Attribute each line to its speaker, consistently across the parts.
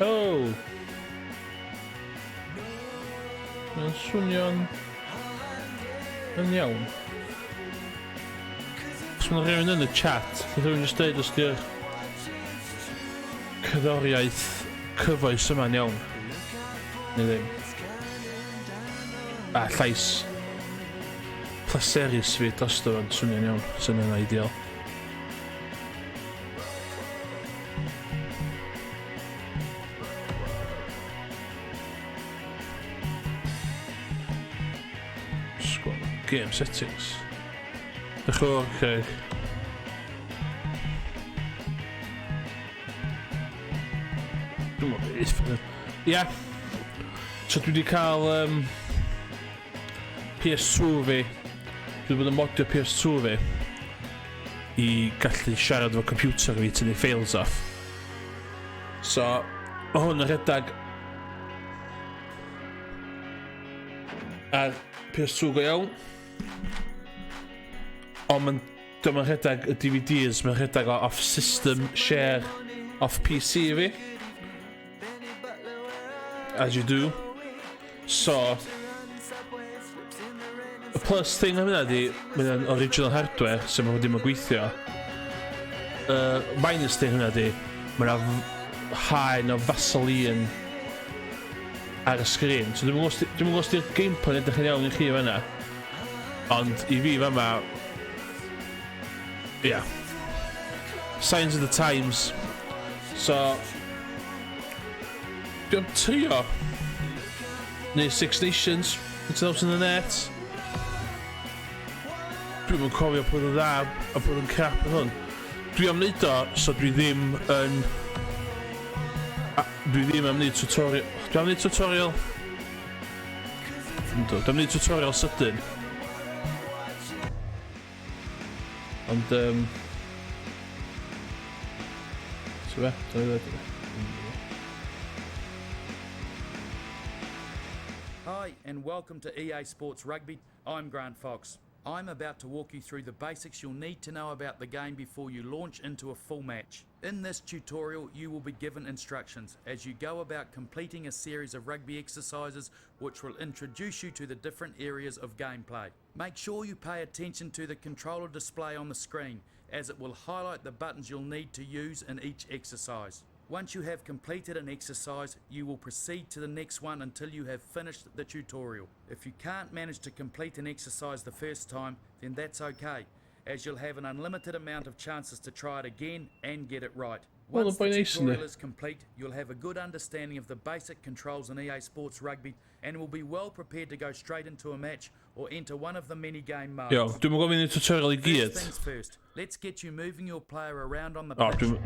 Speaker 1: Oh! Mae'n swnio'n... yn iawn. Os mae'n rhywun yn y chat, bydd rhywun jyst dweud os di'r cyddoriaeth cyfoes yma'n iawn. Neu ddim. A llais pleserus fi drosto fo'n swnio'n iawn, sy'n yna ideal. Game settings. Dechrau, okay. Dwi'n meddwl beth. Ia. So dwi wedi cael PS2 fi. Dwi wedi bod yn modio PS2 fi i gallu siarad efo computer fi tynnu files off. So, mae hwn yn rhedag ar PS2 go iawn. Ond dyma'n rhedag y DVDs, mae'n rhedag o off system share off PC fi. As you do. So, y plus thing am hynna di, mae'n original hardware sy'n mynd ddim yn gweithio. Minus thing hynna di, mae'n haen o Vaseline ar y sgrin. So dwi'n gwybod os di'r gameplay edrych yn iawn i chi fanna. Ond i fi fama, yeah. Signs of the times. So, dwi'n trio neu Six Nations It's out in the net. Dwi'n yn cofio bod yn dda a bod yn crap yn hwn. Dwi am wneud o, so dwi ddim yn... Dwi ddim am wneud tutorial... Dwi am wneud tutorial... Dwi am wneud tutorial sydyn. Ond, so fe, dwi'n ei ddweud.
Speaker 2: Hi and welcome to EA Sports Rugby. I'm Grant Fox. I'm about to walk you through the basics you'll need to know about the game before you launch into a full match. In this tutorial you will be given instructions as you go about completing a series of rugby exercises which will introduce you to the different areas of gameplay. Make sure you pay attention to the controller display on the screen as it will highlight the buttons you'll need to use in each exercise. Once you have completed an exercise, you will proceed to the next one until you have finished the tutorial. If you can't manage to complete an exercise the first time, then that's okay, as you'll have an unlimited amount of chances to try it again and get it right. Once the tutorial is complete, you'll have a good understanding of the basic controls in EA Sports Rugby and will be well prepared to go straight into a match or enter one of the many game modes.
Speaker 1: Yo, dwi'n mynd gofyn i tutorial I gyd.
Speaker 2: First things first, let's get you moving your player around on the pitch.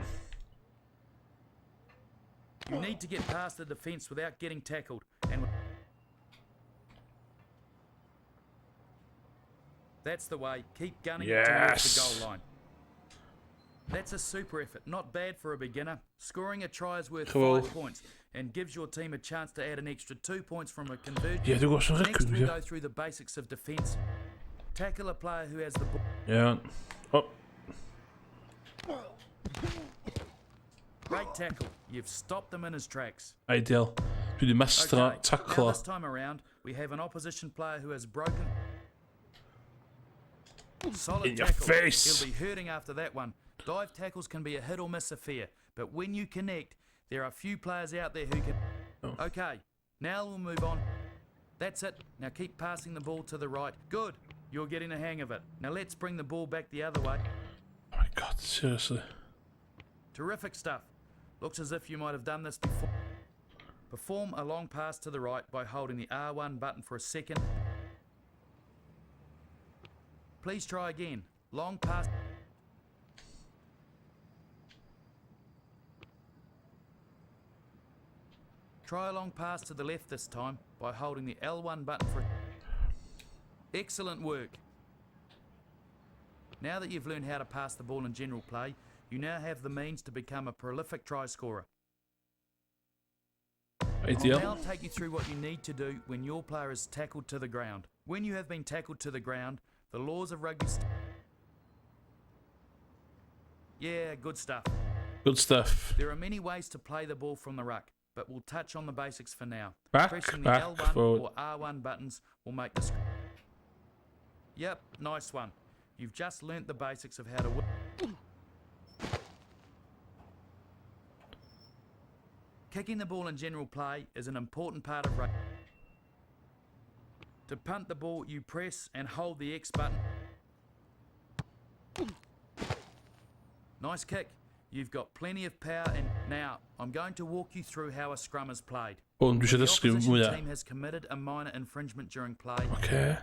Speaker 2: You need to get past the defence without getting tackled, and that's the way. Keep gunning towards the goal line. That's a super effort, not bad for a beginner. Scoring a try is worth 5 points and gives your team a chance to add an extra 2 points from a conversion. Next we go through the basics of defence. Tackle a player who has the ball.
Speaker 1: Yeah. Oh.
Speaker 2: Great tackle. You've stopped them in his tracks.
Speaker 1: Ideal. Dwi di mestro tackle.
Speaker 2: Now this time around, we have an opposition player who has broken. Solid
Speaker 1: in your
Speaker 2: tackle.
Speaker 1: face.
Speaker 2: He'll be hurting after that one. Dive tackles can be a hit or miss affair, but when you connect, there are a few players out there who can... Oh. Okay, now we'll move on. That's it. Now keep passing the ball to the right. Good. You're getting the hang of it. Now let's bring the ball back the other way.
Speaker 1: Oh my god, seriously.
Speaker 2: Terrific stuff. Looks as if you might have done this before. Perform a long pass to the right by holding the R1 button for a second. Please try again. Long pass. Try a long pass to the left this time by holding the L1 button for... Excellent work. Now that you've learned how to pass the ball in general play, you now have the means to become a prolific try scorer.
Speaker 1: Ideal.
Speaker 2: I'll now take you through what you need to do when your player is tackled to the ground. When you have been tackled to the ground, the laws of rugby... Yeah, good stuff.
Speaker 1: Good stuff.
Speaker 2: There are many ways to play the ball from the ruck. but we'll touch on the basics for now.
Speaker 1: Back,
Speaker 2: Pressing
Speaker 1: back,
Speaker 2: the L1
Speaker 1: forward.
Speaker 2: or R1 buttons will make this. Yep, nice one. You've just learnt the basics of how to work. Kicking the ball in general play is an important part of rugby. To punt the ball, you press and hold the X button. Nice kick. You've got plenty of power, and now I'm going to walk you through how a scrum is played.
Speaker 1: Ond dwi
Speaker 2: If
Speaker 1: eisiau
Speaker 2: the
Speaker 1: dysgu
Speaker 2: opposition
Speaker 1: mwyaf.
Speaker 2: team has committed a minor infringement during play.
Speaker 1: Okay.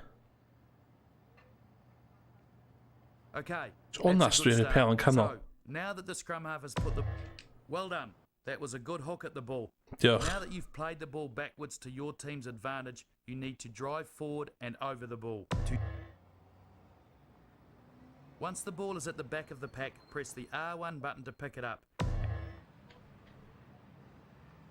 Speaker 2: Okay.
Speaker 1: Ond
Speaker 2: that's
Speaker 1: nas
Speaker 2: a good
Speaker 1: dwi'n
Speaker 2: start.
Speaker 1: repel yn canol.
Speaker 2: So, now that the scrum half has put the... Well done. That was a good hook at the ball.
Speaker 1: Diolch.
Speaker 2: Now that you've played the ball backwards to your team's advantage, you need to drive forward and over the ball. Once the ball is at the back of the pack, press the R1 button to pick it up.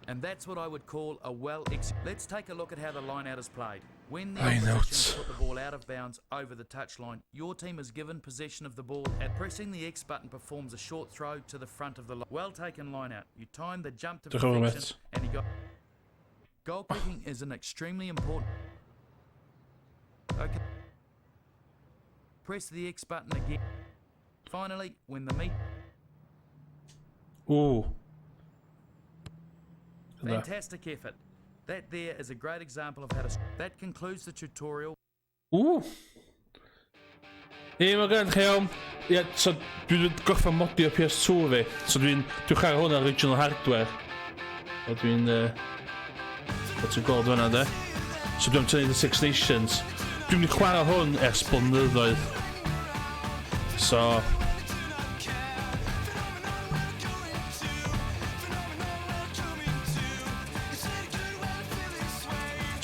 Speaker 2: And that's what I would call a Let's take a look at how the line out is played. When the opposition put the ball out of bounds over the touchline, your team is given possession of the ball. At pressing the X button performs a short throw to the front of the line. Well taken line out. You time the jump to perfection and you got... Goal kicking is an extremely important... Okay. Press the X button again. Finally, when the meat...
Speaker 1: Ooh.
Speaker 2: Fantastic effort. That there is a great example of how to... That concludes the tutorial.
Speaker 1: Ooh. Ie, mae gan chi iawn. Ie, so dwi'n gorffa modio PS2 fi. So dwi'n chwarae hwn ar original hardware. A dwi'n... What ti'n gweld hwnna, de? So dwi'n tynnu The Six Nations. Dwi'n mynd i chwarae hwn ers blynyddoedd. So...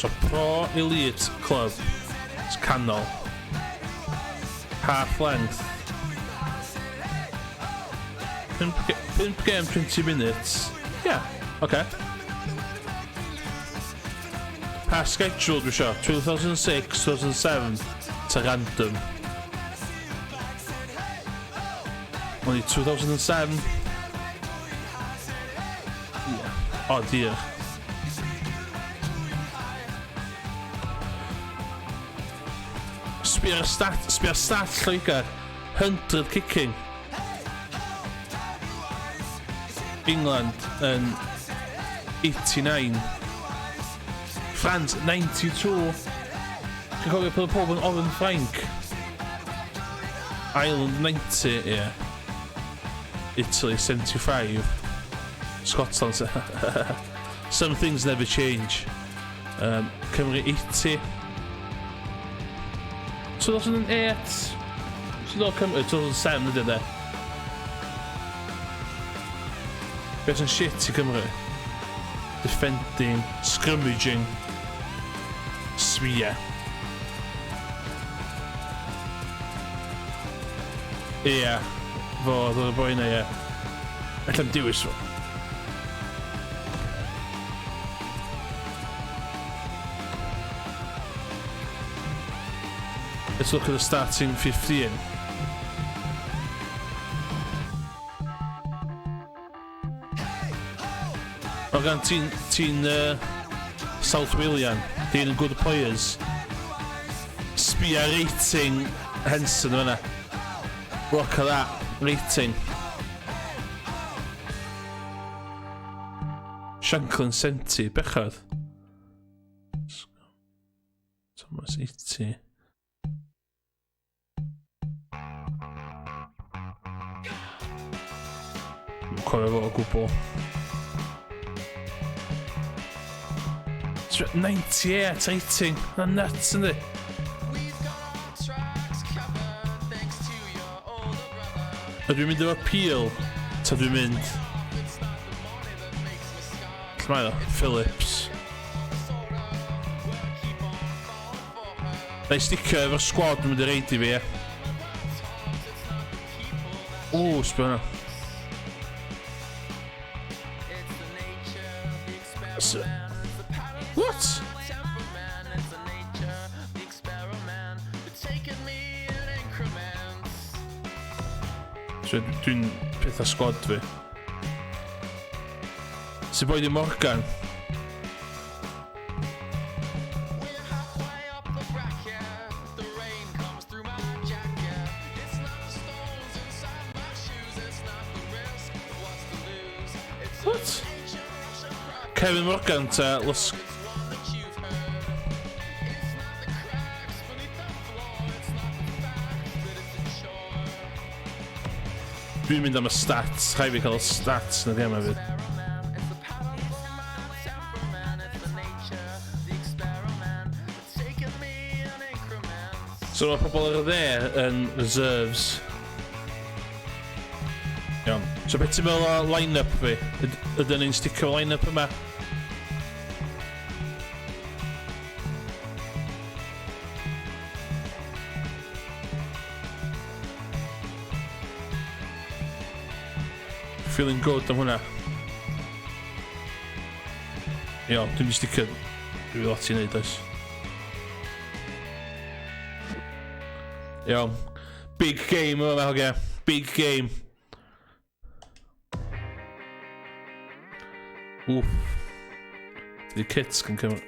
Speaker 1: So Pro Elite Club. It's canol. Half length. 5 game, 20 minutes. Yeah, okay. Past schedule dwi sio, 2006, 2007 to random. Only 2007. Yeah. Oh dear. Sbio'r stat Lloegr. 100 kicking. England yn 89. France 92. Chi'n cofio pwy pob yn Owen Frank? Ireland 90, yeah. Italy 75. Scotland. Some things never change. Cymru 80. 2008. Sy'n dod Cymru? 2007 ydy de. Beth yn shit i Cymru? Defending, scrimmaging. Sbia. Ia. Fod o'r boi na, ia. Allan diwys fo. Let's look at the starting 15. O gan ti'n South William, ti'n yn good players. Sbia rating Henson yna. Look at that rating. Shanklin Senti, bechod. Thomas 80. Cofio fo o gwbl. 98 rating. That's nuts, isn't it? Dwi'n mynd efo Peel, ta dwi'n mynd... Lle mae o? Phillips. Na i sticio efo'r squad dwi'n mynd i reid i fi, ie. Ww, sbio hwnna. What? So dwi'n peth a squad fi. Se poi di Morgan. What? Kevin Morgan ta Dwi'n mynd am y stats, rhaid fi cael y stats yn y gem hefyd. So mae pobl ar y dde yn reserves. Iawn. So beth ti'n meddwl o line-up fi? Ydyn ni'n sticio o line-up yma? Feeling good am hwnna. Iawn, dwi'n mynd sticio... Dwi'n lot i'n neud oes. Iawn. Big game yma, hogia. Big game. Oof. The kits can come.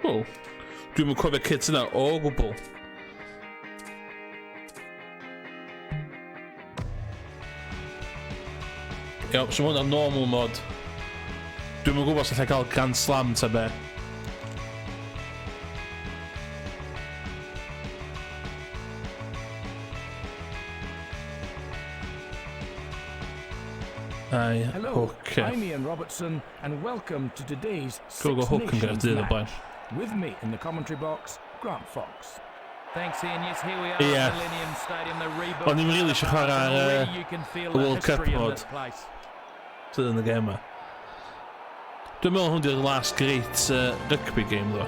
Speaker 1: Wel, dwi'n mynd cofio kits yna o gwbl. Iawn, so hwnna'n normal mod. Dwi'n mynd gwybod sa'ch cael Grand Slam ta be. Aye,
Speaker 3: Hello,
Speaker 1: okay.
Speaker 3: I'm Ian Robertson, and welcome to today's
Speaker 1: Go
Speaker 3: Six
Speaker 1: hook and get
Speaker 3: Nations
Speaker 1: to the
Speaker 3: match.
Speaker 1: bunch.
Speaker 3: With me in the commentary box, Grant Fox.
Speaker 2: Thanks, Ian. Yes, here we are
Speaker 1: Yeah.
Speaker 2: at Millennium Stadium, the rebuild.
Speaker 1: O'n i'n rili eisiau chwarae ar,
Speaker 2: Already you can feel the
Speaker 1: World Cup
Speaker 2: history of
Speaker 1: mod.
Speaker 2: this place.
Speaker 1: Sydd yn y game yma. Dwi'n meddwl hwn di'r last great rugby game ddo.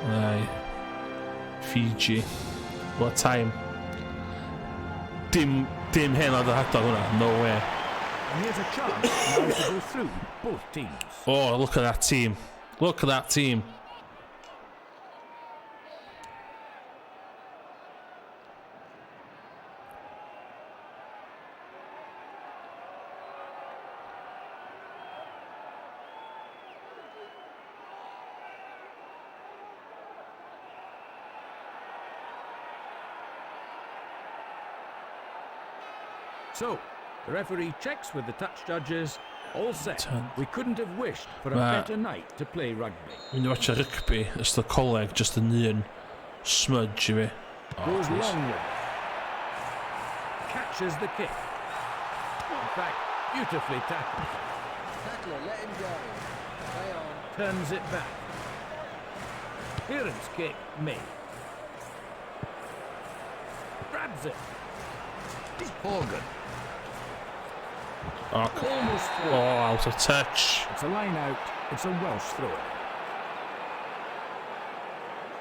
Speaker 1: Aye. Fiji. What time? Dim hen ad hadal hwnna, no way.
Speaker 3: And here's a chance now to go through both teams.
Speaker 1: Oh, look at that team. Look at that team.
Speaker 3: So, the referee checks with the touch judges. All set.
Speaker 1: Ten.
Speaker 3: We couldn't have wished for a
Speaker 1: Ma-
Speaker 3: better night to play rugby.
Speaker 1: Mynd i watcha rygbi, ystod coleg, just yn un smudge i fi.
Speaker 3: Goes
Speaker 1: please.
Speaker 3: long with it. Catches the kick. In fact, beautifully tackled.
Speaker 4: Tackler, let him go. Play on.
Speaker 3: Turns it back. Clearance kick made. Grabs it. Horgan.
Speaker 1: Oh,
Speaker 3: Almost through.
Speaker 1: out of touch.
Speaker 3: It's a line out. It's a Welsh throw.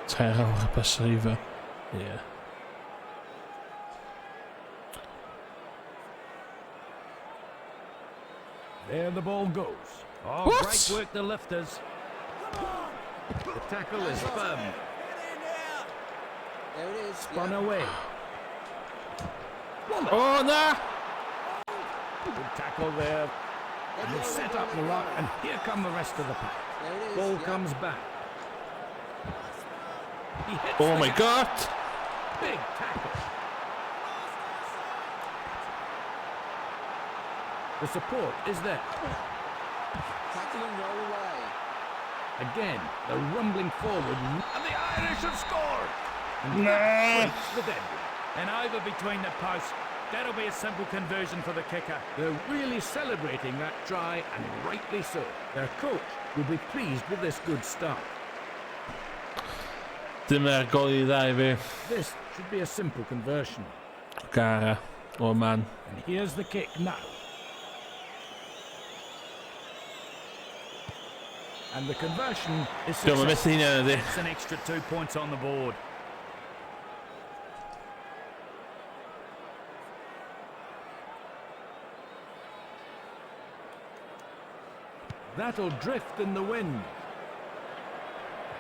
Speaker 1: Tair awr y bus reifa. Yeah.
Speaker 3: There the ball goes. Oh,
Speaker 1: What?
Speaker 3: great work, the lifters. The tackle is firm.
Speaker 4: There it is.
Speaker 3: Spun
Speaker 4: yeah.
Speaker 3: away.
Speaker 1: Oh, na!
Speaker 3: Good tackle there.
Speaker 4: Let
Speaker 3: And
Speaker 4: go
Speaker 3: they
Speaker 4: of
Speaker 3: set
Speaker 4: the
Speaker 3: up the
Speaker 4: ball.
Speaker 3: rock, and here come the rest of the pack.
Speaker 4: There it is.
Speaker 3: Ball
Speaker 4: yeah.
Speaker 3: comes back. He hits
Speaker 1: Oh
Speaker 3: the
Speaker 1: my
Speaker 3: gap.
Speaker 1: god!
Speaker 3: Big tackle. The support is there.
Speaker 4: Tackle and roll away.
Speaker 3: Again, the rumbling forward, and the Irish have scored. And that breaks the deadlock.
Speaker 2: And over between the posts. That'll be a simple conversion for the kicker.
Speaker 3: They're really celebrating that try, and rightly so. Their coach will be pleased with this good start.
Speaker 1: Dim er gol i dda i fi.
Speaker 3: This should be a simple conversion.
Speaker 1: Gara. Oh man.
Speaker 3: And here's the kick now. And the conversion is
Speaker 1: Dwi'n mynd
Speaker 3: successful.
Speaker 1: methu hynny ydy.
Speaker 2: It's an extra 2 points on the board.
Speaker 3: That'll drift in the wind.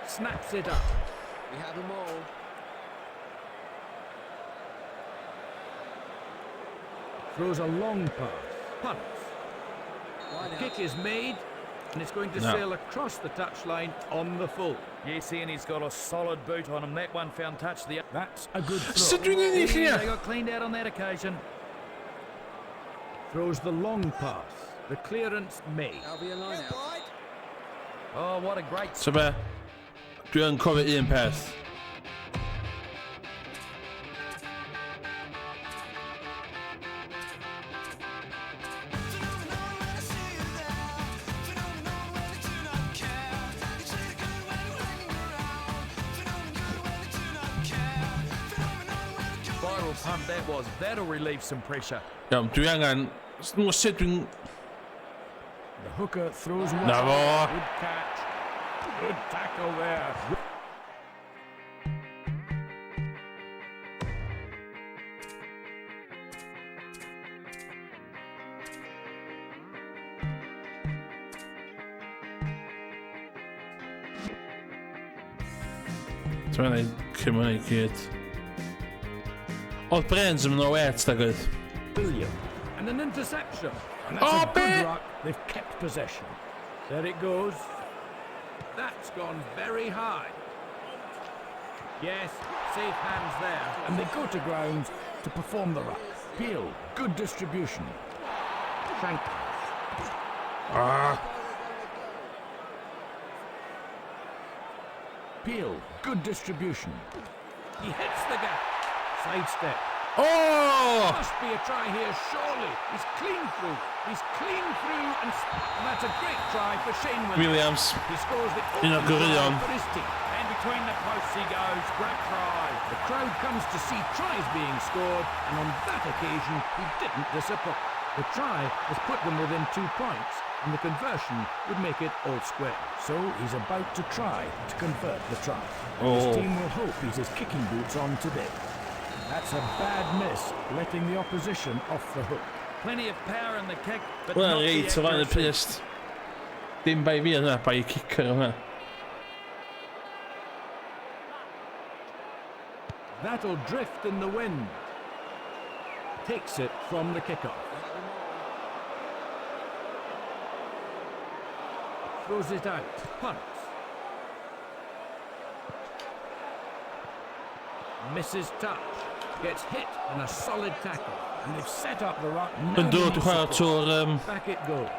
Speaker 3: Snaps it up.
Speaker 4: We have them all.
Speaker 3: Throws a long pass. Punts.
Speaker 4: Line out.
Speaker 3: Kick is made, and it's going to
Speaker 1: No.
Speaker 3: sail across the touchline on the full.
Speaker 2: Yes, Ian, he's got a solid boot on him. That one found touch the
Speaker 3: That's a good throw.
Speaker 1: Sut dwi'n ei
Speaker 2: They
Speaker 1: lle?
Speaker 2: got cleaned out on that occasion.
Speaker 3: Throws the long pass. The clearance made.
Speaker 4: Albion line out.
Speaker 2: Oh, what a great
Speaker 1: So be, dwi yn cofio un peth.
Speaker 2: viral pump that was. That'll relieve some pressure.
Speaker 1: Iawn, dwi angen... Nw sut dwi'n...
Speaker 3: The hooker throws one.
Speaker 1: Na fo.
Speaker 3: Good catch. Good tackle there.
Speaker 1: Dwi'n ei cymryd i gyd. Oedd Brains yn mynd o wet, da gyd.
Speaker 3: William. And an interception. And that's
Speaker 1: Oh,
Speaker 3: a good
Speaker 1: bit.
Speaker 3: ruck. They've kept possession. There it goes. That's gone very high. Yes, safe hands there. And they go to ground to perform the ruck. Peel, good distribution. Shank. Peel, good distribution. He hits the gap. Sidestep.
Speaker 1: Oh!
Speaker 3: Must be a try here, surely. He's clean through. He's clean through, and that's a great try for Shane Williams.
Speaker 1: Williams.
Speaker 3: He scores the
Speaker 1: You know,
Speaker 3: opening
Speaker 1: good
Speaker 3: try
Speaker 1: on.
Speaker 3: for his team.
Speaker 2: And between the posts he goes. Great try.
Speaker 3: The crowd comes to see tries being scored, and on that occasion, he didn't disappoint. The try has put them within 2 points, and the conversion would make it all square. So he's about to try to convert the try. His
Speaker 1: Oh.
Speaker 3: team will hope he's his kicking boots on today. That's a bad miss, letting the opposition off the hook.
Speaker 2: Plenty of power in the kick, but
Speaker 1: Wel,
Speaker 2: not the
Speaker 1: reit, o fan y
Speaker 2: accuracy.
Speaker 1: pist. Dim bai fi yna, bai kicker yna.
Speaker 3: That'll drift in the wind. Takes it from the kickoff. Throws it out. Punts. Misses touch. Gets hit in a solid tackle. And they've set up the ruck.
Speaker 1: Yn dod i chwarae to'r...
Speaker 3: Back it goes.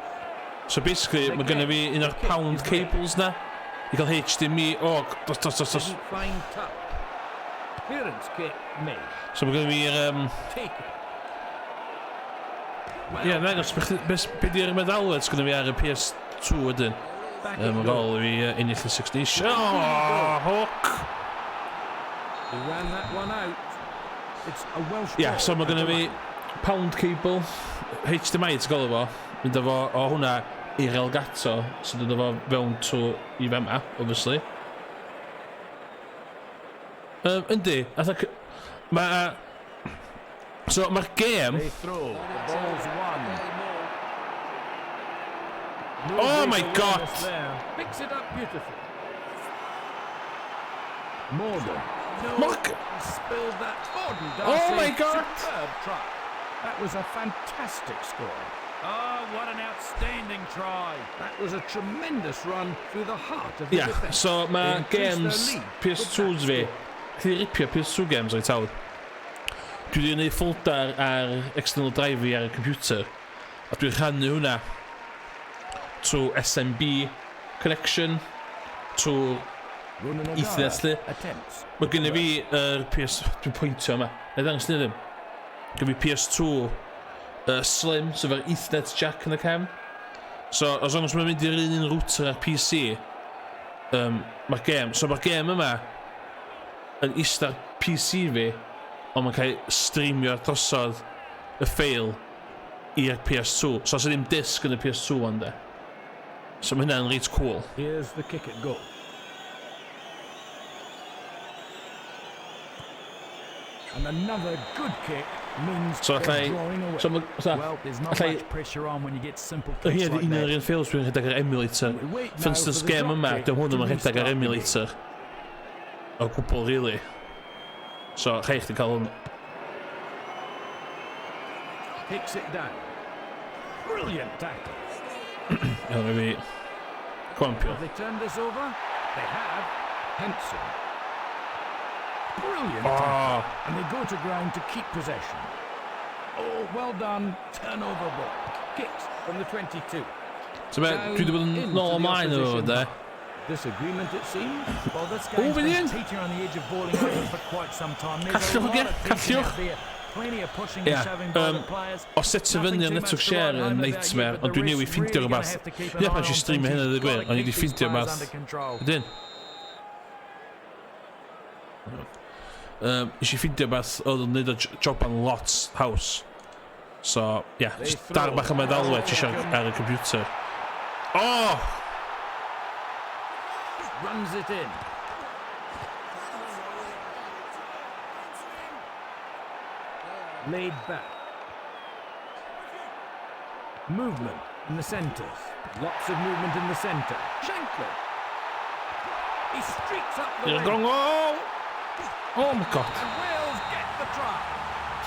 Speaker 1: So basically, mae gennym fi un o'r pound cables na. I cael HDMI... O, dos.
Speaker 3: Didn't find touch. Clearance kick made.
Speaker 1: So mae gennym fi'r...
Speaker 3: Take it. Well,
Speaker 1: Ie, na, os beth di'r medalwyd sgynnym fi ar y PS2 ydyn.
Speaker 3: back it
Speaker 1: Mae
Speaker 3: goes.
Speaker 1: gol i fi ennill y 60. O, hook!
Speaker 3: He ran that one out. It's a Welsh
Speaker 1: Ie,
Speaker 3: ball
Speaker 1: so mae
Speaker 3: at
Speaker 1: gennym
Speaker 3: the
Speaker 1: fi
Speaker 3: line.
Speaker 1: pound cable. HDMI, ti'n gol efo. Mynd efo o hwnna i'r Elgato. So dod efo fewn to i femma, obviously. Yndi, mae... So mae'r gêm...
Speaker 3: They throw. The ball's won. No
Speaker 1: Oh
Speaker 3: great
Speaker 1: my
Speaker 3: awareness
Speaker 1: God.
Speaker 3: there. Picks it up beautifully. Morgan. No,
Speaker 1: Morgan.
Speaker 3: he spilled that. Gordon
Speaker 1: Oh
Speaker 3: Darcy.
Speaker 1: my God.
Speaker 3: Superb try. That was a fantastic score.
Speaker 2: Oh, what an outstanding try.
Speaker 3: That was a tremendous run through the heart of the
Speaker 1: Ie,
Speaker 3: defence.
Speaker 1: so
Speaker 3: They
Speaker 1: mae
Speaker 3: increased their
Speaker 1: games
Speaker 3: lead
Speaker 1: PS2s
Speaker 3: with
Speaker 1: fi.
Speaker 3: that score.
Speaker 1: Chi ripio PS2 games o'i tawd. Dwi wedi gwneud folder ar external drive fi ar y computer. A dwi'n rhannu hwnna trwy SMB connection, trwy
Speaker 3: Ronan
Speaker 1: Ethernet
Speaker 3: O'Gara
Speaker 1: lle.
Speaker 3: attempts.
Speaker 1: Mae gen i fi PS... Dwi'n pwyntio yma. Na dangos ni ddim. Gen fi PS2 Slim, so fe'r Ethernet jack yn y cam. So, as long as mae'n mynd i'r un router ar PC, mae'r gêm... So, mae'r gêm yma yn eistedd ar PC fi, ond mae'n cael streamio drosodd y ffeil i'r PS2. So, os ddim disc yn y PS2 ond e. So, mae hynna'n reit cool.
Speaker 3: Here's the kick at goal. And another good kick means
Speaker 1: So,
Speaker 3: they're
Speaker 1: allai...
Speaker 3: drawing away.
Speaker 1: So,
Speaker 2: Well, there's not
Speaker 1: allai...
Speaker 2: much pressure on when you get simple
Speaker 1: Ie,
Speaker 2: kicks like
Speaker 1: un
Speaker 2: that.
Speaker 1: o'r un ffeils dwi'n rhedeg ar emulator.
Speaker 3: We wait now
Speaker 1: For instance,
Speaker 3: for the
Speaker 1: game
Speaker 3: drop
Speaker 1: yma,
Speaker 3: kick
Speaker 1: dim hwn
Speaker 3: to
Speaker 1: yma'n rhedeg
Speaker 3: restart
Speaker 1: ar
Speaker 3: the game.
Speaker 1: emulator. O gwbl, really. So, rhaid chdi cael hwn.
Speaker 3: Kicks it down. Brilliant tackle.
Speaker 1: Ja, vi... Kom på.
Speaker 3: Have they turned this over? They have. Henson. Brilliant tackle. And they go to ground to keep possession. Oh, well done. Turnover ball. Kicks from the 22.
Speaker 1: Så jag kunde vara normal över det.
Speaker 3: Disagreement, it seems.
Speaker 2: Well, this
Speaker 1: Oh,
Speaker 2: game's
Speaker 1: but
Speaker 2: been
Speaker 1: then-
Speaker 2: teetering on the edge of boiling over for quite some time. There's a
Speaker 1: Kastlioch
Speaker 2: lot
Speaker 1: again,
Speaker 2: of tension
Speaker 1: Kastlioch.
Speaker 2: out there. Plenty of pushing
Speaker 1: Ja,
Speaker 2: and shoving by the players.
Speaker 1: Og sæt til
Speaker 2: Nothing
Speaker 1: vänner
Speaker 2: too
Speaker 1: net
Speaker 2: much
Speaker 1: så
Speaker 2: to
Speaker 1: sker
Speaker 2: write home
Speaker 1: en
Speaker 2: about
Speaker 1: som
Speaker 2: yet,
Speaker 1: är
Speaker 2: but
Speaker 1: och
Speaker 2: the
Speaker 1: du nu i
Speaker 2: ref's
Speaker 1: fint
Speaker 2: really
Speaker 1: gör
Speaker 2: gonna
Speaker 1: bas.
Speaker 2: have to keep an
Speaker 1: Jag
Speaker 2: eye
Speaker 1: bara
Speaker 2: on
Speaker 1: just streama
Speaker 2: things.
Speaker 1: henne det
Speaker 2: Gotta
Speaker 1: går och
Speaker 2: keep
Speaker 1: det
Speaker 2: these
Speaker 1: fint gör
Speaker 2: players
Speaker 1: bas.
Speaker 2: under control.
Speaker 1: Den. Jeśli fint gör bas och den där jobban lots house. Så ja, där bakom med alla till är computer. Åh!
Speaker 3: Runs it in. Laid back. Movement in the centres. Lots of movement in the centre. Shankly. He streaks up the
Speaker 1: You're
Speaker 3: wing.
Speaker 1: going oh! Oh my god.
Speaker 3: And Wales get the try.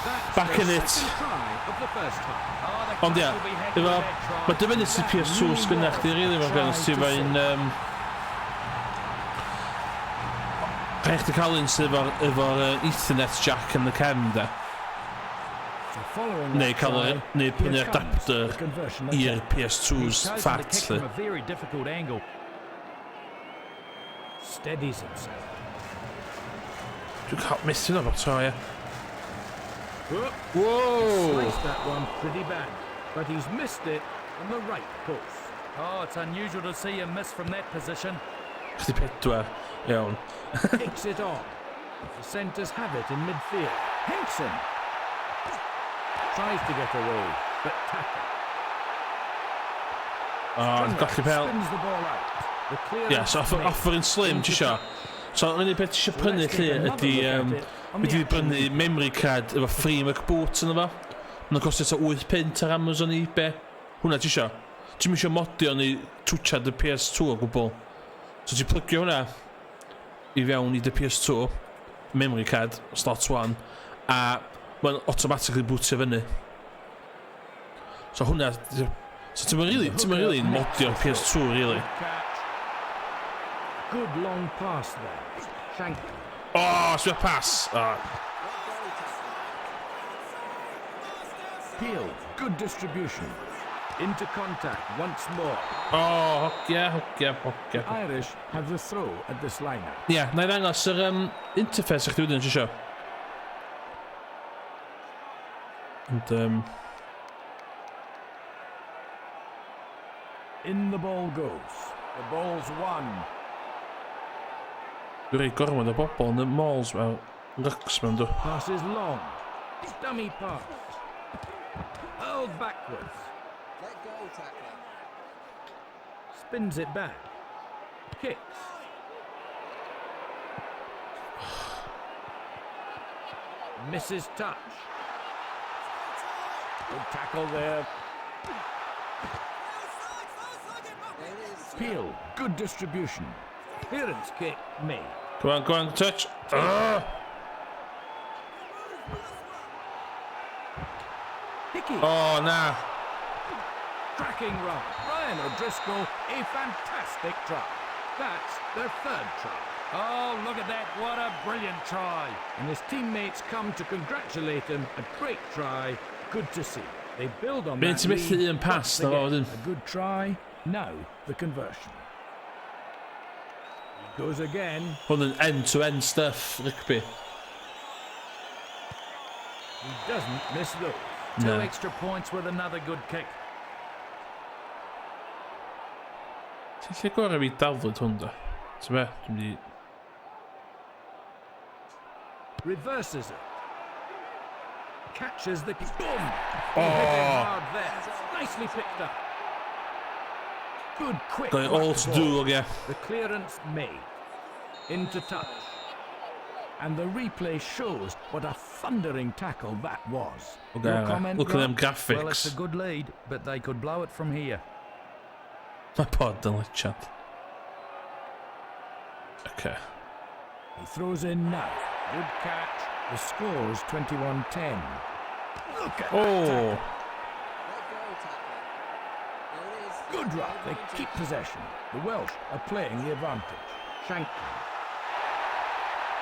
Speaker 3: That's
Speaker 1: Back
Speaker 3: the
Speaker 1: in it.
Speaker 3: second try of the first half.
Speaker 2: Oh, the
Speaker 1: Ond ja,
Speaker 2: coach will be happy
Speaker 1: det
Speaker 2: with
Speaker 1: var...
Speaker 2: that try.
Speaker 1: Men det var inte PS2 skynnach, det är redan var ganska det var en... Rechte Collins var Ethernet jack in the camera.
Speaker 3: So following
Speaker 1: Nej,
Speaker 3: that
Speaker 1: kallar
Speaker 3: try,
Speaker 1: nej på
Speaker 3: here
Speaker 1: en
Speaker 3: comes
Speaker 1: adapter
Speaker 3: the conversion
Speaker 1: i
Speaker 3: attempt.
Speaker 1: PS2s
Speaker 2: Chosen to kick
Speaker 1: fats.
Speaker 2: from a very difficult angle.
Speaker 3: Steadies himself.
Speaker 1: Du kan missa det bara tror jag.
Speaker 3: Whoop.
Speaker 1: Wow!
Speaker 3: Sliced that one pretty bad, but he's missed it on the right post.
Speaker 2: Oh, it's unusual to see him miss from that position.
Speaker 1: Det petto ja.
Speaker 3: Kicks it on. The centres have it in midfield. Henson tries to get away, but tackle.
Speaker 1: Gallu pel.
Speaker 3: Spins the ball out. The clearance
Speaker 1: Ja, så
Speaker 3: made.
Speaker 1: offer en slim till kör. Så en bit till prinne till att de brinner memory card var fri med boten va. Men det kostar så ut pen till Amazon IP. Hon har till kör. Du måste måtte i toucha the PS2 på. Så du plockar hon i vägen i the PS2 memory card starts one. Men automatically boots även. Så hon är så det var really måtte i PS2 really.
Speaker 3: Catch. Good long pass there. Shankly.
Speaker 1: Oh, så jag pass.
Speaker 3: Peel. Good distribution. Into contact once more.
Speaker 1: Hockey.
Speaker 3: Irish have the throw at this lineup.
Speaker 1: Ja, nej, den är interface echt doen, så. En
Speaker 3: In the ball goes. The ball's won.
Speaker 1: du rekorder met de bal en de mals wel ruksmen då.
Speaker 3: Pass is long. Dummy pass. Hurled backwards.
Speaker 4: Let go, tackler.
Speaker 3: Spins it back. Kicks. Misses touch. Good tackle there.
Speaker 4: There it is.
Speaker 3: Peel. Good distribution. Clearance kick made.
Speaker 1: Go on, touch.
Speaker 3: Hickey.
Speaker 1: Oh, nah.
Speaker 3: Cracking run. Ryan O'Driscoll, a fantastic try. That's their third try.
Speaker 2: Oh, look at that. What a brilliant try.
Speaker 3: And his teammates come to congratulate him. A great try. Good to see. They build on
Speaker 1: Men
Speaker 3: that
Speaker 1: inte mycket
Speaker 3: lead.
Speaker 1: i en pass,
Speaker 3: Once
Speaker 1: det var
Speaker 3: again,
Speaker 1: den.
Speaker 3: a good try. Now the conversion. He goes again.
Speaker 1: Hon en end-to-end stuff, rugby.
Speaker 3: He doesn't miss those.
Speaker 2: Two
Speaker 1: No.
Speaker 2: extra points with another good kick.
Speaker 1: Det går vi därför hundra. Så vad blir
Speaker 3: Reverses it. Catches the boom. Hard there. Nicely picked up. Good quick.
Speaker 1: going
Speaker 3: whack
Speaker 1: all to
Speaker 3: ball.
Speaker 1: do again.
Speaker 3: The clearance made. Into touch. And the replay shows what a thundering tackle that was. Your comment,
Speaker 1: Look at them
Speaker 3: Rob?
Speaker 2: Well, it's
Speaker 1: graphics.
Speaker 2: a good lead, but they could blow it from here.
Speaker 1: My podden lite chat. Okay.
Speaker 3: He throws in now. Good catch. The score's 21-10. Look at that
Speaker 1: Oh,
Speaker 3: tackle. Good run. They keep possession. The Welsh are playing the advantage. Shankly.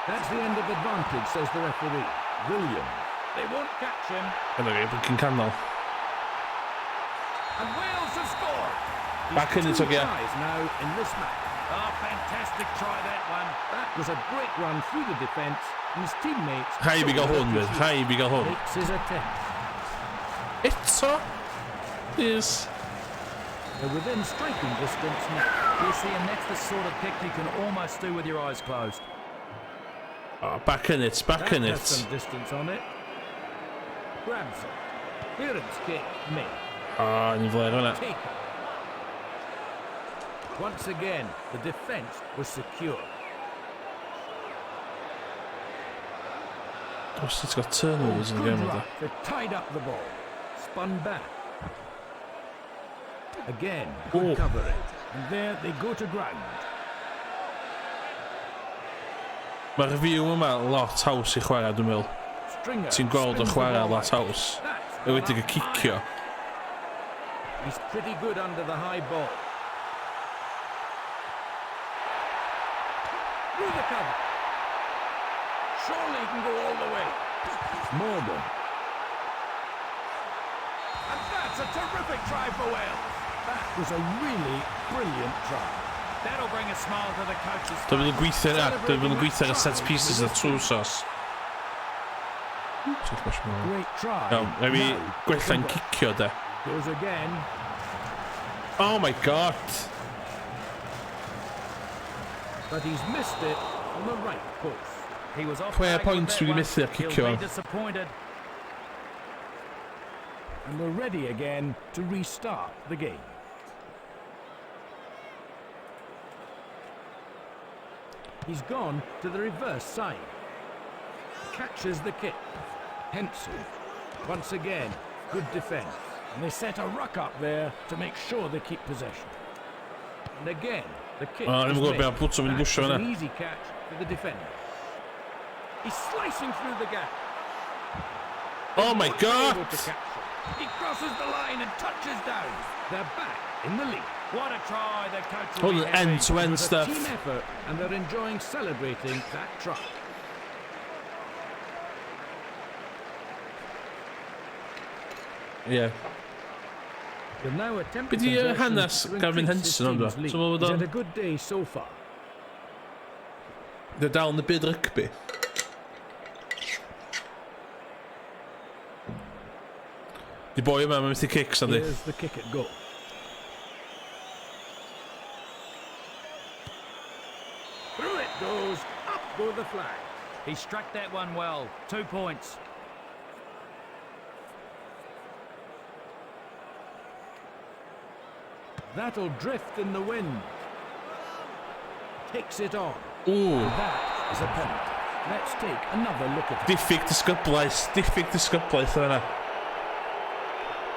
Speaker 3: That's the end of advantage, says the referee. Williams. They won't catch him.
Speaker 1: Anyway, we can canol.
Speaker 3: And Wales have scored.
Speaker 1: Back in it
Speaker 3: Two
Speaker 1: again.
Speaker 3: tries now in this match.
Speaker 2: Oh, fantastic try that one.
Speaker 3: That was a great run through the defence, and his teammates...
Speaker 1: Rhaid i gael hwn, fydd. Rhaid i gael hwn.
Speaker 3: Makes his attempt.
Speaker 1: Eto? Is...
Speaker 3: They're within striking distance now.
Speaker 2: You see, and that's the sort of kick you can almost do with your eyes closed.
Speaker 1: Oh, back in it, back
Speaker 3: That
Speaker 1: in
Speaker 3: has
Speaker 1: it.
Speaker 3: some distance on it. Grabs it. Clearance kick made.
Speaker 1: O, ni'n flair hwnna.
Speaker 3: Taken. Once again, the defence was secure.
Speaker 1: Os ti'n got turnovers yn y
Speaker 3: Good
Speaker 1: gem
Speaker 3: run.
Speaker 1: yda.
Speaker 3: They've tied up the ball. Spun back. Again,
Speaker 1: Oh.
Speaker 3: good covering. And there they go to ground.
Speaker 1: Mae'r view yma lot haws i chwarae, dwi'n meddwl.
Speaker 3: Stringer.
Speaker 1: Ti'n gweld o
Speaker 3: spins the
Speaker 1: chwarae
Speaker 3: ball
Speaker 1: lot
Speaker 3: out.
Speaker 1: haws.
Speaker 3: That's
Speaker 1: Ywedig y
Speaker 3: gone up
Speaker 1: cicio.
Speaker 3: high. He's pretty good under the high ball. Through the cover. Surely he can go all the way. Morgan. And that's a terrific try for Wales. That was a really brilliant try.
Speaker 2: That'll bring a smile to the coach's
Speaker 1: Dwi'n mynd yn
Speaker 2: face.
Speaker 1: gweithio na, dwi'n mynd yn gweithio ar y set pieces a trwsos.
Speaker 3: Great try.
Speaker 1: Iawn, rhaid fi
Speaker 3: Now,
Speaker 1: gwella'n cicio, de.
Speaker 3: goes again.
Speaker 1: Oh my god!
Speaker 3: But he's missed it on the right post.
Speaker 2: He was off
Speaker 1: Pwy
Speaker 2: track
Speaker 1: points
Speaker 2: with
Speaker 1: wedi
Speaker 2: that
Speaker 1: methu ar
Speaker 2: one.
Speaker 1: cicio
Speaker 2: He'll
Speaker 1: fo?
Speaker 2: be disappointed.
Speaker 3: And we're ready again to restart the game. He's gone to the reverse side. Catches the kick. Henson. Once again, good defence. And they set a ruck up there to make sure they keep possession. And again, the kick
Speaker 1: O,
Speaker 3: is
Speaker 1: ddim yn gwybod
Speaker 3: made.
Speaker 1: be am bwtio fynd i
Speaker 3: That
Speaker 1: bwsio
Speaker 3: was
Speaker 1: fyna.
Speaker 3: an easy catch for the defender. He's slicing through the gap.
Speaker 1: Oh my
Speaker 3: Not
Speaker 1: god!
Speaker 3: able to catch it. He crosses the line and touches down. They're back in the lead.
Speaker 2: What a try, the coach
Speaker 1: All
Speaker 2: will
Speaker 1: the
Speaker 2: be happy.
Speaker 1: end-to-end
Speaker 3: It was a
Speaker 1: stuff.
Speaker 3: team effort, and they're enjoying celebrating that try.
Speaker 1: Ie.
Speaker 3: They've now attempted
Speaker 1: Be 'di,
Speaker 3: conversions
Speaker 1: hanes
Speaker 3: to
Speaker 1: Gavin
Speaker 3: increase his
Speaker 1: Henson ond
Speaker 3: team's
Speaker 1: o?
Speaker 3: lead.
Speaker 1: So ma'
Speaker 3: He's
Speaker 1: fod
Speaker 3: had
Speaker 1: o'n-
Speaker 3: a good day so far.
Speaker 1: They're dal yn y byd rygbi. Di boi yma, mae'n methu kicks, andi.
Speaker 3: Here's the kick at goal. Through it goes. Up go the flag.
Speaker 2: He struck that one well. 2 points.
Speaker 3: That'll drift in the wind. Takes it on.
Speaker 1: Ooh,
Speaker 3: That is a penalty. Let's take another look at it.
Speaker 1: diffyg disgyblaeth yna.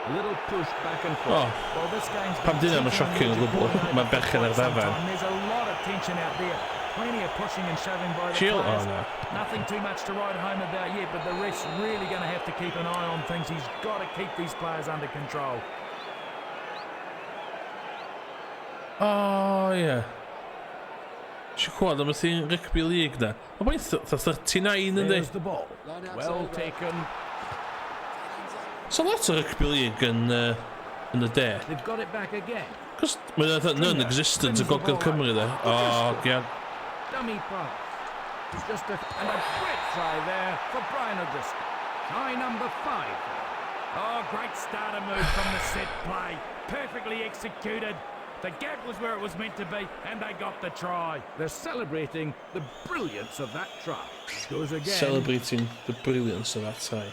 Speaker 3: A little push back and
Speaker 1: O,
Speaker 3: forth.
Speaker 2: Well, this game's
Speaker 1: Pam
Speaker 2: been
Speaker 1: dyn nhw'n
Speaker 2: teetering
Speaker 1: shocking o
Speaker 2: into
Speaker 1: gwbl.
Speaker 2: quite
Speaker 1: Mae berchen ar
Speaker 2: some
Speaker 1: ddafad.
Speaker 2: time. There's a lot of tension out there. Plenty of pushing and shoving by the
Speaker 1: Chill,
Speaker 2: players.
Speaker 1: oh no.
Speaker 2: Nothing too much to write home about yet, but the ref's really going to have to keep an eye on things. He's got to keep these players under control.
Speaker 1: O, ie. Si cwad am y thing rugby league na. Mae bwy'n 39 yndi?
Speaker 3: There's the ball.
Speaker 4: Line out
Speaker 3: Well
Speaker 4: to
Speaker 3: taken.
Speaker 1: So lot o rugby league yn y de.
Speaker 3: They've got it back again.
Speaker 1: Cos mae'n non-existent y Gogledd Cymru de. O, gian.
Speaker 3: Dummy pass. It's just and a great try there for Brian O'Driscoll. Try number 5.
Speaker 2: Oh, great starter move from the set play. Perfectly executed. The gap was where it was meant to be, and they got the try.
Speaker 3: They're celebrating the brilliance of that try. Goes again.
Speaker 1: Celebrating the brilliance of that try.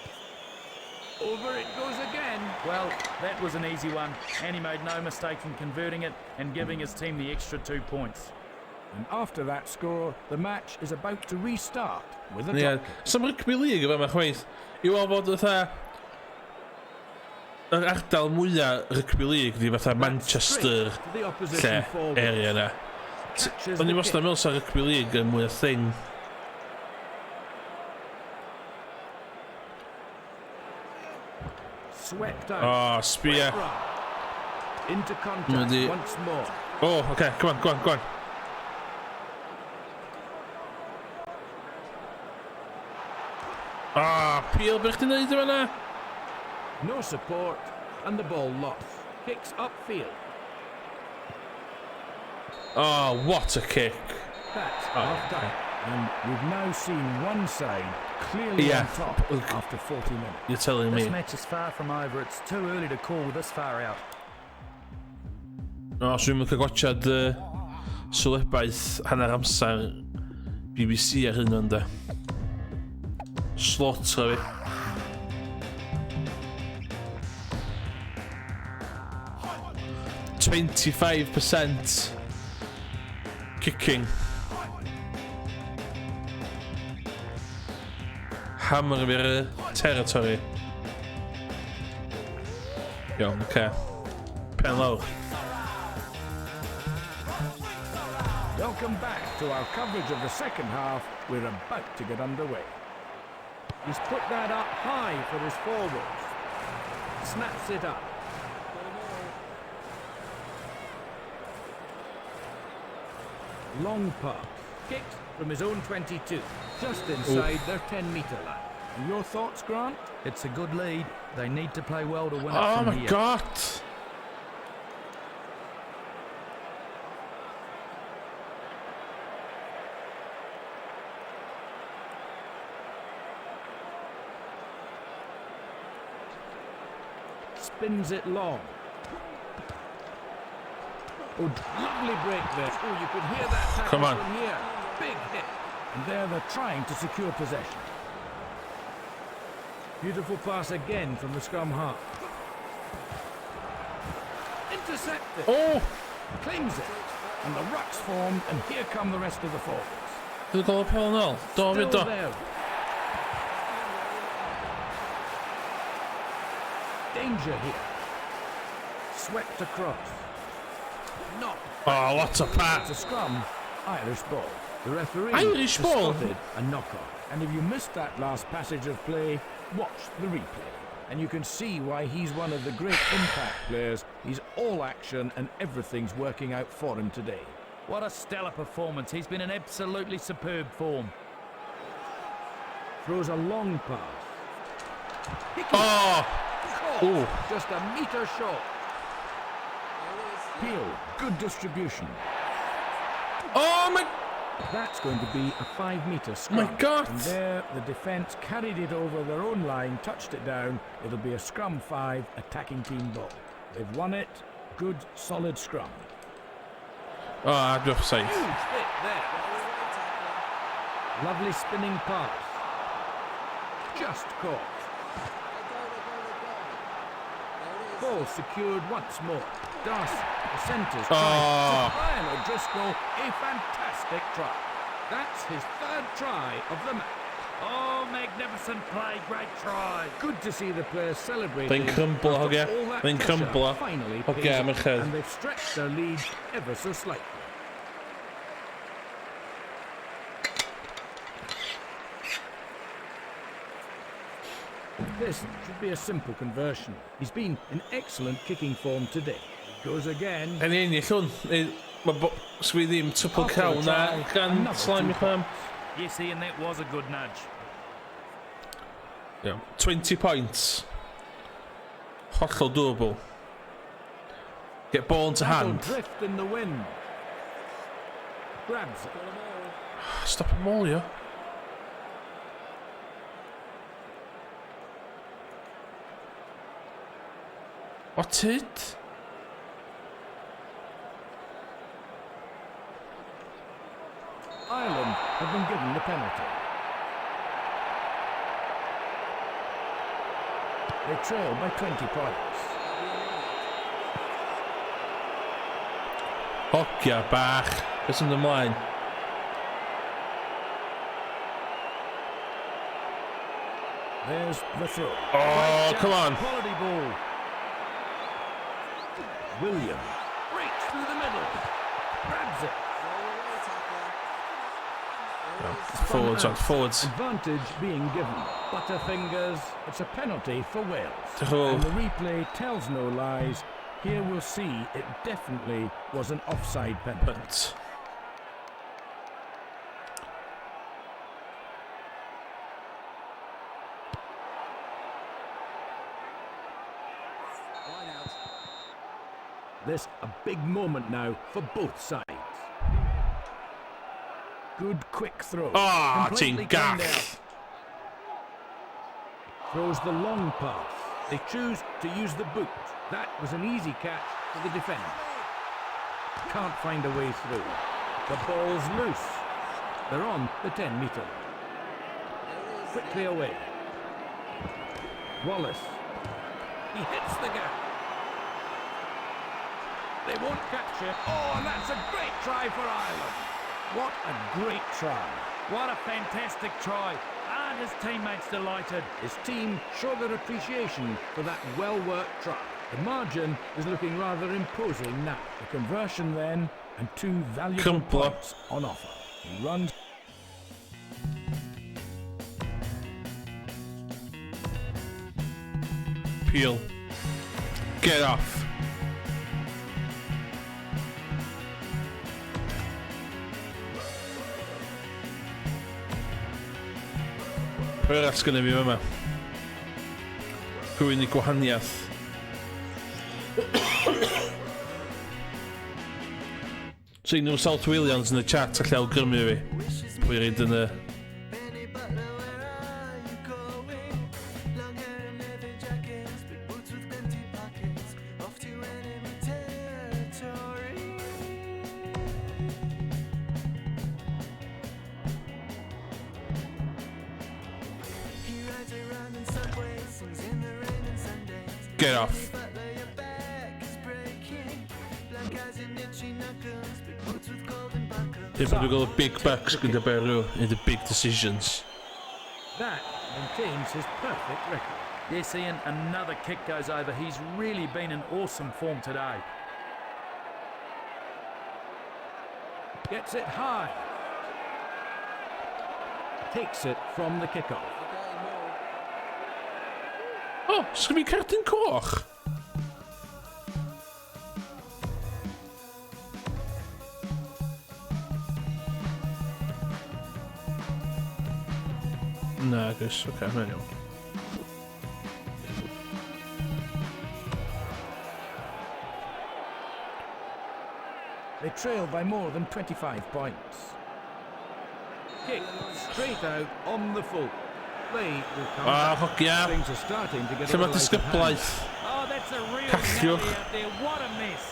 Speaker 3: Over it goes again.
Speaker 2: Well, that was an easy one, and he made no mistake in converting it and giving his team the extra 2 points.
Speaker 3: And after that score, the match is about to restart with a
Speaker 1: Ie,
Speaker 3: drop kick.
Speaker 1: some rugby league yma chweith. I weld fod fatha... Yr ardal mwyaf rugby league di fatha Manchester
Speaker 3: Straight to the
Speaker 1: lle
Speaker 3: opposition forward.
Speaker 1: area na.
Speaker 3: Catches
Speaker 1: O'n i
Speaker 3: the
Speaker 1: wastad
Speaker 3: kick.
Speaker 1: meddwl sa rugby league yn mwy o thing.
Speaker 3: Swept out.
Speaker 1: O, sbia.
Speaker 3: Right. Into contact
Speaker 1: the-
Speaker 3: once more.
Speaker 1: Oh, okay, come on, go on, go on. Peel bych die niet doen,
Speaker 3: No support and the ball lost. Kicks upfield.
Speaker 1: Oh, what a kick.
Speaker 3: That's
Speaker 1: Oh,
Speaker 3: half time. And we've now seen one side clearly
Speaker 1: Yeah.
Speaker 3: on top after 40 minutes.
Speaker 1: You're telling
Speaker 2: This
Speaker 1: me.
Speaker 2: match is far from over. It's too early to call this far out.
Speaker 1: Os dwi'n mynd gwachod sylwebaeth hanner amser BBC ar hyn ynddo. Slaughter fi. %25 kicking. Hammer weer territory. Ja, oké. Pen low.
Speaker 3: Welcome back to our coverage of the second half. We're about to get underway. He's put that up high for his forwards. Snaps it up. Long pass. Kicked from his own 22. Just inside their 10-metre line. And your thoughts, Grant?
Speaker 2: It's a good lead. They need to play well to win it
Speaker 1: Oh
Speaker 2: from
Speaker 1: my
Speaker 2: here.
Speaker 1: god!
Speaker 3: Spins it long. Oh, lovely break there. Oh, you could hear that tackle
Speaker 1: Come on.
Speaker 3: from here. Big hit. And there they're trying to secure possession. Beautiful pass again from the scrum half. Intercepted.
Speaker 1: Oh!
Speaker 3: Claims it. And the ruck's formed, and here come the rest of the forwards.
Speaker 1: Dit al op heel nul. Daar weer
Speaker 3: Still
Speaker 1: daar.
Speaker 3: there. Danger here. Swept across. Knocked.
Speaker 1: Oh, what a
Speaker 3: It's
Speaker 1: pat!
Speaker 3: a scrum. Irish ball. The referee
Speaker 1: Irish
Speaker 3: has
Speaker 1: ball?
Speaker 3: spotted a knock-off. And if you missed that last passage of play, watch the replay. And you can see why he's one of the great impact players. He's all action and everything's working out for him today.
Speaker 2: What a stellar performance. He's been in absolutely superb form.
Speaker 3: Throws a long pass. Hickey
Speaker 1: Oh!
Speaker 3: caught,
Speaker 1: Ooh.
Speaker 3: just a metre short. Peel, good distribution.
Speaker 1: Oh my...
Speaker 3: That's going to be a 5-metre scrum.
Speaker 1: My God.
Speaker 3: And there, the defence carried it over their own line, touched it down. It'll be a scrum 5, attacking team ball. They've won it. Good, solid scrum.
Speaker 1: Oh, I'd be safe.
Speaker 3: Huge hit there. Lovely spinning pass. Just caught. Ball secured once more. Darcy, the centres try.
Speaker 1: Oh.
Speaker 3: Brian O'Driscoll, a fantastic try. That's his 3rd try of the match.
Speaker 2: Oh, magnificent play. Great try.
Speaker 3: Good to see the players celebrating.
Speaker 1: Den crumpler,
Speaker 3: after
Speaker 1: hugger.
Speaker 3: all that
Speaker 1: Den
Speaker 3: pressure
Speaker 1: crumpler.
Speaker 3: finally
Speaker 1: Hugger,
Speaker 3: pays
Speaker 1: mijn
Speaker 3: off,
Speaker 1: geld.
Speaker 3: and they've stretched their lead ever so slightly. This should be a simple conversion. He's been in excellent kicking form today. Goes again.
Speaker 1: En één, je gewoon... Os fi ddim triple cow na gan slime pam.
Speaker 2: Yes, Ian, that was a good nudge.
Speaker 1: Yeah. 20 points. Hollol doable. Get ball into
Speaker 3: That'll
Speaker 1: hand.
Speaker 3: drift in the wind. Grabs it.
Speaker 1: Stop him all, yeah. What's it?
Speaker 3: Ireland have been given the penalty. They trail by 20 points.
Speaker 1: Hocia bach. Beth yn ymlaen?
Speaker 3: There's the throw.
Speaker 1: Oh, come on.
Speaker 3: Quality ball. Williams breaks through the middle. Grabs it.
Speaker 1: Forwards on forwards.
Speaker 3: Advantage being given. Butterfingers. It's a penalty for Wales.
Speaker 1: Oh.
Speaker 3: And the replay tells no lies. Here we'll see it definitely was an offside penalty.
Speaker 1: But
Speaker 4: Line out.
Speaker 3: This a big moment now for both sides. Good quick throw.
Speaker 1: Ah,
Speaker 3: Completely
Speaker 1: ti'n
Speaker 3: gunned
Speaker 1: gall.
Speaker 3: out. Throws the long pass. They choose to use the boot. That was an easy catch for the defender. Can't find a way through. The ball's loose. They're on the 10-metre line. Quickly away. Wallace. He hits the gap. They won't catch it. Oh, and that's a great try for Ireland. What a great try.
Speaker 5: What a fantastic try. And his teammates delighted.
Speaker 3: His team show their appreciation for that well-worked try. The margin is looking rather imposing now. The conversion then, and 2 valuable
Speaker 1: Crumpler.
Speaker 3: points on offer. He runs.
Speaker 1: Peel. Get off. Pwy arall sgynna fi fyma? Rhywun i gwahaniaeth. So un nhw South Williams yn y chat allai awgrymu fi. Pwy reid yn y... Get off. People who got big bucks gyda Beru in the big decisions.
Speaker 3: That maintains his perfect record.
Speaker 2: Yes, Ian, another kick goes over. He's really been in awesome form today.
Speaker 3: Gets it high. Takes it from the kickoff.
Speaker 1: Oh, sgyn fi cardyn coch. Na, gwrs. Oce, mae'n iawn.
Speaker 3: They trail by more than 25 points. Kick straight out on the full. Play will come
Speaker 1: Ah,
Speaker 3: back.
Speaker 1: hogia.
Speaker 3: Things are starting to get
Speaker 1: Lle
Speaker 3: a
Speaker 1: mae
Speaker 3: little out of hand.
Speaker 1: disgyblaeth?
Speaker 5: Oh, that's a real
Speaker 1: Callioch.
Speaker 5: nally out there. What a mess.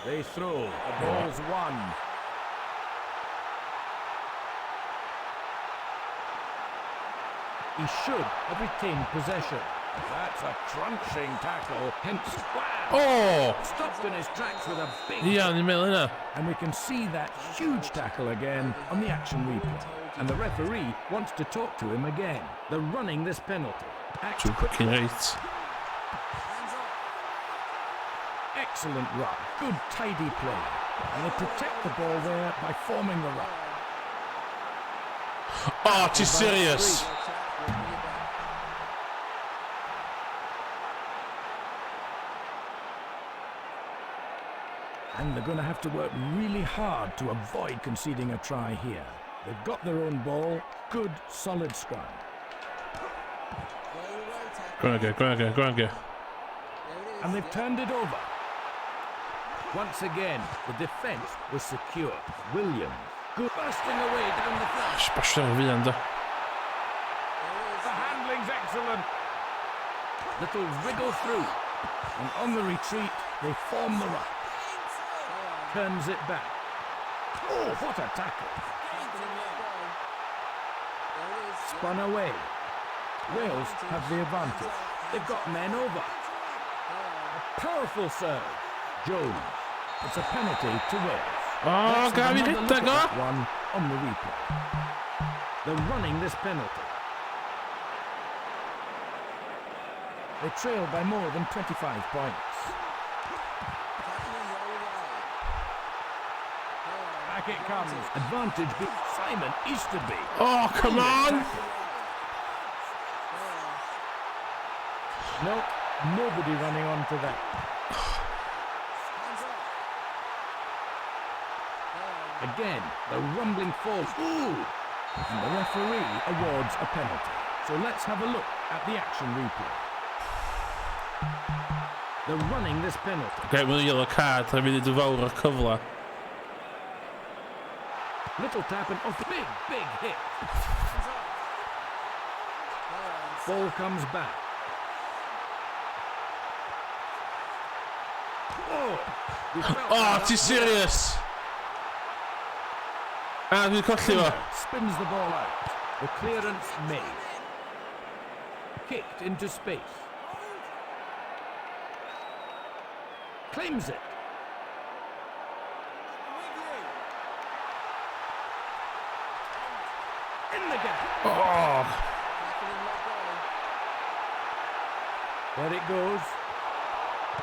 Speaker 3: They throw. The ball's won. He should have retained possession. That's a crunching tackle. Hence, wow!
Speaker 1: O!
Speaker 3: Stopped in his tracks with a big
Speaker 1: Ia, ni'n meddwl hynna.
Speaker 3: and we can see that huge tackle again on the action replay. And the referee wants to talk to him again. They're running this penalty. Act
Speaker 1: Dwi'n
Speaker 3: quickly.
Speaker 1: fucking reit.
Speaker 3: Excellent run. Good tidy play. And they protect the ball there by forming the run.
Speaker 1: O, ti serious?
Speaker 3: And they're going to have to work really hard to avoid conceding a try here. They've got their own ball. Good, solid scrum.
Speaker 1: Go on, go on.
Speaker 3: And they've turned it over. Once again, the defence was secure. Williams, good bursting away down the flank.
Speaker 1: Sbasio ar fi ynddo.
Speaker 3: The handling's excellent. Little wriggle through. And on the retreat, they form the run. Turns it back. Oh, what a tackle. Spun away. Wales have the advantage. They've got men over. A powerful serve. Jones. It's a penalty to Wales.
Speaker 1: O,
Speaker 3: Let's have
Speaker 1: gaf i
Speaker 3: another look
Speaker 1: rhedeg
Speaker 3: at
Speaker 1: o.
Speaker 3: that one on the replay. They're running this penalty. They trail by more than 25 points. Back it comes. Advantage big Simon Easterby.
Speaker 1: Oh, come on!
Speaker 3: No, Nobody running onto that.
Speaker 4: Hands up.
Speaker 3: Again, the rumbling falls. Ooh! And the referee awards a penalty. So let's have a look at the action replay. They're running this penalty.
Speaker 1: Kijk, met een yellow card, dan heb je de vouwer cyfle.
Speaker 3: Little tap and off. Big, big hit.
Speaker 4: Hands up. Clearance.
Speaker 3: Ball comes back. Oh! We felt
Speaker 1: Oh,
Speaker 3: that
Speaker 1: het is
Speaker 3: up.
Speaker 1: serious! Ah, dwi'n colli fo.
Speaker 3: Spins the ball out. The clearance made. Kicked into space. Claims it. In the gap.
Speaker 1: Oh,
Speaker 4: Tackle and let go.
Speaker 3: There it goes.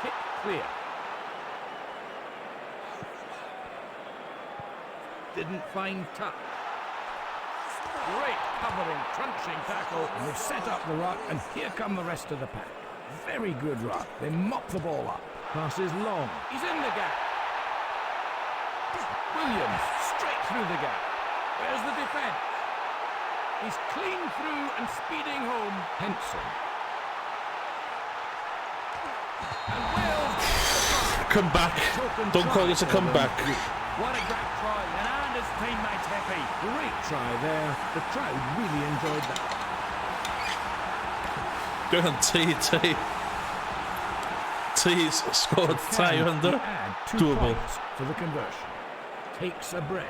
Speaker 3: Kick clear. Didn't find touch. Great covering, crunching tackle. And they've set up the ruck, and here come the rest of the pack. Very good ruck. They mop the ball up. Pass is long. He's in the gap. Williams straight through the gap. Where's the defence? He's clean through and speeding home. Henson. And Wales
Speaker 1: come back. Don't call this a comeback.
Speaker 5: What a great try, and his teammates happy.
Speaker 3: Great try there. The crowd really enjoyed that.
Speaker 1: Doing T's scored
Speaker 3: Can he
Speaker 1: 300.
Speaker 3: add 2
Speaker 1: Doable.
Speaker 3: points for the conversion? Takes a breath.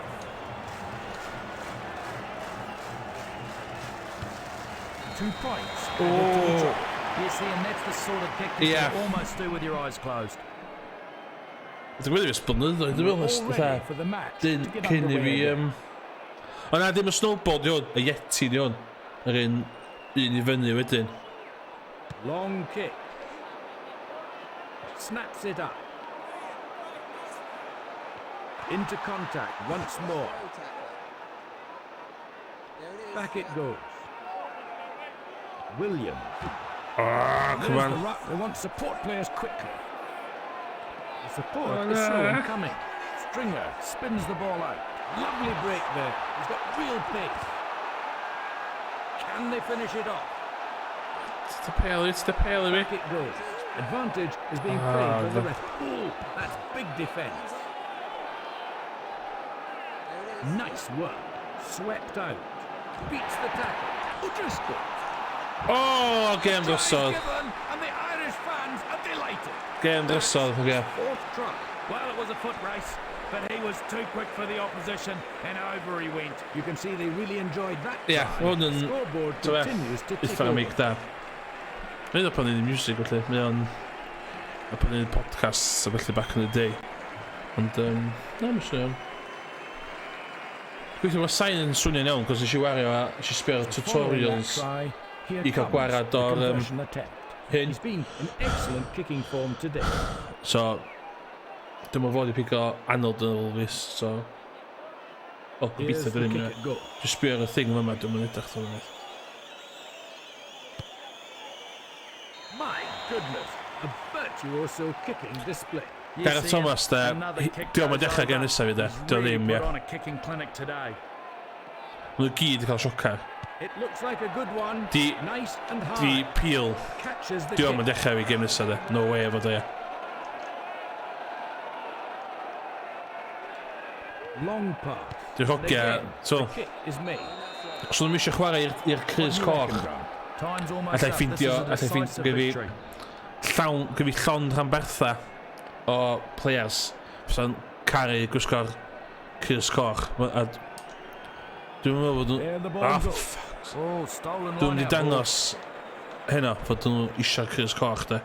Speaker 3: Two points.
Speaker 1: Oh,
Speaker 5: You see, and that's the sort of kick that you
Speaker 1: Yeah.
Speaker 5: can almost do with your eyes closed.
Speaker 1: det blev spannende, to be honest.
Speaker 3: All ready for the match
Speaker 1: Dyn
Speaker 3: to get
Speaker 1: cyn i
Speaker 3: underway
Speaker 1: fi...
Speaker 3: again.
Speaker 1: O na, dim y snowboard i hwn, y Yeti di hwn. Yr un i fyny wedyn.
Speaker 3: Long kick. Snaps it up. Into contact once more.
Speaker 4: Go tackler. There it is.
Speaker 3: Back it goes. Williams.
Speaker 1: Ah, come
Speaker 3: There's the
Speaker 1: on.
Speaker 3: ruck. They want support players quickly. The support
Speaker 1: Oh,
Speaker 3: is slow
Speaker 1: no.
Speaker 3: in coming. Stringer spins the ball out. Lovely break there. He's got real pace. Can they finish it off?
Speaker 1: It's the Paley.
Speaker 3: Back it goes. Advantage is being played by the ref. Oh, that's big defence.
Speaker 4: There it is.
Speaker 3: Nice work. Swept out. Beats the tackle. O'Driscoll.
Speaker 1: Oh, game drysod.
Speaker 3: Given, and the Irish fans are delighted.
Speaker 1: Game drysod, oce.
Speaker 3: Fourth try.
Speaker 5: Well, it was a foot race, but he was too quick for the opposition, and over he went.
Speaker 3: You can see they really enjoyed that.
Speaker 1: Ie,
Speaker 3: try.
Speaker 1: hwn yn...
Speaker 3: Scoreboard
Speaker 1: T'we,
Speaker 3: continues to tick
Speaker 1: eitha
Speaker 3: over.
Speaker 1: amig da. Mae'n dda pan ni'n music, felly. Mae'n... A pan ni'n podcasts, a felly back in the day. Ond, na, mae'n swnio iawn. Gweithio, mae sain yn swnio'n iawn, cos nes i wario a nes i sbio'r tutorials
Speaker 3: Try, here
Speaker 1: i cael
Speaker 3: comes
Speaker 1: gwared
Speaker 3: the
Speaker 1: o'r
Speaker 3: conversion attempt.
Speaker 1: hyn.
Speaker 3: He's been in excellent kicking form today.
Speaker 1: So, dim ond fod i pigo anod yn ôl fus, so... O,
Speaker 3: Here's
Speaker 1: gobeithio
Speaker 3: the
Speaker 1: dyn
Speaker 3: kick
Speaker 1: ni'n
Speaker 3: it goes.
Speaker 1: just sbio'r thing yma, dim ond edrych o'n ymwneud.
Speaker 3: My goodness, a virtuoso kicking display.
Speaker 5: You
Speaker 1: Gareth
Speaker 5: see,
Speaker 1: Thomas,
Speaker 5: another kick
Speaker 1: diolch yn
Speaker 5: goes
Speaker 1: dechrau
Speaker 5: over.
Speaker 1: gen nesaf fi, de.
Speaker 5: He's
Speaker 1: Diolch
Speaker 5: really
Speaker 1: ddim,
Speaker 5: put
Speaker 1: ie.
Speaker 5: on a kicking clinic today.
Speaker 1: Mae nhw gyd i cael siocar.
Speaker 3: It looks like a good one.
Speaker 1: Di-
Speaker 3: Nice and
Speaker 1: Di
Speaker 3: high.
Speaker 1: peel.
Speaker 3: Catches the
Speaker 1: Diolch yn
Speaker 3: kick.
Speaker 1: dechrau fi game nesaf, de. No way efo de.
Speaker 3: Long pass.
Speaker 1: Di'r
Speaker 3: And
Speaker 1: hogia,
Speaker 3: again,
Speaker 1: so...
Speaker 3: the kick is made.
Speaker 1: Os nhw'n eisiau chwarae i'r Crys Coch,
Speaker 5: Time's almost
Speaker 1: Allai
Speaker 5: up. This
Speaker 1: ffeindio-
Speaker 5: is a
Speaker 1: allai ffeindio
Speaker 5: decisive
Speaker 1: gyda fi-
Speaker 5: victory.
Speaker 1: gyfi llond Rhanbartha o players fysa'n caru gwisgo'r Crys Coch. A dwi'n meddwl bod
Speaker 3: There the
Speaker 1: nhw...
Speaker 3: ball
Speaker 1: Ah,
Speaker 3: goes.
Speaker 1: fuck.
Speaker 5: Oh, stolen
Speaker 1: Dwi'n
Speaker 5: line
Speaker 1: mynd i
Speaker 5: out ball.
Speaker 1: dangos hynna, fod nhw eisiau'r Crys Coch, de.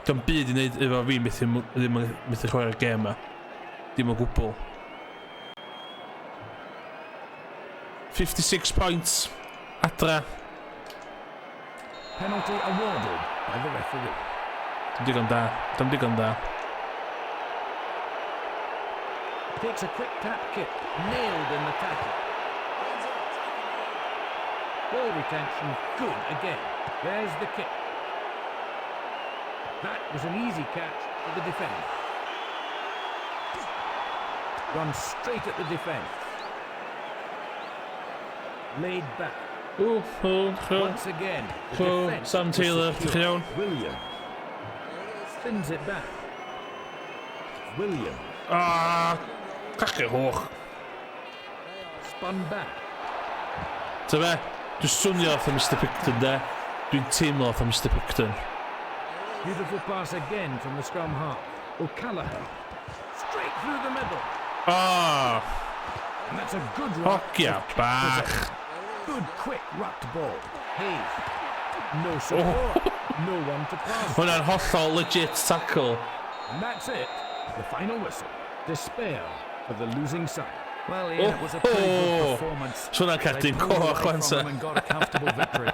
Speaker 1: Dwi'n byd i wneud efo fi ddim yn methu chwarae'r gêm yma. Dim o gwbl. 56 points. Adra.
Speaker 3: Penalty awarded by the referee.
Speaker 1: Dim digon da. Dim digon da.
Speaker 3: Takes a quick tap kick. Nailed in the tackle. Ball retention, good again. There's the kick. That was an easy catch for the defender. Run straight at the defence. Laid back.
Speaker 1: Oeh, goed.
Speaker 3: Once again, the
Speaker 1: Goed,
Speaker 3: defence
Speaker 1: Sam
Speaker 3: was
Speaker 1: Taylor,
Speaker 3: secure.
Speaker 1: gedaan.
Speaker 3: William spins it back. William
Speaker 1: Ah, kakker hoog.
Speaker 3: spun back.
Speaker 1: Tabe, dwi'n swnio fatha Mr Picton de. Dwi'n teimlo fatha Mr Picton.
Speaker 3: Beautiful pass again from the scrum half. O'Callaghan straight through the middle.
Speaker 1: Ah,
Speaker 3: And that's a good run.
Speaker 1: hogia bach.
Speaker 3: Good quick rucked ball. Hayes. No support. No one to pass.
Speaker 1: Hwna'n hollol legit tackle.
Speaker 3: And that's it. The final whistle. Despair for the losing side.
Speaker 2: Well, Ian, it was a pretty good
Speaker 1: Oh.
Speaker 2: performance.
Speaker 1: So hwnna'n
Speaker 2: They
Speaker 1: cadw'n
Speaker 2: pulled away
Speaker 1: coch
Speaker 2: from
Speaker 1: wan ta.
Speaker 2: them and got a comfortable victory.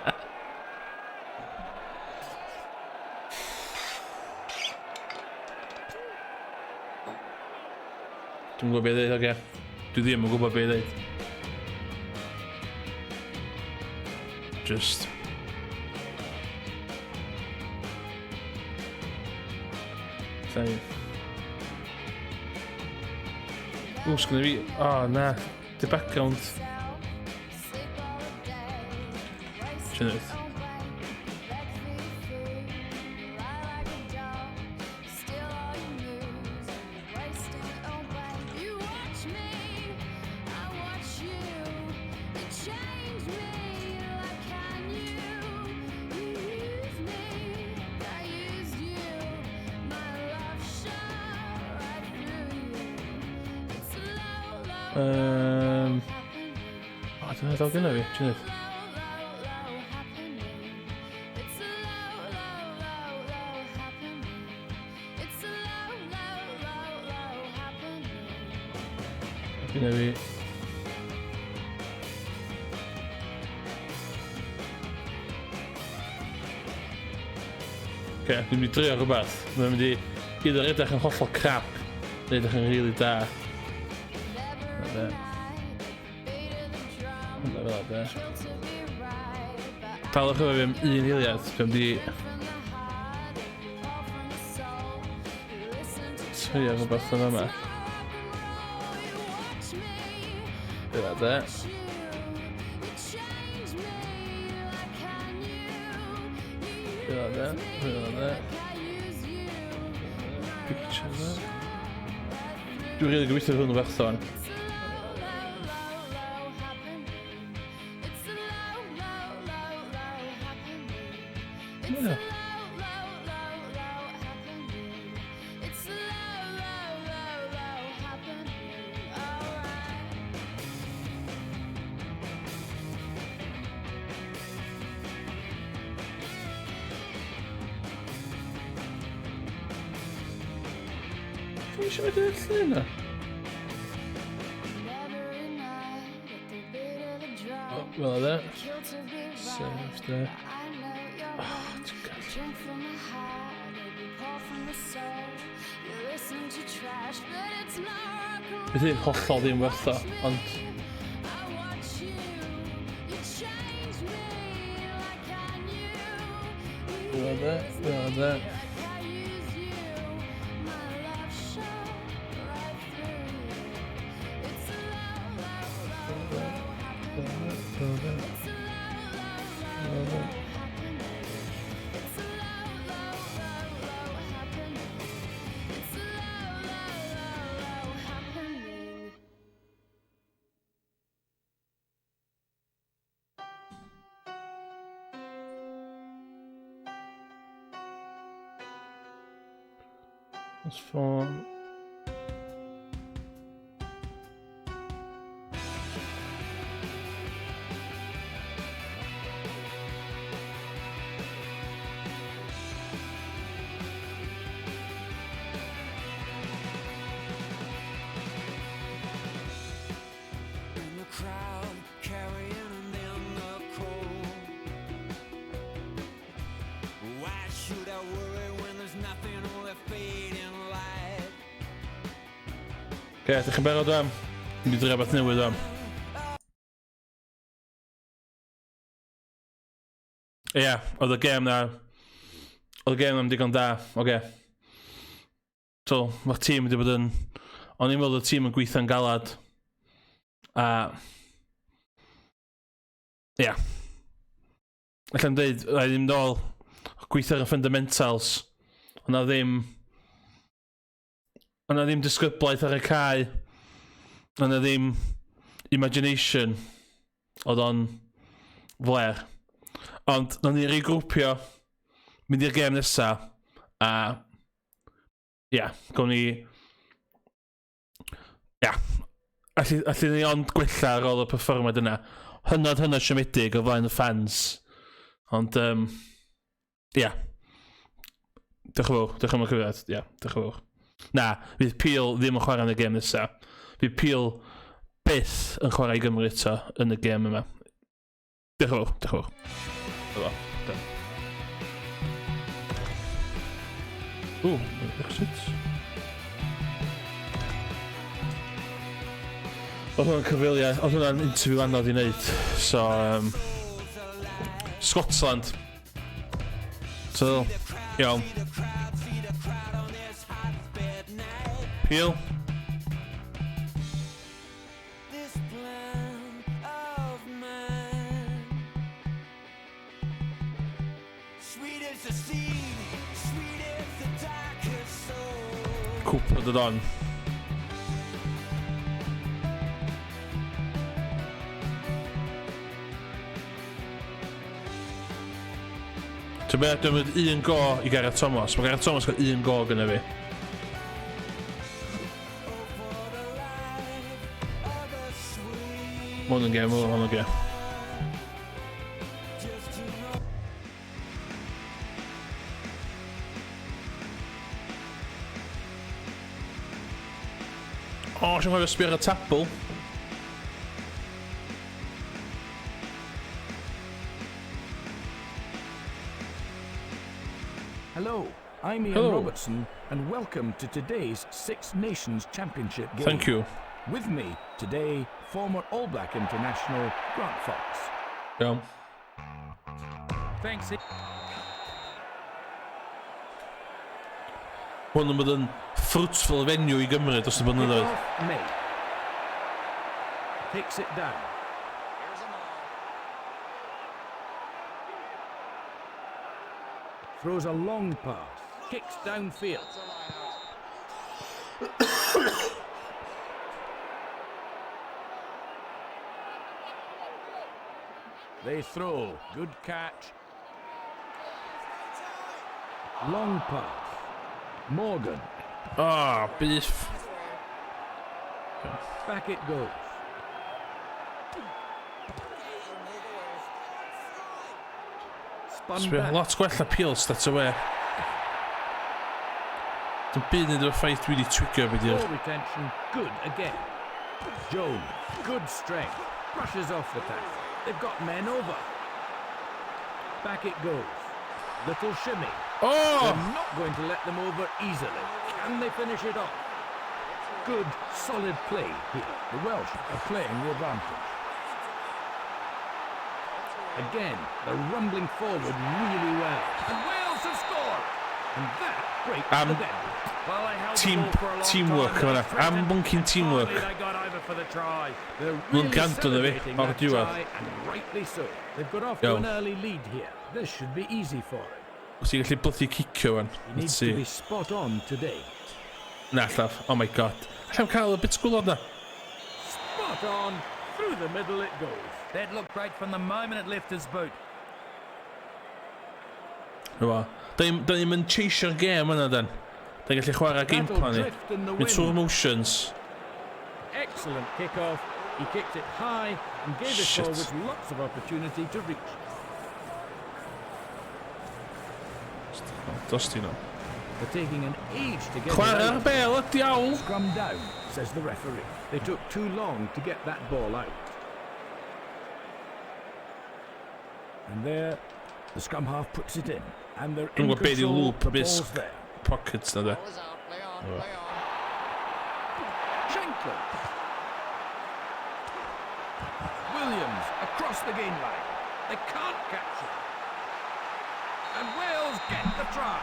Speaker 1: Dwi'n gwybod beth i ddeud, oge. Dwi ddim yn gwybod beth i ddeud. Just... Thai. O, sgynna fi... O, na. The background. Sianwyd. O, dyna ddol gyda fi. Sianwyd. Gyda fi... Oce, dwi'n mynd i drio rhywbeth. Mae'n mynd i gyd o'r edrych yn hollol crap. Neu edrych yn rili da. Hwna fel de. Palwch efo fi am un hiliad. Dwi'n mynd i... Trio rhywbeth yn yma. Dyna de. Dyna de. Dyna de. Picture de. Dwi'n rili gobeithio hwn o fechson. Yeah. Dwi'n eisiau mynd i'r lle yna. Fel yna. Sef de. Ti'n gael. Bydd hyn hollol ddim wertho, ond... Fel yna. That's fine.
Speaker 6: In the crowd, carrying them in the cold. Why should I worry when there's nothing, only fading light?
Speaker 1: Oce, ydych chi'n barod am? Mynd i drio beth newydd am. Ie, oedd y gêm na... Oedd y gêm na'n digon da, oce. So, mae'r tîm wedi bod yn... O'n i'n meddwl y tîm yn gweithio'n galad. A... Ie. Allan dweud, rhaid i'n nôl gweithio ar y fundamentals. O'na ddim disgyblaeth ar y cae. O'na ddim imagination. Oedd o'n fler. Ond, nawn ni regrwpio, mynd i'r gêm nesa, a... Ia, gawn ni... Ia. Alli ni ond gwella ar ôl y perfformiad yna. Hynod siomedig o flaen y fans. Ond, ia. Diolch yn fawr, diolch am y cyfriad. Ia, diolch yn fawr. Na, fydd Peel ddim yn chwarae yn y gêm nesa. Fydd Peel byth yn chwarae i Gymru eto yn y gêm yma. Diolch yn fawr, diolch yn fawr. Helo, dyn. Exit. Oedd hwnna'n cyfeiliad, oedd hwnna'n interview anodd i wneud. So, Scotland. So, iawn. Peel. Cwp dod on. Ti'n beth, dwi'n mynd un go i Gareth Thomas. Mae Gareth Thomas gael un go gyda fi. Mwyn yn gem, mwyn yn gem. O, si'n gofio sbio ar y tabl.
Speaker 3: Hello, I'm Ian
Speaker 1: Hello.
Speaker 3: Robertson, and welcome to today's Six Nations Championship game.
Speaker 1: Thank you.
Speaker 3: With me today, former All Black international Grant Fox.
Speaker 1: Iawn.
Speaker 5: Thanks.
Speaker 1: Hwn yn bod yn fruitful venue i Gymru dros y blynyddoedd.
Speaker 3: Kickoff made. Takes it down. Throws a long pass. Kicks downfield. They throw. Good catch. Long pass. Morgan.
Speaker 1: Ah, beef.
Speaker 3: Back it goes. Spun
Speaker 1: Sbio,
Speaker 3: back.
Speaker 1: lot gwell Peel stat away. Dwi'n byd nid o'r ffaith dwi wedi twigio beth
Speaker 3: Ball
Speaker 1: i'r...
Speaker 3: retention. Good again. Jones. Good strength. Brushes off the tackle. They've got men over. Back it goes. Little shimmy.
Speaker 1: Oh!
Speaker 3: They're not going to let them over easily. Can they finish it off? Good, solid play here. The Welsh are playing the advantage. Again, they're rumbling forward really well. And Wales have scored! And that breaks the deadlock.
Speaker 5: Well, they held
Speaker 1: Team-
Speaker 5: the ball for a long
Speaker 1: teamwork,
Speaker 5: time.
Speaker 1: hwnna. Am bunking teamwork.
Speaker 5: Finally, they got over for the try.
Speaker 3: They're
Speaker 1: Lwn
Speaker 3: really
Speaker 1: Gant yna fi,
Speaker 3: celebrating
Speaker 1: o'r
Speaker 3: that
Speaker 1: diwedd.
Speaker 3: try, and rightly so. They've got off to
Speaker 1: Iawn.
Speaker 3: an early lead here. This should be easy for him.
Speaker 1: Os ti'n gallu blythu cicio wan.
Speaker 3: He needs to be spot on today.
Speaker 1: Na, llaf. Oh my god. Allam cael y bit sgwlod na.
Speaker 3: Spot on. Through the middle it goes.
Speaker 5: That looked great from the moment it left his boot.
Speaker 1: Rwa. Da ni'n mynd chasio'r gêm yna, dan. Da ni'n gallu chwarae game
Speaker 3: That'll
Speaker 1: plan ni.
Speaker 3: drift in the
Speaker 1: Mynd trwy'r
Speaker 3: wind.
Speaker 1: motions.
Speaker 3: Excellent kick-off. He kicked it high and gave his
Speaker 1: Shit.
Speaker 3: forwards lots of opportunity to reach.
Speaker 1: Dosti no.
Speaker 3: They're taking an age to get it
Speaker 1: Chwarae'r
Speaker 3: out.
Speaker 1: bel y diawl.
Speaker 3: Scrum down, says the referee. They took too long to get that ball out. And there, the scrum half puts it in. And they're in
Speaker 1: Dwi'n gwybod be di
Speaker 3: control.
Speaker 1: loop
Speaker 3: The
Speaker 1: ymysg
Speaker 3: ball's there.
Speaker 1: pockets na de.
Speaker 4: Ball is out. Play on. Play on.
Speaker 3: Shankland. Williams across the gain line. They can't catch it. And Wales get the try.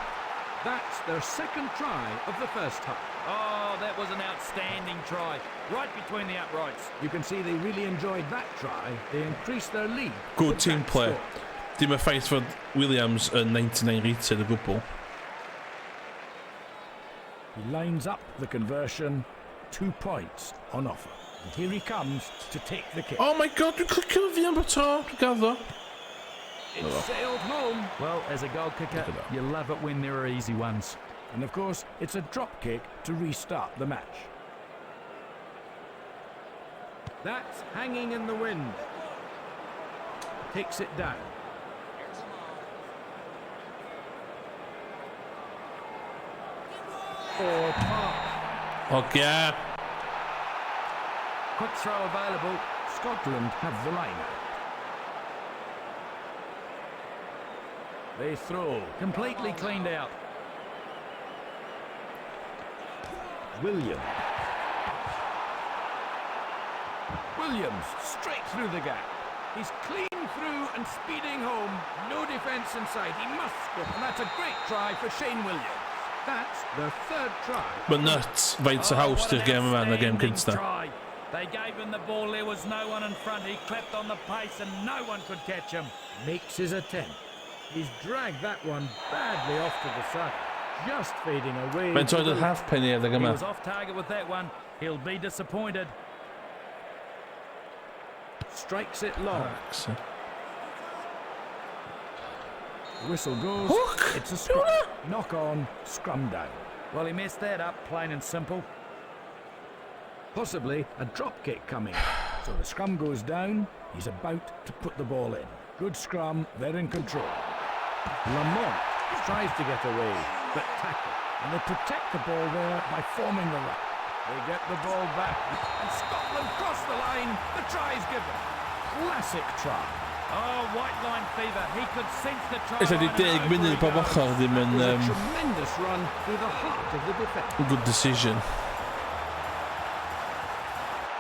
Speaker 3: That's their second try of the first half.
Speaker 5: Oh, that was an outstanding try. Right between the uprights.
Speaker 3: You can see they really enjoyed that try. They increased their lead.
Speaker 1: Good
Speaker 3: with
Speaker 1: team
Speaker 3: that
Speaker 1: play.
Speaker 3: score.
Speaker 1: Dim y ffaith fod Williams yn 99 rated o gwbl.
Speaker 3: He lines up the conversion. 2 points on offer. And here he comes to take the kick.
Speaker 1: Oh my god, dwi'n clicio fi am y to. Dwi'n gaddo.
Speaker 3: It's sailed home.
Speaker 5: Well, as a goal kicker,
Speaker 1: Look at that.
Speaker 5: you love it when there are easy ones.
Speaker 3: And of course, it's a drop kick to restart the match. That's hanging in the wind. Takes it down. Oh, pass.
Speaker 1: Hogia.
Speaker 5: Quick throw available.
Speaker 3: Scotland have the line out. They throw.
Speaker 5: Completely cleaned out.
Speaker 3: Williams straight through the gap. He's clean through and speeding home. No defence inside. He must score. And that's a great try for Shane Williams. That's their third try.
Speaker 1: Mae nuts faint y haws ti'r gêm yma yn y gêm cynta.
Speaker 5: Try. They gave him the ball. There was no one in front. He clapped on the pace and no one could catch him.
Speaker 3: Makes his attempt. He's dragged that one badly off to the side. Just fading away.
Speaker 1: Mae'n
Speaker 3: to
Speaker 1: toed
Speaker 3: the
Speaker 1: yr half penny edrych
Speaker 5: He
Speaker 1: yma.
Speaker 5: was off target with that one. He'll be disappointed.
Speaker 3: Strikes it long.
Speaker 1: So-
Speaker 3: Whistle goes.
Speaker 1: Hook!
Speaker 3: It's a scrum. Knock on. Scrum down.
Speaker 5: Well, he messed that up, plain and simple.
Speaker 3: Possibly a drop kick coming. So the scrum goes down. He's about to put the ball in. Good scrum. They're in control. Lamont tries to get away, but tackle. And they protect the ball there by forming the ruck. They get the ball back. And Scotland cross the line. The try's given. Classic try.
Speaker 5: Oh, white line fever. He could sense the try.
Speaker 1: Ella di
Speaker 5: line and
Speaker 1: 10
Speaker 5: over
Speaker 1: munud
Speaker 5: he
Speaker 1: pob
Speaker 5: goes.
Speaker 1: ochr ddim yn
Speaker 3: A tremendous run through the heart of the defence.
Speaker 1: good decision.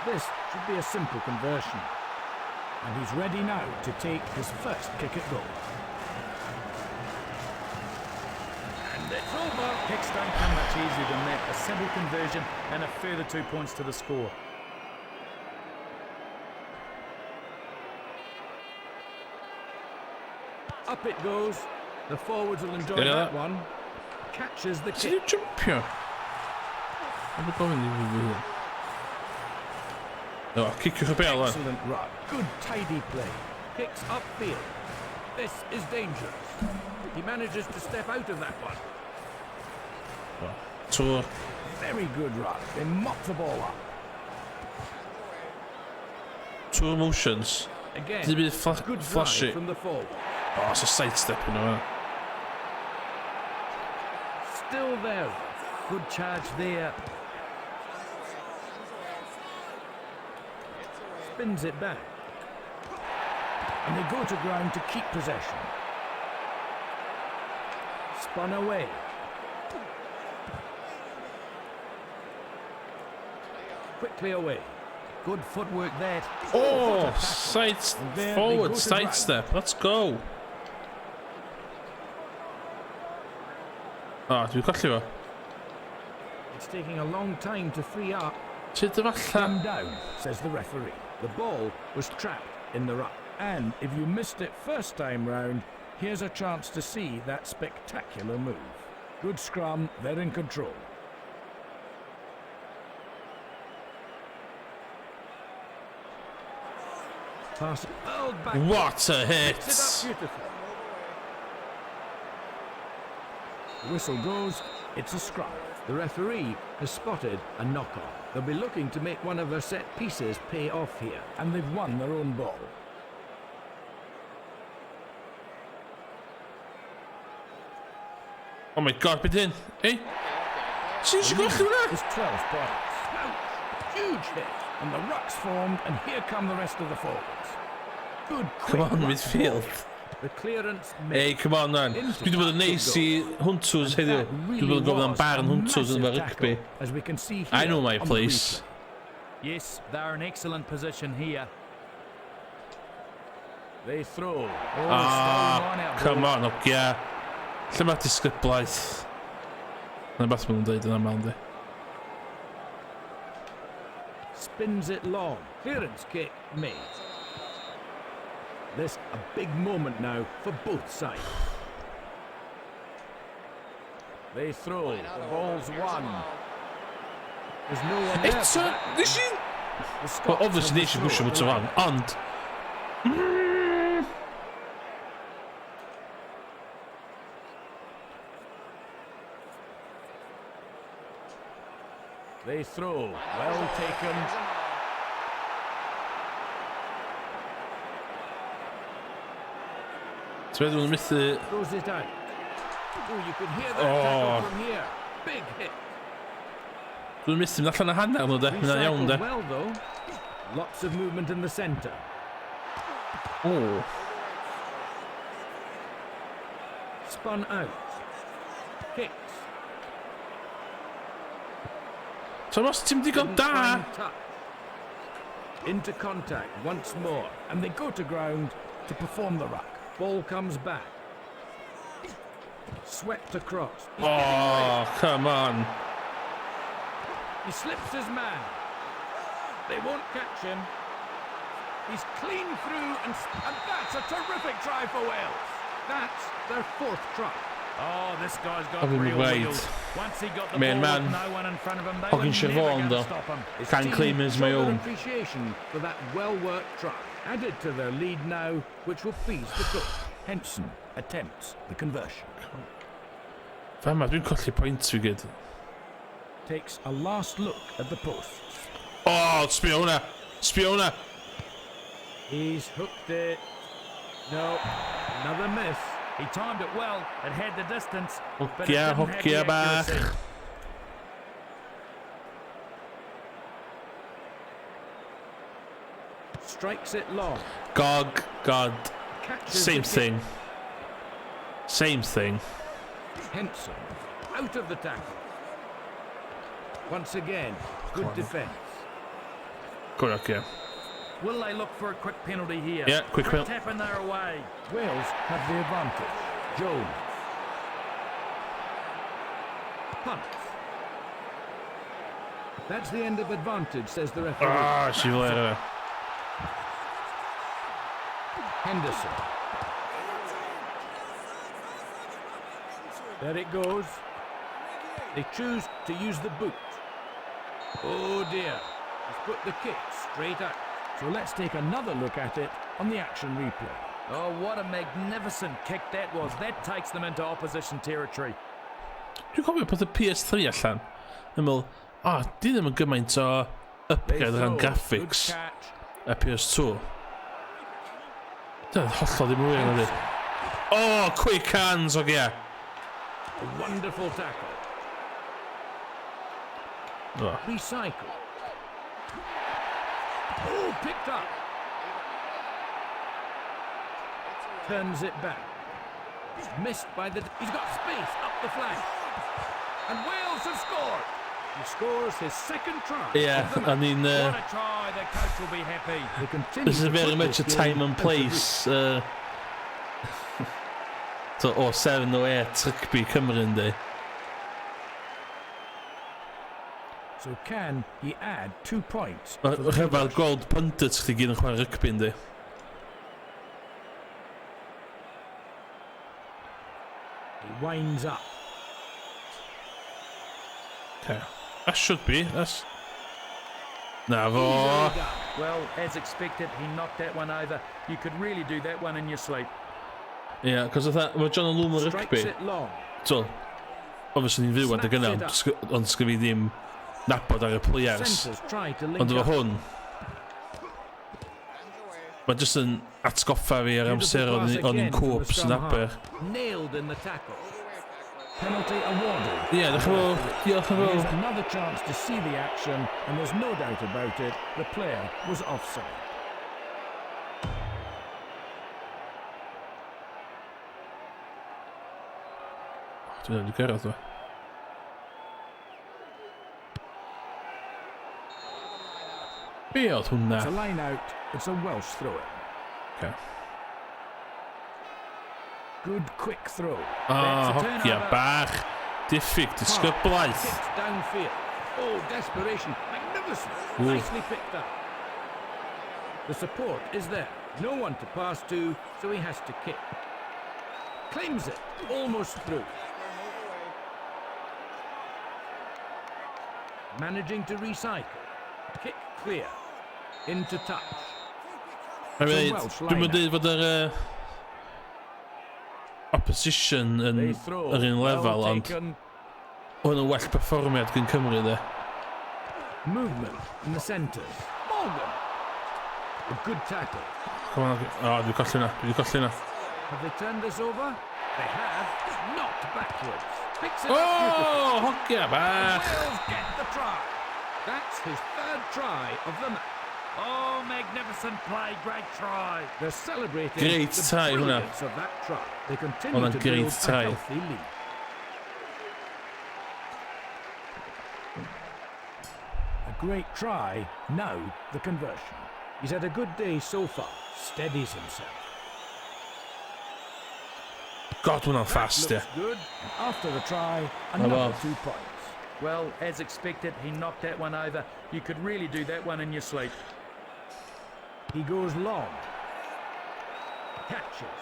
Speaker 3: This should be a simple conversion. And he's ready now to take his first kick at goal.
Speaker 5: And it's over. Kicks don't come much easier than that. A simple conversion and a further 2 points to the score.
Speaker 3: Up it goes. The forwards will enjoy
Speaker 1: Yeah.
Speaker 3: that one. Catches the
Speaker 1: Sy'n
Speaker 3: kick.
Speaker 1: ni'n jumpio? Mae'n gofyn i fi fi. O, ciciwch y bel lan.
Speaker 3: Excellent run. Good tidy play. Kicks upfield. This is dangerous. He manages to step out of that one.
Speaker 1: Tŵr.
Speaker 3: Very good run. They mop the ball up.
Speaker 1: Tŵr motions.
Speaker 3: Again,
Speaker 1: Did he be
Speaker 3: good
Speaker 1: flash
Speaker 3: drive
Speaker 1: it?
Speaker 3: from the forward.
Speaker 1: O, it's a sidestep yn yma.
Speaker 3: Still there.
Speaker 5: Good charge there.
Speaker 3: Spins it back. And they go to ground to keep possession. Spun away. Quickly away.
Speaker 5: Good footwork that.
Speaker 1: Oh,
Speaker 3: There they
Speaker 1: forward
Speaker 3: go to
Speaker 1: sidestep. Let's go. O, dwi'n colli fo.
Speaker 3: It's taking a long time to free up.
Speaker 1: Sut efallai?
Speaker 3: Come down, says the referee. The ball was trapped in the ruck. And if you missed it first time round, here's a chance to see that spectacular move. Good scrum, they're in control. Pass hurled back.
Speaker 1: What a hit!
Speaker 3: Picks it up beautifully. The whistle goes, it's a scrum. The referee has spotted a knock-on. They'll be looking to make one of their set pieces pay off here, and they've won their own ball.
Speaker 1: Oh my god, beth hyn? Ei? Sy'n eisiau golli hwnna?
Speaker 3: It's 12 points. Now, huge hit, and the ruck's formed, and here come the rest of the forwards. Good quick
Speaker 1: Come on,
Speaker 3: ruck
Speaker 1: midfield.
Speaker 3: forward. The clearance
Speaker 1: Ei,
Speaker 3: made.
Speaker 1: come on, man. Dwi wedi bod yn neis i Hunters heddiw. Dwi wedi bod yn gofyn am barn Hunters yn fy rygbi.
Speaker 3: As we can see here
Speaker 1: I know my
Speaker 3: on the
Speaker 1: place.
Speaker 3: replay.
Speaker 5: Yes, they're in excellent position here.
Speaker 3: They throw.
Speaker 5: Oh, stolen line
Speaker 1: Ah,
Speaker 5: out
Speaker 1: come
Speaker 5: ball.
Speaker 1: on, up, yeah. Lle mae disgyblaeth? Yna beth maen nhw'n dweud yn aml yndi.
Speaker 3: Spins it long. Clearance kick made. This a big moment now for both sides. They throw. The ball's won. There's no one there.
Speaker 1: Eto,
Speaker 3: for that.
Speaker 1: nes i...
Speaker 3: The
Speaker 1: Wel,
Speaker 3: Scots
Speaker 1: obviously
Speaker 3: have
Speaker 1: nes i
Speaker 3: the
Speaker 1: bwysio
Speaker 3: throw.
Speaker 1: bod o fan, ond...
Speaker 3: They throw. Well taken.
Speaker 1: Ti'n meddwl nhw'n mythu...
Speaker 3: Throws it out. Oh, you could hear that
Speaker 1: Oh.
Speaker 3: tackle from here. Big hit.
Speaker 1: Dwi'n mythu mynd allan o hanner nhw de, hynna'n iawn de.
Speaker 3: Recycled well though. Lots of movement in the centre.
Speaker 1: O.
Speaker 3: Spun out. Kicks.
Speaker 1: Thomas, ti'n digon
Speaker 3: Didn't
Speaker 1: da!
Speaker 3: find touch. Into contact once more, and they go to ground to perform the ruck. Ball comes back. Swept across.
Speaker 1: Oh, come on.
Speaker 3: He slips his man. They won't catch him. He's clean through, and that's a terrific try for Wales. That's their fourth try.
Speaker 5: Oh, this guy's got
Speaker 1: I've been
Speaker 5: real
Speaker 1: right.
Speaker 5: wheels. Once he got the
Speaker 1: Man,
Speaker 5: ball
Speaker 1: man.
Speaker 5: with no one in front of him, they
Speaker 1: Fucking
Speaker 5: were never
Speaker 1: Siobhan,
Speaker 5: going to
Speaker 1: though.
Speaker 5: stop him.
Speaker 3: His
Speaker 1: Can't
Speaker 3: team
Speaker 1: claim as my
Speaker 3: show their
Speaker 1: own.
Speaker 3: appreciation for that well-worked try. Added to their lead now, which will please the coach. Henson attempts the conversion.
Speaker 1: Fama, dwi'n colli pwynt fi gyd.
Speaker 3: Takes a last look at the posts.
Speaker 1: Oh, sbio hwnna! Sbio hwnna!
Speaker 3: He's hooked it. No, another miss.
Speaker 5: He timed it well. It had the distance, but it
Speaker 1: Hogia,
Speaker 5: didn't have
Speaker 1: hogia
Speaker 5: the
Speaker 1: bach.
Speaker 5: accuracy.
Speaker 3: Strikes it long.
Speaker 1: God.
Speaker 3: Catches
Speaker 1: Same
Speaker 3: the kick.
Speaker 1: thing. Same thing.
Speaker 3: Henson out of the tackle. Once again, good defence.
Speaker 1: Go on, yeah.
Speaker 5: Will they look for a quick penalty here?
Speaker 1: Yeah, quick penalty.
Speaker 5: tap and they're away.
Speaker 3: Wales have the advantage. Jones. Punt. That's the end of advantage, says the referee.
Speaker 1: Ah, si fel era.
Speaker 3: Henderson. There it goes. They choose to use the boot. Oh dear. He's put the kick straight out. So let's take another look at it on the action replay.
Speaker 5: Oh, what a magnificent kick that was. That takes them into opposition territory.
Speaker 1: Dwi'n cofio bod y PS3 allan. Yn meddwl, di ddim yn gymaint o
Speaker 3: They
Speaker 1: upgrade
Speaker 3: throw.
Speaker 1: rhan
Speaker 3: Good
Speaker 1: graphics
Speaker 3: catch.
Speaker 1: y PS2. Dyna'n hollol ddim wir yna di. Oh, quick hands, o gia.
Speaker 3: A wonderful tackle.
Speaker 1: Oh.
Speaker 3: Recycle. Oh, picked up. Turns it back. Missed by the... He's got space up the flank. And Wales have scored. He scores his second try.
Speaker 1: Yeah,
Speaker 3: of the
Speaker 1: I
Speaker 3: match.
Speaker 1: mean,
Speaker 5: What a try. The coach will be happy.
Speaker 3: They continue
Speaker 1: this is
Speaker 3: to
Speaker 1: very
Speaker 3: put
Speaker 1: much a
Speaker 3: this
Speaker 1: time
Speaker 3: game
Speaker 1: and
Speaker 3: as a
Speaker 1: place. O 7 o 8 rugby Cymru yndi.
Speaker 3: So can he add 2 points?
Speaker 1: Mae
Speaker 3: for the
Speaker 1: rhyfel
Speaker 3: conversion?
Speaker 1: gweld pundits chdi gyd yn chwarae rygbi yndi.
Speaker 3: He winds up.
Speaker 1: Okay. That should be. That's... Na fo.
Speaker 3: Easily done.
Speaker 5: Well, as expected, he knocked that one over. You could really do that one in your sleep.
Speaker 1: Ie, cos mae John yn lwm o
Speaker 3: Strikes
Speaker 1: rygbi.
Speaker 3: it long.
Speaker 1: So, obviously ni'n fyw adeg yna, ond sgaf fi ddim nabod ar y players.
Speaker 3: Centres try to link
Speaker 1: Ond efo
Speaker 3: up.
Speaker 1: hwn, mae jyst yn atgoffa fi ar amser o'n i'n cwps yn aber.
Speaker 3: Nailed in the tackle. Penalty awarded.
Speaker 1: Ie, diolch yn fawr. Diolch yn
Speaker 3: Here's
Speaker 1: fawr.
Speaker 3: another chance to see the action, and there's no doubt about it, the player was offside.
Speaker 1: Dwi'n wedi gyrraedd o. Be oedd hwnna?
Speaker 3: It's a line out, it's a Welsh throw-in.
Speaker 1: Okay.
Speaker 3: Good quick throw.
Speaker 1: Ah,
Speaker 3: That's a
Speaker 1: hogia
Speaker 3: turnover.
Speaker 1: bach. Diffyg, disgyblaeth.
Speaker 3: Kicked downfield. Oh, desperation. Magnificent.
Speaker 1: Ooh.
Speaker 3: Nicely picked up. The support is there. No one to pass to, so he has to kick. Claims it. Almost through. Managing to recycle. Kick clear. Into touch.
Speaker 1: I mean,
Speaker 3: Welsh
Speaker 1: dwi'n mynd dweud fod yr opposition yn
Speaker 3: They throw.
Speaker 1: yr un lefel,
Speaker 3: Well
Speaker 1: ond
Speaker 3: taken.
Speaker 1: hwn yn well perfformiad gyn Cymru, de.
Speaker 3: Movement in the centres. Morgan. A good tackle.
Speaker 1: Come on, dwi'n colli hwnna.
Speaker 3: Have they turned this over? They have. It's knocked backwards. Picks it up beautifully.
Speaker 1: Oh, hogia bach.
Speaker 3: Wales get the try. That's his third try of the match.
Speaker 5: Oh, magnificent play, great try.
Speaker 3: They're celebrating
Speaker 1: Great
Speaker 3: the
Speaker 1: try, hwnna.
Speaker 3: brilliance of that try. They continue
Speaker 1: Hwnna'n
Speaker 3: to
Speaker 1: great
Speaker 3: build
Speaker 1: try.
Speaker 3: a healthy lead. A great try. Now the conversion. He's had a good day so far. Steadies himself.
Speaker 1: God, hwnna'n fast, ie.
Speaker 3: Looks good. And after the try,
Speaker 1: well.
Speaker 3: another 2 points.
Speaker 5: Well, as expected, he knocked that one over. You could really do that one in your sleep.
Speaker 3: He goes long. Catches.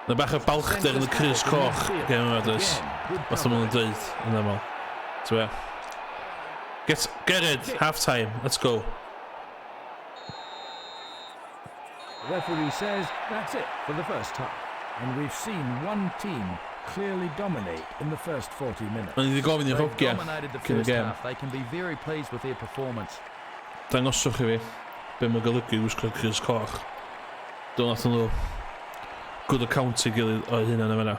Speaker 1: Na bach o balchder yn y Crys Coch gen yma, dys. Fath o'n dweud yn aml. Twe. Get it, half time, let's go.
Speaker 3: The referee says that's it for the first half. And we've seen one team clearly dominate in the first 40 minutes.
Speaker 1: Ond i wedi gofyn i'r
Speaker 2: They've
Speaker 1: hogia
Speaker 2: dominated the
Speaker 1: cyn y
Speaker 2: first
Speaker 1: gem.
Speaker 2: half. They can be very pleased with their performance.
Speaker 1: Dangoswch i fi be mae golygu wisgo'r Crys Coch. Dwi'n nath nhw good account i gilydd o hynna yn yma.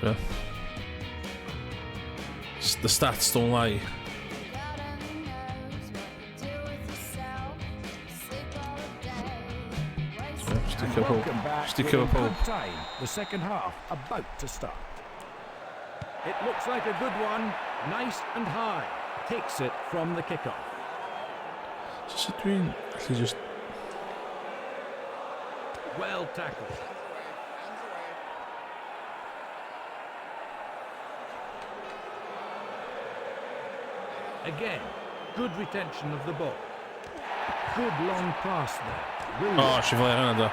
Speaker 1: So, the stats don't lie. Stick up,
Speaker 3: Welcome back
Speaker 1: stick
Speaker 3: with a
Speaker 1: up,
Speaker 3: good time. The second half about to start. It looks like a good one. Nice and high. Takes it from the kickoff.
Speaker 1: So dwi'n actually just
Speaker 3: Well tackled. Again, good retention of the ball. Good long pass there. Brilliant.
Speaker 1: oh, si fel hynna da.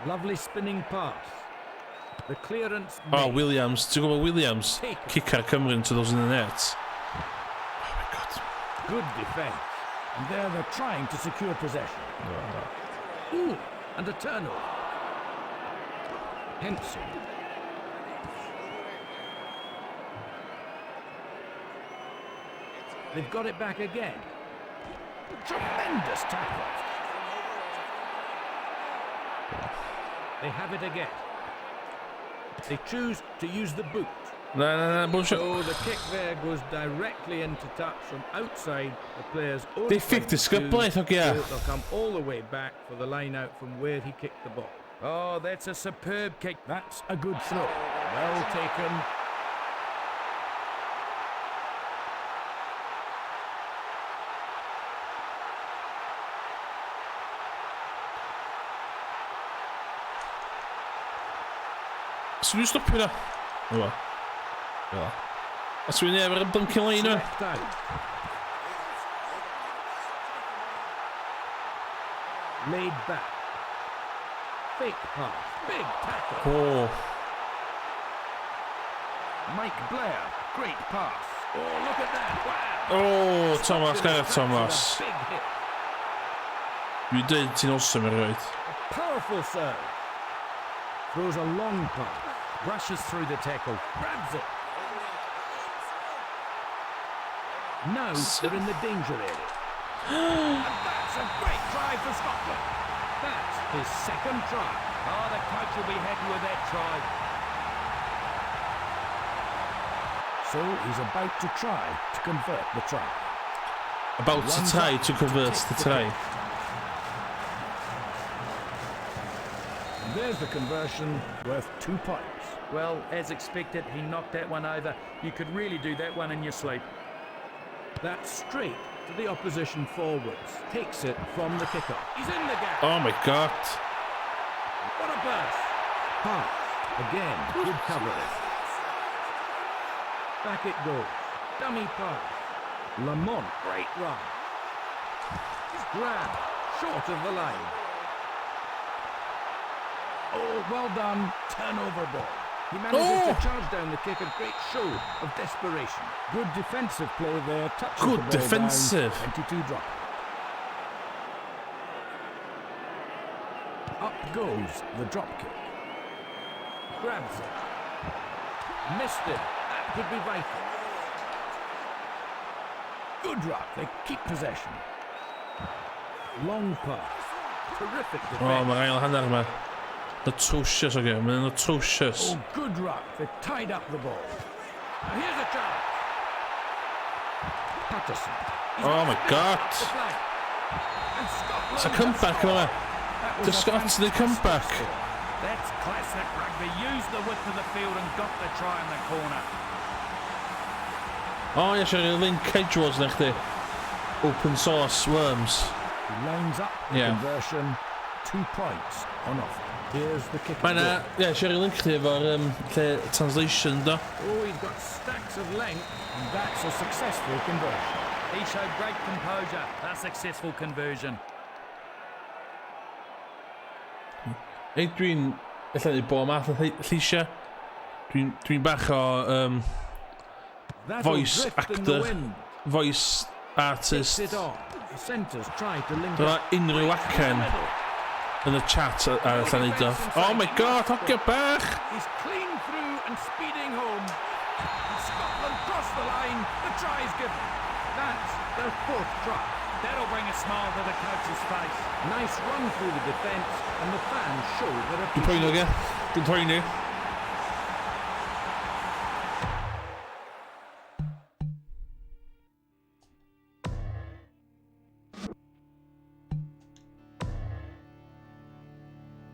Speaker 3: Lovely spinning pass. The clearance
Speaker 1: Oh,
Speaker 3: made.
Speaker 1: Williams. Ti'n gwybod Williams? Kicker Cymru into those in the net. Oh my god.
Speaker 3: Good defence. And there they're trying to secure possession. Ooh, and a turnover. Henson. They've got it back again. Tremendous tackle. They have it again. They choose to use the boot.
Speaker 1: Na, bullshit.
Speaker 3: So the kick there goes directly into touch from outside the player's own.
Speaker 1: They fixed the script,
Speaker 3: 22,
Speaker 1: boys, okay, yeah.
Speaker 3: so they'll come all the way back for the line out from where he kicked the ball.
Speaker 2: Oh, that's a superb kick.
Speaker 3: That's a good throw. Well taken.
Speaker 1: So dwi'n stopio na. Yma. Yma. A dwi'n nef ar y bunking line yma.
Speaker 3: Swept out. Laid back. Fake pass. Big tackle.
Speaker 1: Oh.
Speaker 3: Mike Blair. Great pass. Oh, look at that. Wow.
Speaker 1: Oh, Thomas, Gareth
Speaker 3: That's
Speaker 1: Thomas.
Speaker 3: a big hit.
Speaker 1: Dwi'n dweud ti'n awesome ar roed.
Speaker 3: Powerful serve. Throws a long pass.
Speaker 2: Rushes through the tackle.
Speaker 3: Grabs it. Now they're in the danger area. And that's a great try for Scotland. That's his second try.
Speaker 5: Oh, the coach will be happy with that try.
Speaker 3: So he's about to try to convert the try.
Speaker 1: About to try to convert the try.
Speaker 3: There's the conversion, worth 2 points.
Speaker 5: Well, as expected, he knocked that one over. You could really do that one in your sleep.
Speaker 3: That's straight to the opposition forwards. Takes it from the kickoff. He's in the gap.
Speaker 1: Oh my god.
Speaker 3: What a burst. Pass. Again, good coverage. Back it goes. Dummy pass. Lamont, great run. Grab, short of the line. Oh, well done. Turnover ball. He manages to charge down the kick, a great show of desperation. Good defensive play there. Touches
Speaker 1: Good
Speaker 3: the ball
Speaker 1: defensive.
Speaker 3: Down, 22 drop. Up goes the drop kick. Grabs it. Missed it. That could be vital. Good ruck. They keep possession. Long pass. Terrific defense.
Speaker 1: Oh, mae ail hanner yma. Atrocious o gym, mae'n atrocious.
Speaker 3: Oh, good ruck. They tied up the ball. Now here's a chance. Patterson. He's
Speaker 1: Oh
Speaker 3: got
Speaker 1: my
Speaker 3: speed
Speaker 1: God.
Speaker 3: up the flank. And Scotland
Speaker 1: It's a
Speaker 3: have
Speaker 1: comeback
Speaker 3: scored.
Speaker 1: yma.
Speaker 3: That was
Speaker 1: The
Speaker 3: a
Speaker 1: Scots, the
Speaker 3: fantastic
Speaker 1: comeback.
Speaker 3: score.
Speaker 5: That's classic rugby. Used the width of the field and got the try in the corner.
Speaker 1: O ie, siarad i'r link Edgewords na chdi. Open source worms.
Speaker 3: He lines up the
Speaker 1: Yeah.
Speaker 3: conversion. 2 points on offer. Here's the kick.
Speaker 1: Mae na, ie, siarad i'r link chdi efo'r lle translation do.
Speaker 3: Oh, he's got stacks of length, and that's a successful conversion.
Speaker 5: He showed great composure. A successful conversion.
Speaker 1: Ei, dwi'n... Alla ni bo math o lleisia. Dwi'n bach o
Speaker 3: That'll
Speaker 1: voice
Speaker 3: drift in the
Speaker 1: actor,
Speaker 3: wind.
Speaker 1: voice
Speaker 3: Takes
Speaker 1: artist.
Speaker 3: it on. The centres try to link
Speaker 1: Dyna
Speaker 3: up.
Speaker 1: unrhyw acen
Speaker 3: Middle.
Speaker 1: yn y chat ar allan neud o. Oh my god, hogia bach!
Speaker 3: He's clean through and speeding home. And Scotland cross the line. The try's given. That's their 4th try.
Speaker 5: That'll bring a smile to the coach's face.
Speaker 3: Nice run through the defence, and the fans show their
Speaker 1: Dwi'n poeni
Speaker 3: appreciation.
Speaker 1: ge. Dwi'n poeni.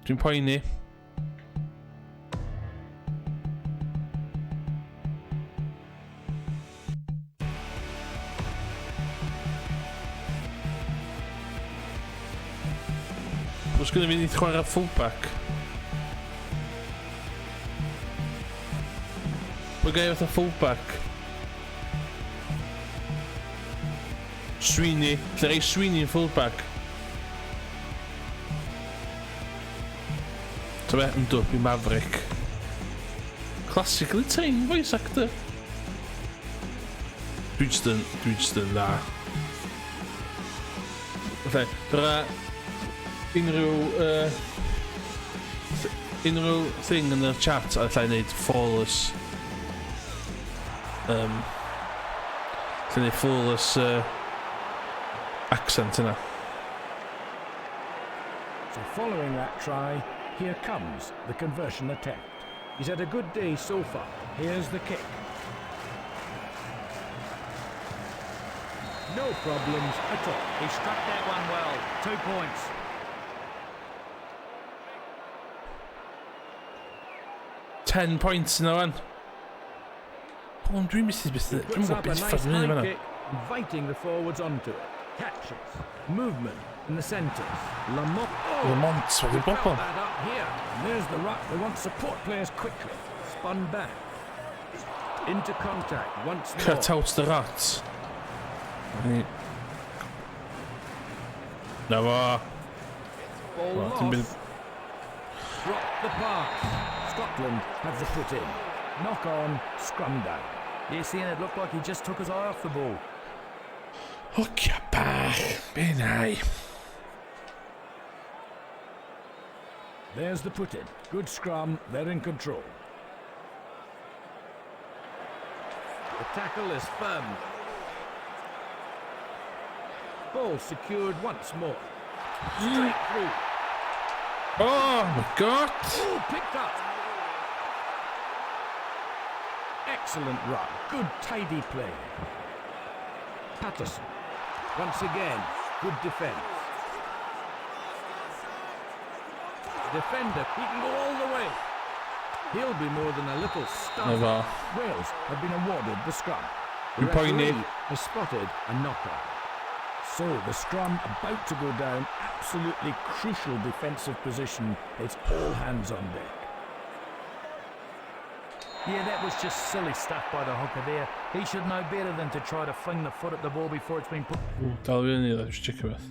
Speaker 1: Dwi'n poeni. Oes gyda fi ni chwarae fullback? Mae gai fatha fullback. Sweeney. Lle rei Sweeney yn fullback. Ta be, yn dwp i Maverick. Classically trained voice actor. Dwi just yn dda. Fatha, dyna unrhyw thing yn y chat a allai neud flawless allai neud flawless accent yna.
Speaker 3: So following that try, here comes the conversion attempt. He's had a good day so far. Here's the kick. No problems at all.
Speaker 5: He struck that one well. 2 points.
Speaker 1: Ten points yna wan. O, dwi'n mysig beth. Dwi'n
Speaker 3: Puts
Speaker 1: gwybod
Speaker 3: up a
Speaker 1: beth
Speaker 3: nice
Speaker 1: ffordd mynd
Speaker 3: high
Speaker 1: yma.
Speaker 3: kick, inviting the forwards onto it. Catches. Movement in the centres. Lamont. Oh,
Speaker 1: Lamont wedi
Speaker 3: felt
Speaker 1: bobl.
Speaker 3: that up here. And there's the ruck. They want support players quickly. Spun back. Into contact once more.
Speaker 1: Cut out the rat. Na fo.
Speaker 3: Ball
Speaker 1: Wel,
Speaker 3: lost.
Speaker 1: dim byd-
Speaker 3: Drop the pass. Scotland have the put in. Knock on, scrum down.
Speaker 5: Yes, Ian, it looked like he just took his eye off the ball.
Speaker 1: Hogia bach. Be nai.
Speaker 3: There's the put in. Good scrum, they're in control. The tackle is firm. Ball secured once more. Straight through.
Speaker 1: Oh my god.
Speaker 3: Oh, picked up. Excellent run. Good tidy play. Patterson. Once again, good defence. Defender, he can go all the way. He'll be more than a little stunned.
Speaker 1: Never.
Speaker 3: Wales have been awarded the scrum. The
Speaker 1: Good point,
Speaker 3: referee
Speaker 1: Nick.
Speaker 3: has spotted a knockout. So the scrum about to go down. Absolutely crucial defensive position. It's all hands on deck.
Speaker 5: Yeah, that was just silly stuff by the hooker there. He should know better than to try to fling the foot at the ball before it's been put.
Speaker 1: Dal fi fyny, let's check it with.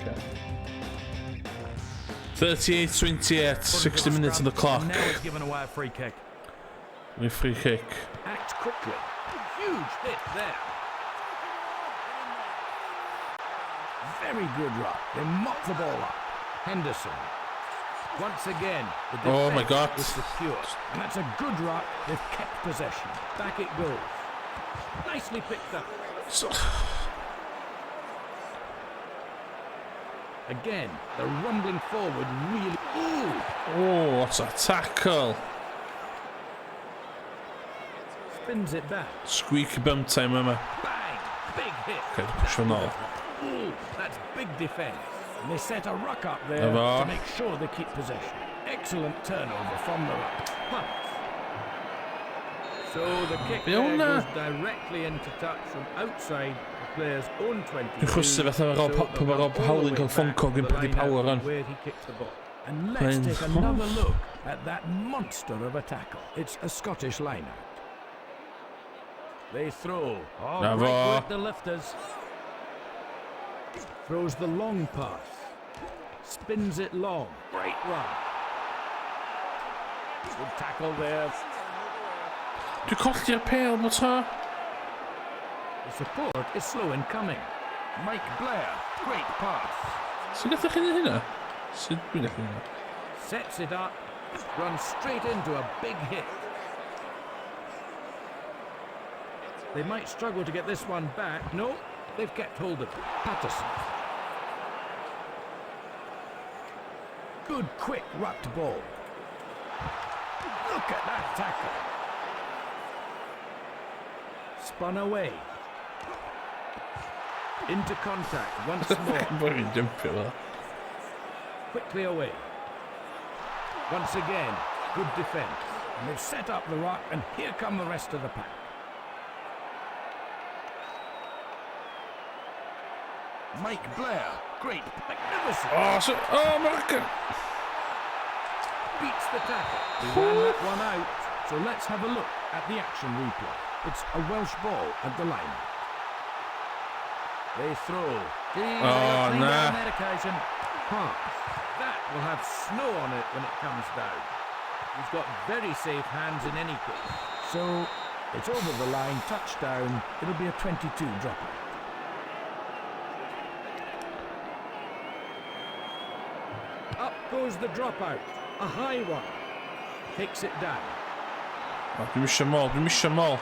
Speaker 1: Okay. 38-28, 60 minutes on the clock.
Speaker 5: And now it's given away a free kick.
Speaker 1: A free kick.
Speaker 3: Act quickly. Huge hit there. Very good ruck. They mop the ball up. Henderson. Once again, the
Speaker 1: Oh my
Speaker 3: defence
Speaker 1: God.
Speaker 3: is secure. And that's a good ruck. They've kept possession. Back it goes. Nicely picked up.
Speaker 1: So,
Speaker 3: Again, the rumbling forward really... Ooh!
Speaker 1: oh, what's a tackle?
Speaker 3: Spins it back.
Speaker 1: Squeaky bum time, Emma.
Speaker 3: Bang! Big hit.
Speaker 1: Okay, push on all.
Speaker 3: Ooh, that's big defence. And they set a ruck up there
Speaker 1: Never.
Speaker 3: to make sure they keep possession. Excellent turnover from the ruck. Punt. So the kick there
Speaker 1: Fiona.
Speaker 3: goes directly into touch from outside the player's own 22.
Speaker 1: Dwi'n chwysu fatha
Speaker 3: So
Speaker 1: Rob
Speaker 3: they'll
Speaker 1: Howling
Speaker 3: go
Speaker 1: yn ffwnco
Speaker 3: back to
Speaker 1: gyn
Speaker 3: the
Speaker 1: prynu
Speaker 3: line
Speaker 1: power
Speaker 3: out
Speaker 1: run.
Speaker 3: where he kicked the ball. And let's
Speaker 1: Playing
Speaker 3: take another look at that monster of a tackle. It's a Scottish line-out. They throw.
Speaker 5: Oh,
Speaker 1: Bravo.
Speaker 5: great work, the lifters.
Speaker 3: Throws the long pass. Spins it long. Great run. Good tackle there.
Speaker 1: Dwi'n colli'r pêl, bod ta?
Speaker 3: The support is slow in coming. Mike Blair. Great pass.
Speaker 1: Sut gathoch chi neud hynna? Sut dwi'n eich hynna?
Speaker 3: Sets it up. Runs straight into a big hit. They might struggle to get this one back. No, they've kept hold of it. Patterson. Good, quick, rucked ball. Look at that tackle. Spun away. Into contact once more.
Speaker 1: Bwy'n jumpio fel.
Speaker 3: Quickly away. Once again, good defence. And they've set up the ruck, and here come the rest of the pack. Mike Blair, great, magnificent,
Speaker 1: O, so... O, Morgan!
Speaker 3: beats the tackle. They ran that one out, so let's have a look at the action replay. It's a Welsh ball at the line. They throw.
Speaker 1: Oh,
Speaker 5: Clean
Speaker 1: nah.
Speaker 5: on that occasion.
Speaker 3: Pass. That will have snow on it when it comes down. He's got very safe hands in any case. So, it's over the line, touchdown. It'll be a 22 dropout. Up goes the dropout. A high one. Takes it down.
Speaker 1: O, dwi'n misio mol, dwi'n misio mol.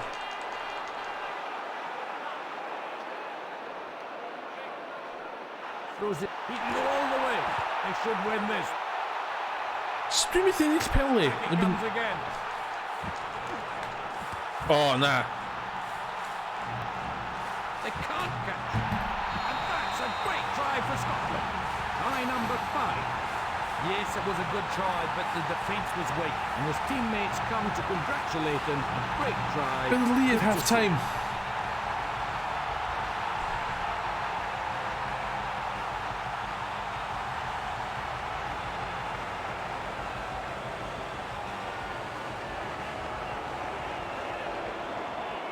Speaker 3: Throws it. He can go all the way. They should win this.
Speaker 1: Dwi'n mynd i ennill peli.
Speaker 3: He comes again.
Speaker 1: O, na.
Speaker 3: They can't catch it. And that's a great try for Scotland. Try number 5.
Speaker 5: Yes, it was a good try, but the defence was weak.
Speaker 3: And his teammates come to congratulate him. A great try.
Speaker 1: Been the lead half time.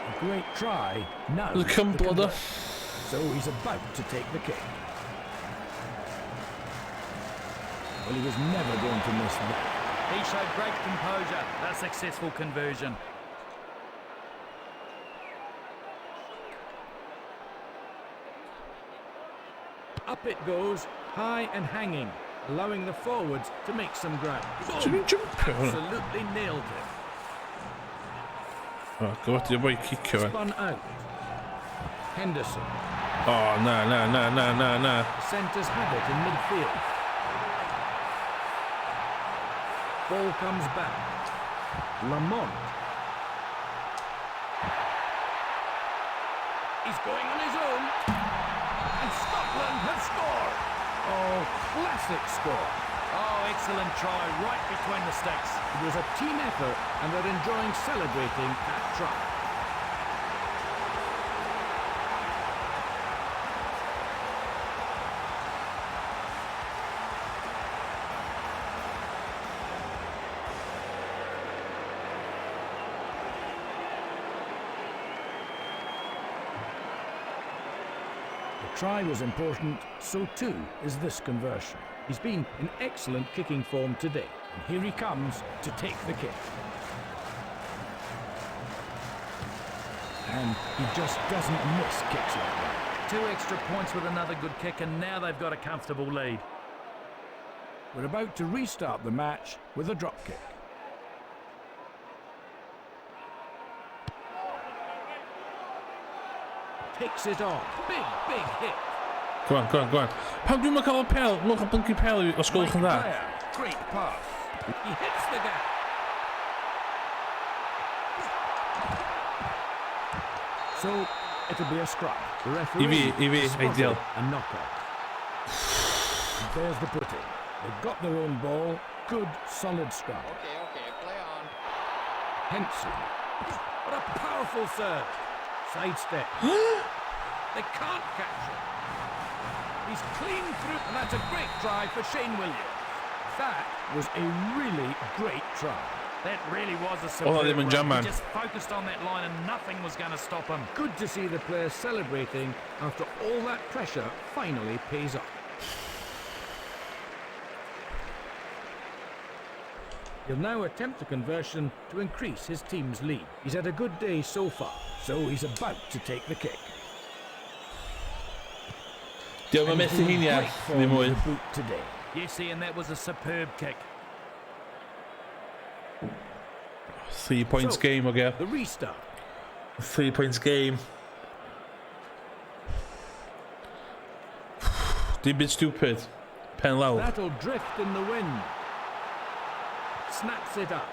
Speaker 3: A great try. Now.
Speaker 1: The Cumbledore.
Speaker 3: So he's about to take the kick. Well, he was never going to miss that.
Speaker 5: He showed great composure. A successful conversion.
Speaker 3: Up it goes, high and hanging, allowing the forwards to make some ground.
Speaker 1: Dwi'n jumpio hwnna.
Speaker 3: Absolutely nailed it.
Speaker 1: O, gyfodi o boi cicio fe.
Speaker 3: Spun out. Henderson.
Speaker 1: O, na, na, na, na, na, na.
Speaker 3: The centres have it in midfield. Ball comes back. Lamont. He's going on his own. And Scotland have scored. Oh, classic score.
Speaker 5: Oh, excellent try, right between the sticks.
Speaker 3: It was a team effort and they're enjoying celebrating that try. The try was important, so too is this conversion. He's been in excellent kicking form today, and here he comes to take the kick. And he just doesn't miss kicks like that.
Speaker 5: 2 extra points with another good kick, and now they've got a comfortable lead.
Speaker 3: We're about to restart the match with a drop kick. Takes it on. Big hit.
Speaker 1: Go on. Pam dwi'n cael y pel? Mwch o blinky pel os gwelwch yn dda.
Speaker 3: Player. Great pass. He hits the gap. So, it'll be a scrum. The referee
Speaker 1: I fi,
Speaker 3: spotted
Speaker 1: ideal.
Speaker 3: a knockout. And there's the putting. They've got their own ball. Good, solid scrum.
Speaker 4: Okay, play on.
Speaker 3: Henson. What a powerful serve. Sidestep. They can't catch it. He's clean through, and that's a great try for Shane Williams. That was a really great try.
Speaker 5: That really was a
Speaker 1: Oh,
Speaker 5: superb
Speaker 1: they were
Speaker 5: run.
Speaker 1: jam man.
Speaker 5: He just focused on that line and nothing was going to stop him.
Speaker 3: Good to see the players celebrating after all that pressure finally pays off. He'll now attempt a conversion to increase his team's lead. He's had a good day so far, so he's about to take the kick.
Speaker 1: Diolch yn methu hyn ia, ddim mwy.
Speaker 3: The boot today.
Speaker 5: Yes, Ian, that was a superb kick.
Speaker 1: 3 points
Speaker 3: So,
Speaker 1: game, okay.
Speaker 3: The restart.
Speaker 1: 3 points game. Dim bit stupid. Pen lawr.
Speaker 3: That'll drift in the wind. Snaps it up.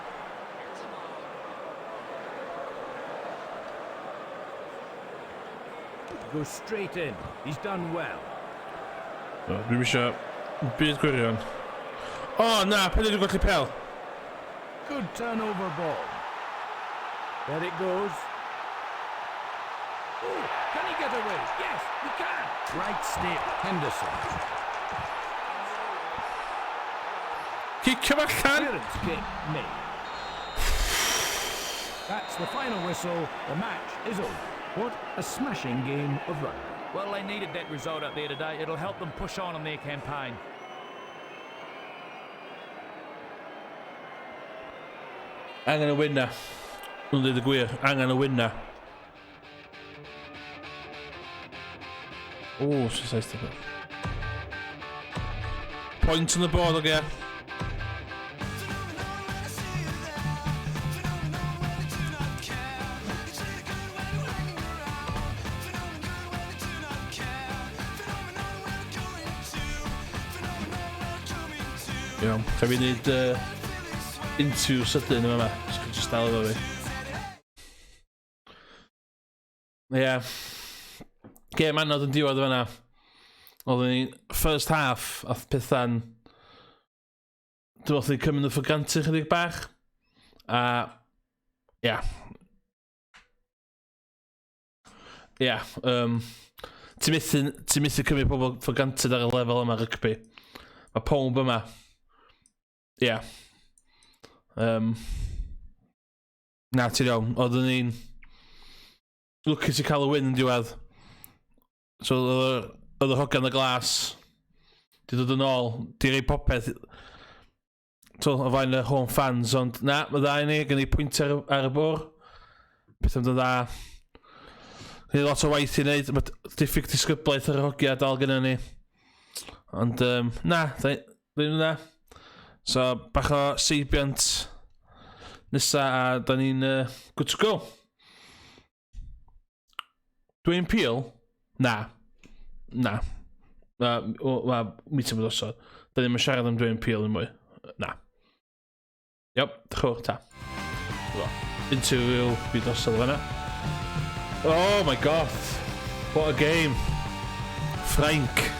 Speaker 3: Goes straight in. He's done well.
Speaker 1: Dwi'n eisiau byd gwirion. O, na, pen dwi'n golli pel.
Speaker 3: Good turnover ball. There it goes. Oh, can he get away? Yes, he can.
Speaker 5: Great step.
Speaker 3: Henderson.
Speaker 1: Cicio allan.
Speaker 3: Clearance kick made. That's the final whistle. The match is over. What a smashing game of rugby.
Speaker 5: Well, they needed that result up there today. It'll help them push on in their campaign.
Speaker 1: Angen y win na. Nw'n dweud y gwir, angen y win na. O, sy'n saith o beth. Point on the board, okay. Iawn, ca fi wneud interview sydyn yma, just dal efo fi. Ie. Gêm anodd yn diwedd fyna. Oedden ni, first half, oedd petha'n... Dwi'n meddwl cymryd yn ffygantu chydig bach. A... Ia. Ia. Ti methu cymryd pobl ffygantu ar y lefel yma rygbi. Mae pob yma. Ia. Na, ti'n iawn. Oedden ni'n... lwcus i cael y win yn diwedd. So, oedd y hogan y glas di dod yn ôl, di rei popeth so, o fain y home fans, ond na, mae dda i ni, gen i pwyntiau ar y bwr, beth am dda. Gen i lot o waith i wneud, mae diffyg disgyblaeth ar y hogia dal gen ni. Ond, na, ddim na. So, bach o seibiant nesa a da ni'n good to go. Dwayne Peel? Na. Na. Meet yn osod. Da ni'n siarad am Dwayne Peel yn mwy. Na. Yep, chwrta. Interview fi drosodd fanna. Oh my god. What a game. Frank.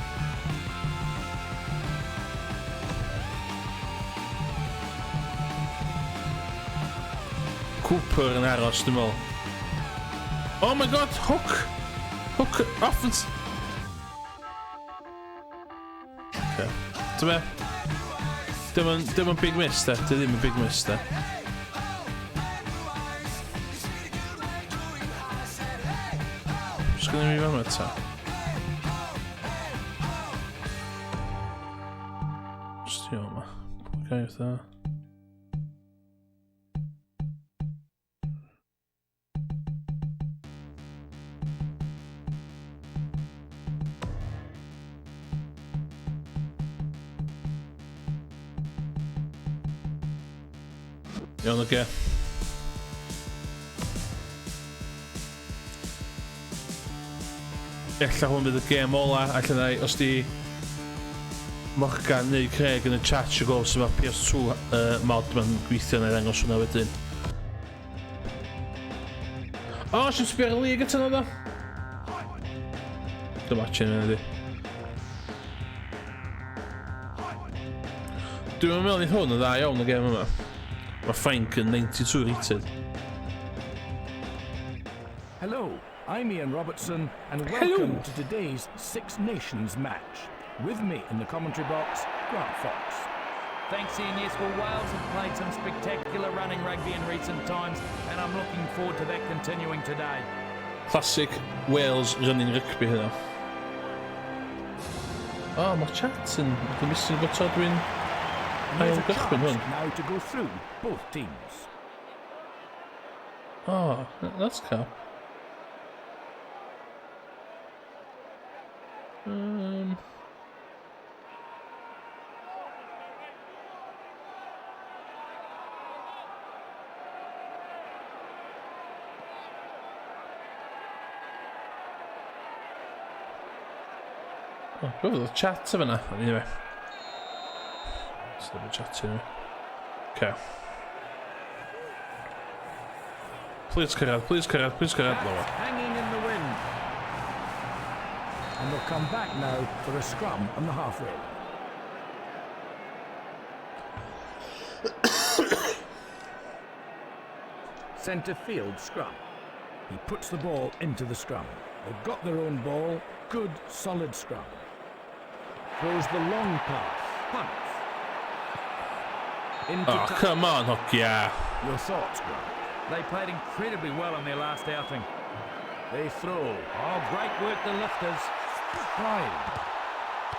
Speaker 1: Cooper yn aros, dwi'n meddwl. Oh my god, Hook! Hook offens... Okay. Dwi'n meddwl... Dim yn big miss, de. Dim yn big miss, de. Just gonna mi fan ta. Just i yma. Gair dda. Iawn, oce. Ella hwn bydd y gêm ola, allan ai, os di Morgan neu Craig yn y chat sy'n gwybod sy'n mae PS2 mod ma'n gweithio neu ddangos hwnna wedyn. O, sy'n sbio ar y lig eto na? Dwi'n matching yna di. Dwi'n meddwl ni hwn yn dda iawn y gêm yma. Mae Frank yn 92 rated.
Speaker 3: Hello, I'm Ian Robertson, and welcome to today's Six Nations match. With me in the commentary box, Grant Fox.
Speaker 2: Thanks, Ian. Yes, well, Wales have played some spectacular running rugby in recent times, and I'm looking forward to that continuing today.
Speaker 1: Classic Wales running rugby hynna. O, mae'r chat yn gymysyn bod dwi'n
Speaker 3: There's
Speaker 1: ail
Speaker 3: a
Speaker 1: gychwyn hwn.
Speaker 3: chance now to go through both teams.
Speaker 1: Oh, that's cool. Oh, gwybod, chat yma. Anyway. Let's have a chat here. Okay. Please cyrraedd. Lower.
Speaker 3: Hanging in the wind. And they'll come back now for a scrum on the halfway line. Centre field scrum. He puts the ball into the scrum. They've got their own ball. Good, solid scrum. Throws the long pass. Punts. Into
Speaker 1: Oh,
Speaker 3: touch.
Speaker 1: come on, Hokia.
Speaker 3: Your thoughts, Grant?
Speaker 2: They played incredibly well in their last outing.
Speaker 3: They throw.
Speaker 2: Oh, great work, the lifters.
Speaker 3: Prime.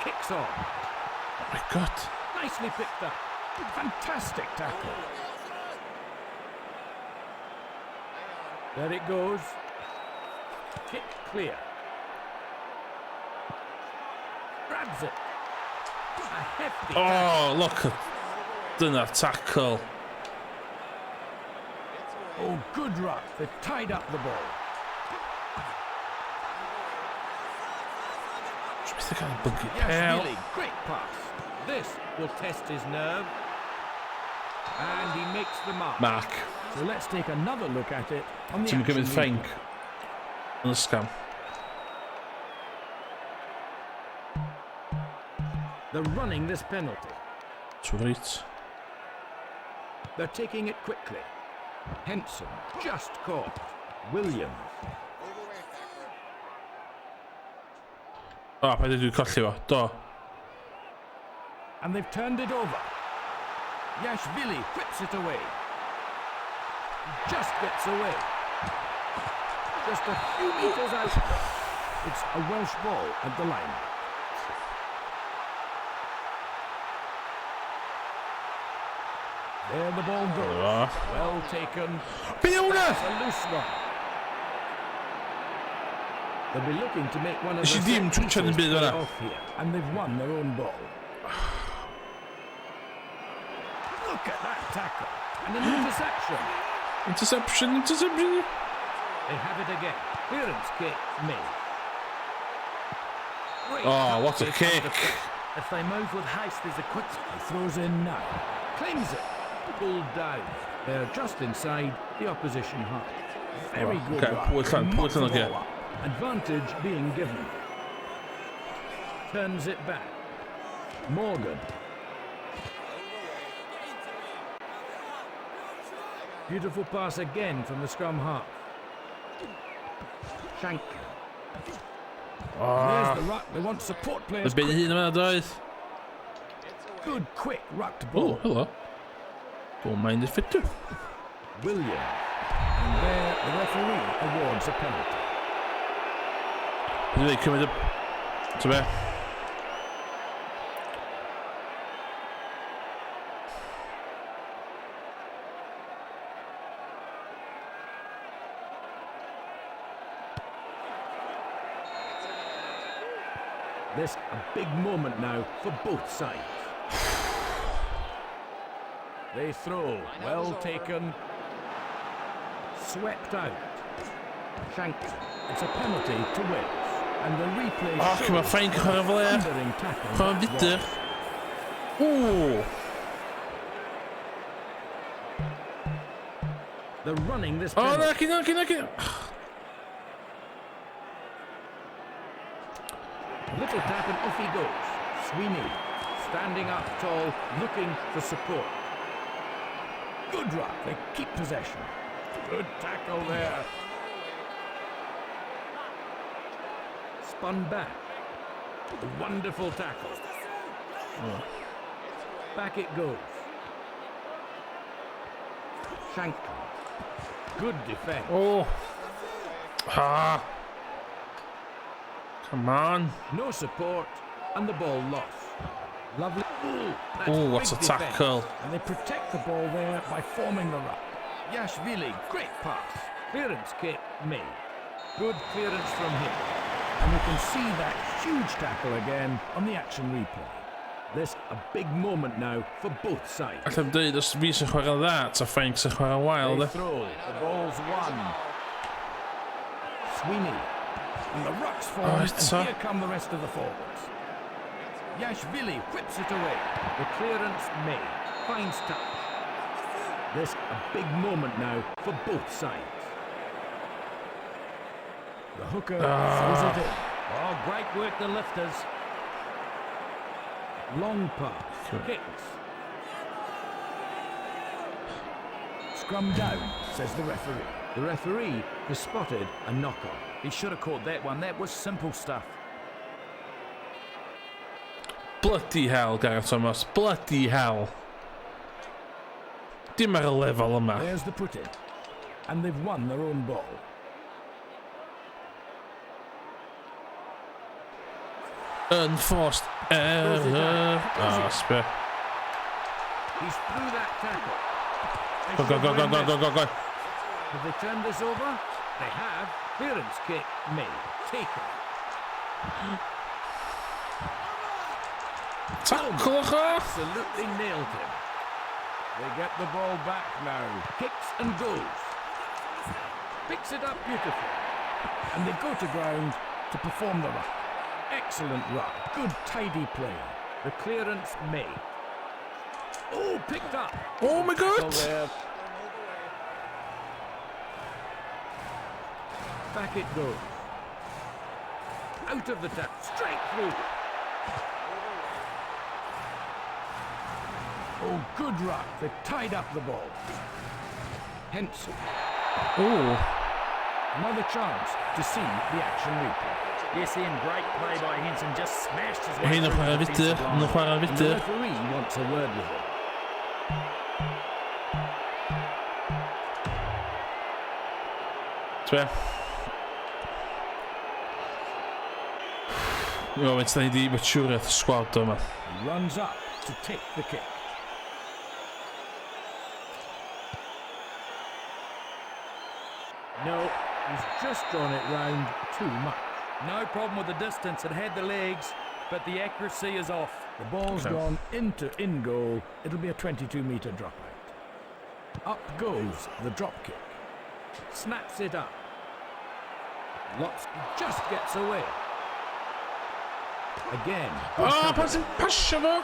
Speaker 3: Kicks on.
Speaker 1: Oh my god.
Speaker 3: Nicely picked up. Fantastic tackle. There it goes. Kick clear. Grabs it. A hefty tackle.
Speaker 1: Oh, look at dyna tackle.
Speaker 3: Oh, good run. They've tied up the ball.
Speaker 1: I think I'll bug it
Speaker 3: Yes,
Speaker 1: out.
Speaker 3: really, great pass. This will test his nerve. And he makes the mark.
Speaker 1: Mark.
Speaker 3: So let's take another look at it on the
Speaker 1: Ti'n
Speaker 3: action
Speaker 1: gymryd
Speaker 3: replay.
Speaker 1: Frank yn y scam.
Speaker 3: They're running this penalty.
Speaker 1: Right.
Speaker 3: They're taking it quickly. Henson just caught. Williams.
Speaker 1: O, paid dwi'n colli fo. Do.
Speaker 3: And they've turned it over. Yashvili whips it away. Just gets away. Just a few meters out there. It's a Welsh ball at the line. There the ball goes.
Speaker 1: O.
Speaker 3: Well taken.
Speaker 1: Be hwnna!
Speaker 3: That's a loose one. They'll be looking to make one of
Speaker 1: Is
Speaker 3: the
Speaker 1: she dim
Speaker 3: set
Speaker 1: twitching the
Speaker 3: pieces
Speaker 1: bit
Speaker 3: pay
Speaker 1: of that?
Speaker 3: off here, and they've won their own ball. Look at that tackle and an interception.
Speaker 1: Interception.
Speaker 3: They have it again. Clearance kick made. Great
Speaker 1: Oh, what a
Speaker 3: touch
Speaker 1: kick.
Speaker 3: on the foot.
Speaker 2: If they move with haste, there's a quick...
Speaker 3: He throws in now. Claims it. pulled down. They're just inside the opposition half. Very good
Speaker 1: okay,
Speaker 3: run.
Speaker 1: put it on
Speaker 3: Knocks the
Speaker 1: again.
Speaker 3: ball up. Advantage being given. Turns it back. Morgan. Beautiful pass again from the scrum half. Shank. There's the ruck. They want support
Speaker 1: We
Speaker 3: players.
Speaker 1: binnen hier naar eruit.
Speaker 3: Good, quick rucked
Speaker 1: Oh,
Speaker 3: ball.
Speaker 1: hello. Don't mind if it too.
Speaker 3: Williams. And there, the referee awards a penalty.
Speaker 1: Nu kunnen we de... Twee.
Speaker 3: This a big moment now for both sides. They throw, well taken. Swept out. Shanked. It's a penalty to Wales. And the replay
Speaker 1: Ach,
Speaker 3: shows
Speaker 1: maar fijn gaan we weer.
Speaker 3: thundering tackle
Speaker 1: Gewoon
Speaker 3: that
Speaker 1: witte.
Speaker 3: was.
Speaker 1: Oeh.
Speaker 3: They're running this
Speaker 1: Oh,
Speaker 3: penalty.
Speaker 1: nakkie.
Speaker 3: Little tap and off he goes. Sweeney standing up tall, looking for support. Good ruck, they keep possession. Good tackle there. Spun back. Wonderful tackle. Back it goes. Shankly. Good defense.
Speaker 1: Oh. Ah. Come on.
Speaker 3: No support, and the ball lost. Lovely. Ooh, that's
Speaker 1: Oh, what's a
Speaker 3: big defense.
Speaker 1: tackle.
Speaker 3: And they protect the ball there by forming the ruck. Yashvili, great pass. Clearance kick made. Good clearance from him. And we can see that huge tackle again on the action replay. This a big moment now for both sides.
Speaker 1: Ik heb dit, dus wie zich waren laat, zo fijn ik zich waren
Speaker 3: They
Speaker 1: wilde.
Speaker 3: throw. The ball's won. Sweeney. And the ruck's formed,
Speaker 1: it's
Speaker 3: and here come the rest of the forwards. Yashvili whips it away. The clearance made. Finds touch. This a big moment now for both sides. The hooker throws it in.
Speaker 5: Oh, great work, the lifters.
Speaker 3: Long pass. Kicks. Scrum down, says the referee. The referee has spotted a knock-on.
Speaker 5: He should have caught that one. That was simple stuff.
Speaker 1: Bloody hell, Gareth Thomas. Bloody hell. Die maar een level allemaal.
Speaker 3: There's the put-in. And they've won their own ball.
Speaker 1: Unforced error. Ah, spur.
Speaker 3: He's through that tackle. They
Speaker 1: Go, go,
Speaker 3: should
Speaker 1: go, go,
Speaker 3: win
Speaker 1: go,
Speaker 3: this.
Speaker 1: go, go, go.
Speaker 3: Have they turned this over? They have. Clearance kick made. Taken.
Speaker 1: Tackle.
Speaker 3: Absolutely nailed him. They get the ball back now. Kicks and goes. Picks it up beautifully. And they go to ground to perform the ruck. Excellent ruck. Good tidy play. The clearance made. Oh, picked up.
Speaker 1: Oh my
Speaker 3: Tackle
Speaker 1: god.
Speaker 3: there. Back it goes. Out of the tap. Straight through. Oh, good ruck. They've tied up the ball. Henson.
Speaker 1: Oh.
Speaker 3: Another chance to see the action replay.
Speaker 5: Yes, Ian, great play by Henson. Just smashed his way
Speaker 1: Hey, nog
Speaker 5: through
Speaker 1: maar
Speaker 5: the
Speaker 1: een witte.
Speaker 5: defensive line.
Speaker 1: Nog maar een
Speaker 3: And the
Speaker 1: witte.
Speaker 3: referee wants a word with him.
Speaker 1: Twee. Ja, weet je die mature het squad dan maar.
Speaker 3: He runs up to take the kick. No, he's just drawn it round too much.
Speaker 5: No problem with the distance. It had the legs, but the accuracy is off.
Speaker 3: The ball's
Speaker 1: Okay.
Speaker 3: gone into in goal. It'll be a 22-metre dropout. Up goes the drop kick. Snaps it up. Lots just gets away. Again. good
Speaker 1: Ah,
Speaker 3: cover.
Speaker 1: pas een pasje wel.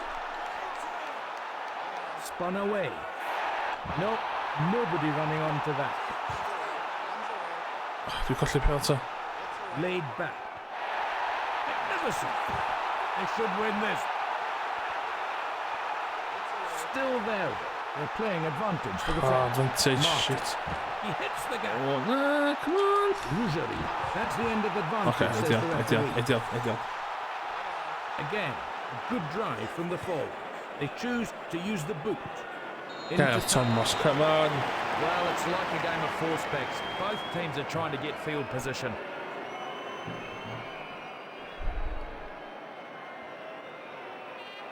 Speaker 3: Spun away. No, nobody running onto that.
Speaker 1: Dwi'n colli pêl ta.
Speaker 3: Laid back. Magnificent. They should win this. Still there. They're playing advantage for the
Speaker 1: Oh,
Speaker 3: French.
Speaker 1: advantage,
Speaker 3: Martin.
Speaker 1: shit.
Speaker 3: He hits the gap.
Speaker 1: Oh, no, come on.
Speaker 3: Rougerie. That's the end of advantage,
Speaker 1: Okay,
Speaker 3: says
Speaker 1: ideal,
Speaker 3: the
Speaker 1: ideal,
Speaker 3: referee.
Speaker 1: ideal, ideal.
Speaker 3: Again, a good drive from the forward. They choose to use the boot. Into
Speaker 1: Gareth Thomas, come on.
Speaker 5: Well, it's like a game of force-backs. Both teams are trying to get field position.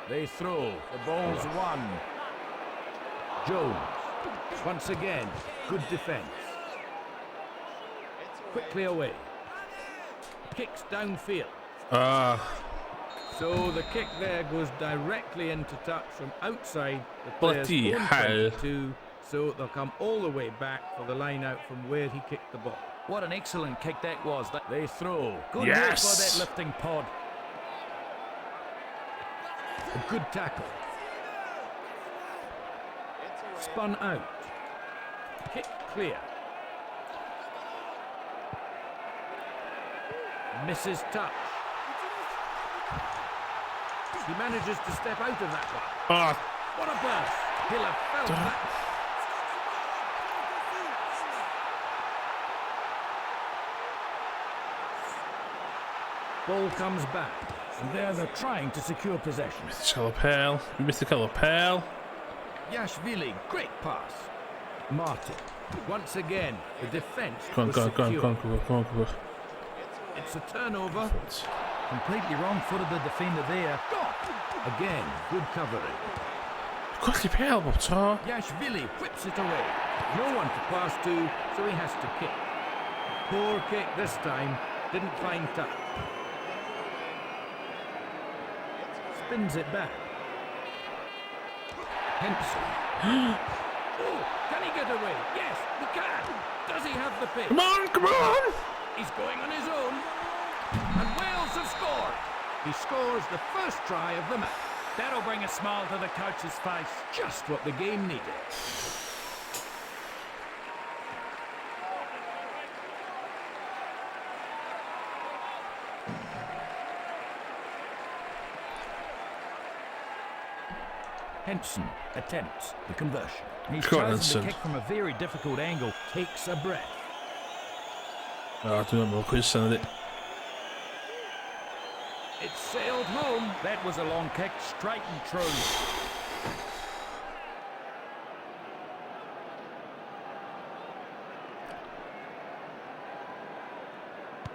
Speaker 3: They throw. The ball's won. Jones. Once again, good defence. Quickly away. Kicks downfield.
Speaker 1: Ah,
Speaker 3: So the kick there goes directly into touch from outside the player's
Speaker 1: bloody
Speaker 3: own
Speaker 1: hell.
Speaker 3: 22. So they'll come all the way back for the line out from where he kicked the ball.
Speaker 5: What an excellent kick that was.
Speaker 3: They throw.
Speaker 5: Good
Speaker 1: Yes.
Speaker 5: work by that lifting pod.
Speaker 3: A good tackle. Spun out. Kick clear. Misses touch. He manages to step out of that one.
Speaker 1: ah,
Speaker 3: What a burst. He'll have felt that. Ball comes back. And there they're trying to secure possession.
Speaker 1: Mr. Pale. Mr. Colour Pale.
Speaker 3: Yashvili, great pass. Martin. Once again, the defence
Speaker 1: Go on,
Speaker 3: was
Speaker 1: go on, go on,
Speaker 3: secure.
Speaker 1: go on, go on, go on, go on.
Speaker 3: It's a turnover.
Speaker 5: Completely wrong-footed the defender there.
Speaker 3: Again, good covering.
Speaker 1: Colli pêl, bob tro.
Speaker 3: Yashvili whips it away. No one to pass to, so he has to kick. Poor kick this time. Didn't find touch. Spins it back. Henson. Oh, can he get away? Yes, he can. Does he have the pitch?
Speaker 1: Come on, come on.
Speaker 3: He's going on his own. And Wales have scored. He scores the first try of the match.
Speaker 5: That'll bring a smile to the coach's face.
Speaker 3: Just what the game needed. Henson attempts the conversion.
Speaker 5: He's
Speaker 1: Go on,
Speaker 5: chosen to
Speaker 1: Henson.
Speaker 5: kick from a very difficult angle.
Speaker 3: Takes a breath.
Speaker 1: Ah, dwi'n meddwl cwys yn ydy.
Speaker 3: It's sailed home.
Speaker 5: That was a long kick, straight and true.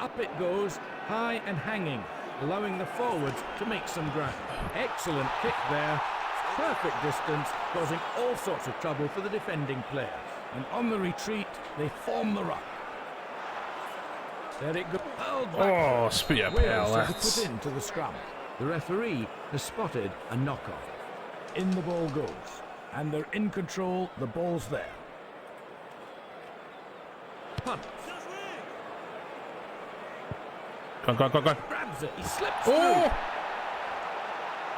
Speaker 3: Up it goes, high and hanging, allowing the forwards to make some ground. Excellent kick there. Perfect distance, causing all sorts of trouble for the defending players. And on the retreat, they form the ruck. There it goes. Hurled back.
Speaker 1: Oh, sbïa pêl,
Speaker 3: Wales have to
Speaker 1: that's...
Speaker 3: put into the scrum. The referee has spotted a knock-off. In the ball goes. And they're in control, the ball's there. Punt.
Speaker 1: Go on, go on, go on, go on.
Speaker 3: Grabs it, he slips
Speaker 1: Oh!
Speaker 3: through.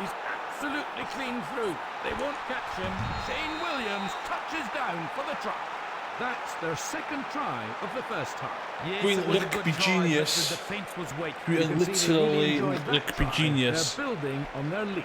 Speaker 3: He's absolutely clean through. They won't catch him. Shane Williams touches down for the try. That's their second try of the first half.
Speaker 5: Yes,
Speaker 1: Dwi'n
Speaker 5: it was a
Speaker 1: rugby
Speaker 5: good try, but
Speaker 1: genius.
Speaker 5: the defence was weak.
Speaker 1: Dwi'n
Speaker 3: You can see they really
Speaker 1: literally
Speaker 3: enjoyed that
Speaker 1: rugby
Speaker 3: try.
Speaker 1: genius.
Speaker 3: They're building on their lead.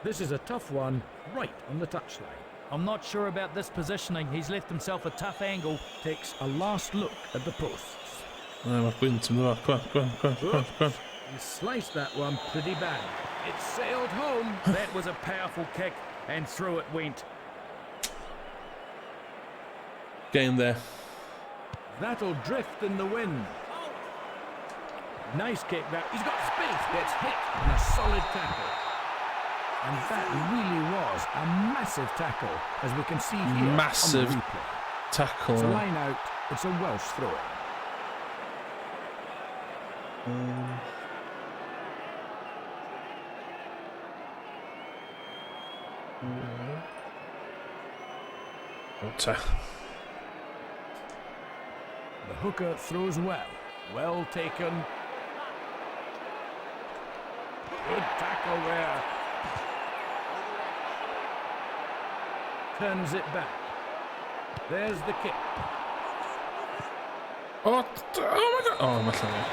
Speaker 3: This is a tough one, right on the touchline.
Speaker 5: I'm not sure about this positioning. He's left himself a tough angle.
Speaker 3: Takes a last look at the posts.
Speaker 1: Mae'r gwynt yn dda. Go on, go on, go on, go on, go on.
Speaker 3: He sliced that one pretty bad. It sailed home.
Speaker 5: That was a powerful kick, and through it went.
Speaker 1: Game there.
Speaker 3: That'll drift in the wind. Nice kick that. He's got space. Gets hit and a solid tackle. And that really was a massive tackle, as we can see here.
Speaker 1: Massive
Speaker 3: on the replay.
Speaker 1: tackle.
Speaker 3: It's a line out. It's a Welsh throw.
Speaker 1: O, ta.
Speaker 3: The hooker throws well. Well taken. Good tackle there. Turns it back. There's the kick.
Speaker 1: Oh, oh my god. Oh, my god.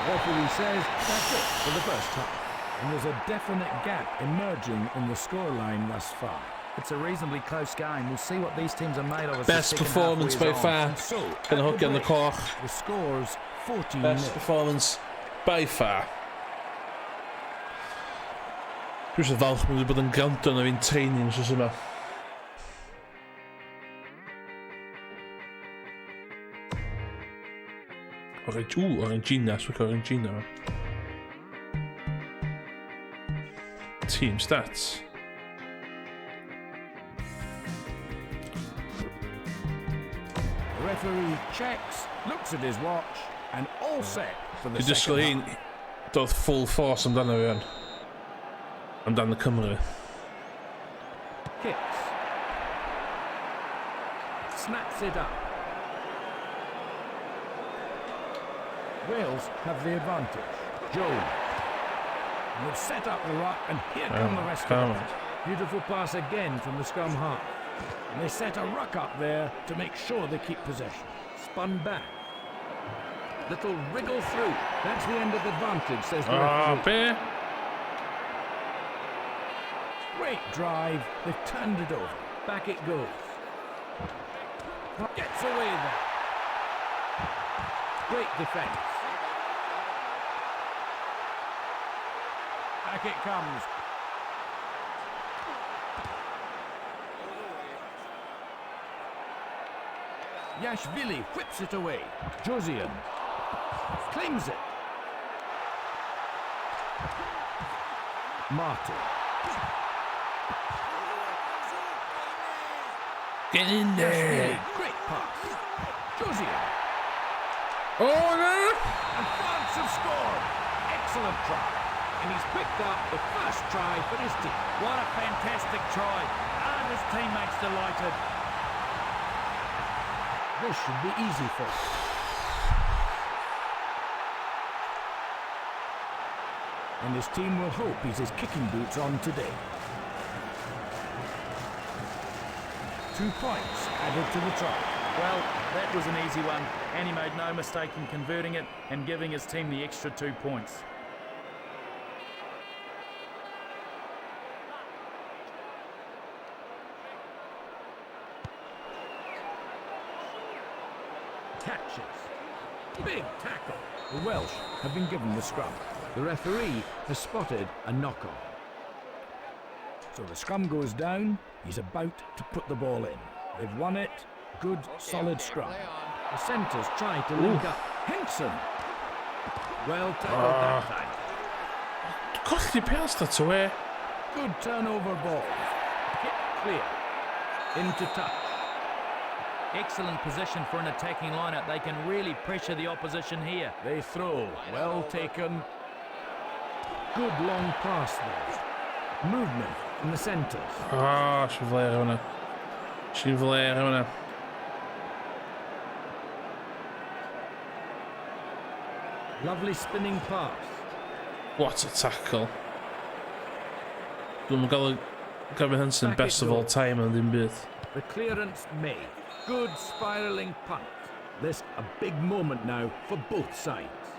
Speaker 3: Referee says that's it for the first half. And there's a definite gap emerging in the scoreline thus far.
Speaker 5: It's a reasonably close game. We'll see what these teams are made of as
Speaker 1: Best
Speaker 5: the second
Speaker 1: performance
Speaker 5: half
Speaker 1: by
Speaker 5: wears on.
Speaker 1: far.
Speaker 3: And so,
Speaker 1: Can
Speaker 3: at
Speaker 1: hook
Speaker 3: the
Speaker 1: on the
Speaker 3: break,
Speaker 1: cork.
Speaker 3: the score's 14-0.
Speaker 1: Best performance by far. Dwi eisiau falch bod wedi bod yn gwrando na fi'n training sos yma. Orangina, swig Orangina. Team stats.
Speaker 3: The referee checks, looks at his watch, and all set for the
Speaker 1: Dwi'n
Speaker 3: second
Speaker 1: disgwyl un
Speaker 3: half.
Speaker 1: doedd full force amdano fi yn. Amdano Cymru.
Speaker 3: Kicks. Snaps it up. Wales have the advantage. Jones. And they've set up the ruck, and here come the rest of it. Beautiful pass again from the scrum half. And they set a ruck up there to make sure they keep possession. Spun back. Little wriggle through. That's the end of the advantage, says the referee.
Speaker 1: Be?
Speaker 3: Great drive. They've turned it over. Back it goes. Gets away there. Great defence. Back it comes. Yashvili whips it away. Josian claims it. Martin.
Speaker 1: Get in there.
Speaker 3: Great pass. Josian.
Speaker 1: Oh no!
Speaker 3: And France have scored. Excellent try. And he's picked up the first try for his team.
Speaker 5: What a fantastic try. And his teammates delighted.
Speaker 3: This should be easy for him. And his team will hope he's his kicking boots on today. 2 points added to the try.
Speaker 5: Well, that was an easy one, and he made no mistake in converting it and giving his team the extra 2 points.
Speaker 3: Catches. Big tackle. The Welsh have been given the scrum. The referee has spotted a knock-on. So the scrum goes down. He's about to put the ball in. They've won it. Good, solid scrum. The centres try to link up. Henson. Well tackled that time.
Speaker 1: Colli past that away.
Speaker 3: Good turnover ball. Kick clear. Into touch.
Speaker 5: Excellent position for an attacking lineup. They can really pressure the opposition here.
Speaker 3: They throw. Well taken. Good long pass there. Movement in the centres.
Speaker 1: Ah, sin bhléir hwnna. Sin bhléir hwnna.
Speaker 3: Lovely spinning pass.
Speaker 1: What a tackle. Dwi'n gael Gavin Henson
Speaker 3: Back
Speaker 1: best
Speaker 3: it
Speaker 1: of all
Speaker 3: goes.
Speaker 1: time yn ddim byd.
Speaker 3: The clearance made. Good spiralling punt. This a big moment now for both sides.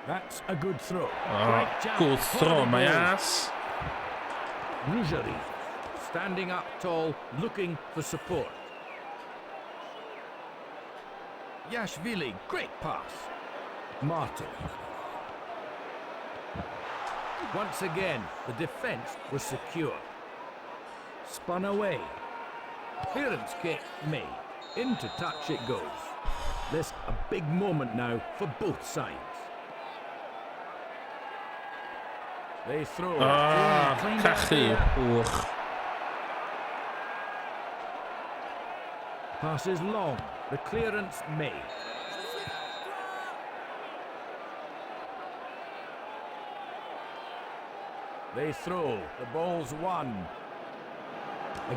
Speaker 3: That's a good throw.
Speaker 1: Ah,
Speaker 3: Great jump.
Speaker 1: good throw,
Speaker 3: Quality
Speaker 1: my
Speaker 3: goal.
Speaker 1: ass.
Speaker 3: Rougerie standing up tall, looking for support. Yashvili, great pass. Martin. Once again, the defence was secure. Spun away. Clearance kick made. Into touch it goes. This a big moment now for both sides. They throw.
Speaker 1: Ah,
Speaker 3: Cleaned out
Speaker 1: cachu.
Speaker 3: there.
Speaker 1: Wch.
Speaker 3: Passes long. The clearance made. They throw. The ball's won.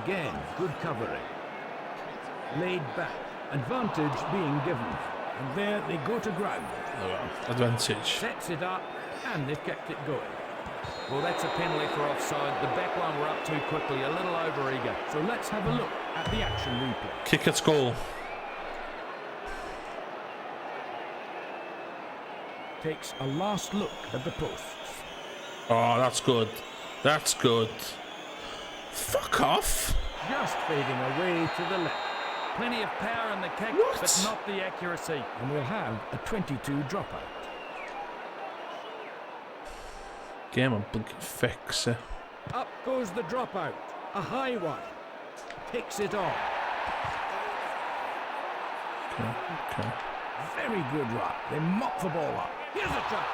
Speaker 3: Again, good covering. Laid back. Advantage being given. And there they go to ground.
Speaker 1: Advantage.
Speaker 3: Sets it up, and they've kept it going.
Speaker 5: Well, that's a penalty for offside. The back line were up too quickly, a little over-eager.
Speaker 3: So let's have a look at the action replay.
Speaker 1: Kick at goal.
Speaker 3: Takes a last look at the posts.
Speaker 1: Oh, that's good. That's good. Fuck off.
Speaker 3: Just fading away to the left.
Speaker 5: Plenty of power in the kick,
Speaker 1: What?
Speaker 5: but not the accuracy.
Speaker 3: And we'll have a 22 dropout.
Speaker 1: Game on blinking fix.
Speaker 3: Up goes the dropout. A high one. Takes it on.
Speaker 1: Okay.
Speaker 3: Very good run. They mop the ball up. Here's a try.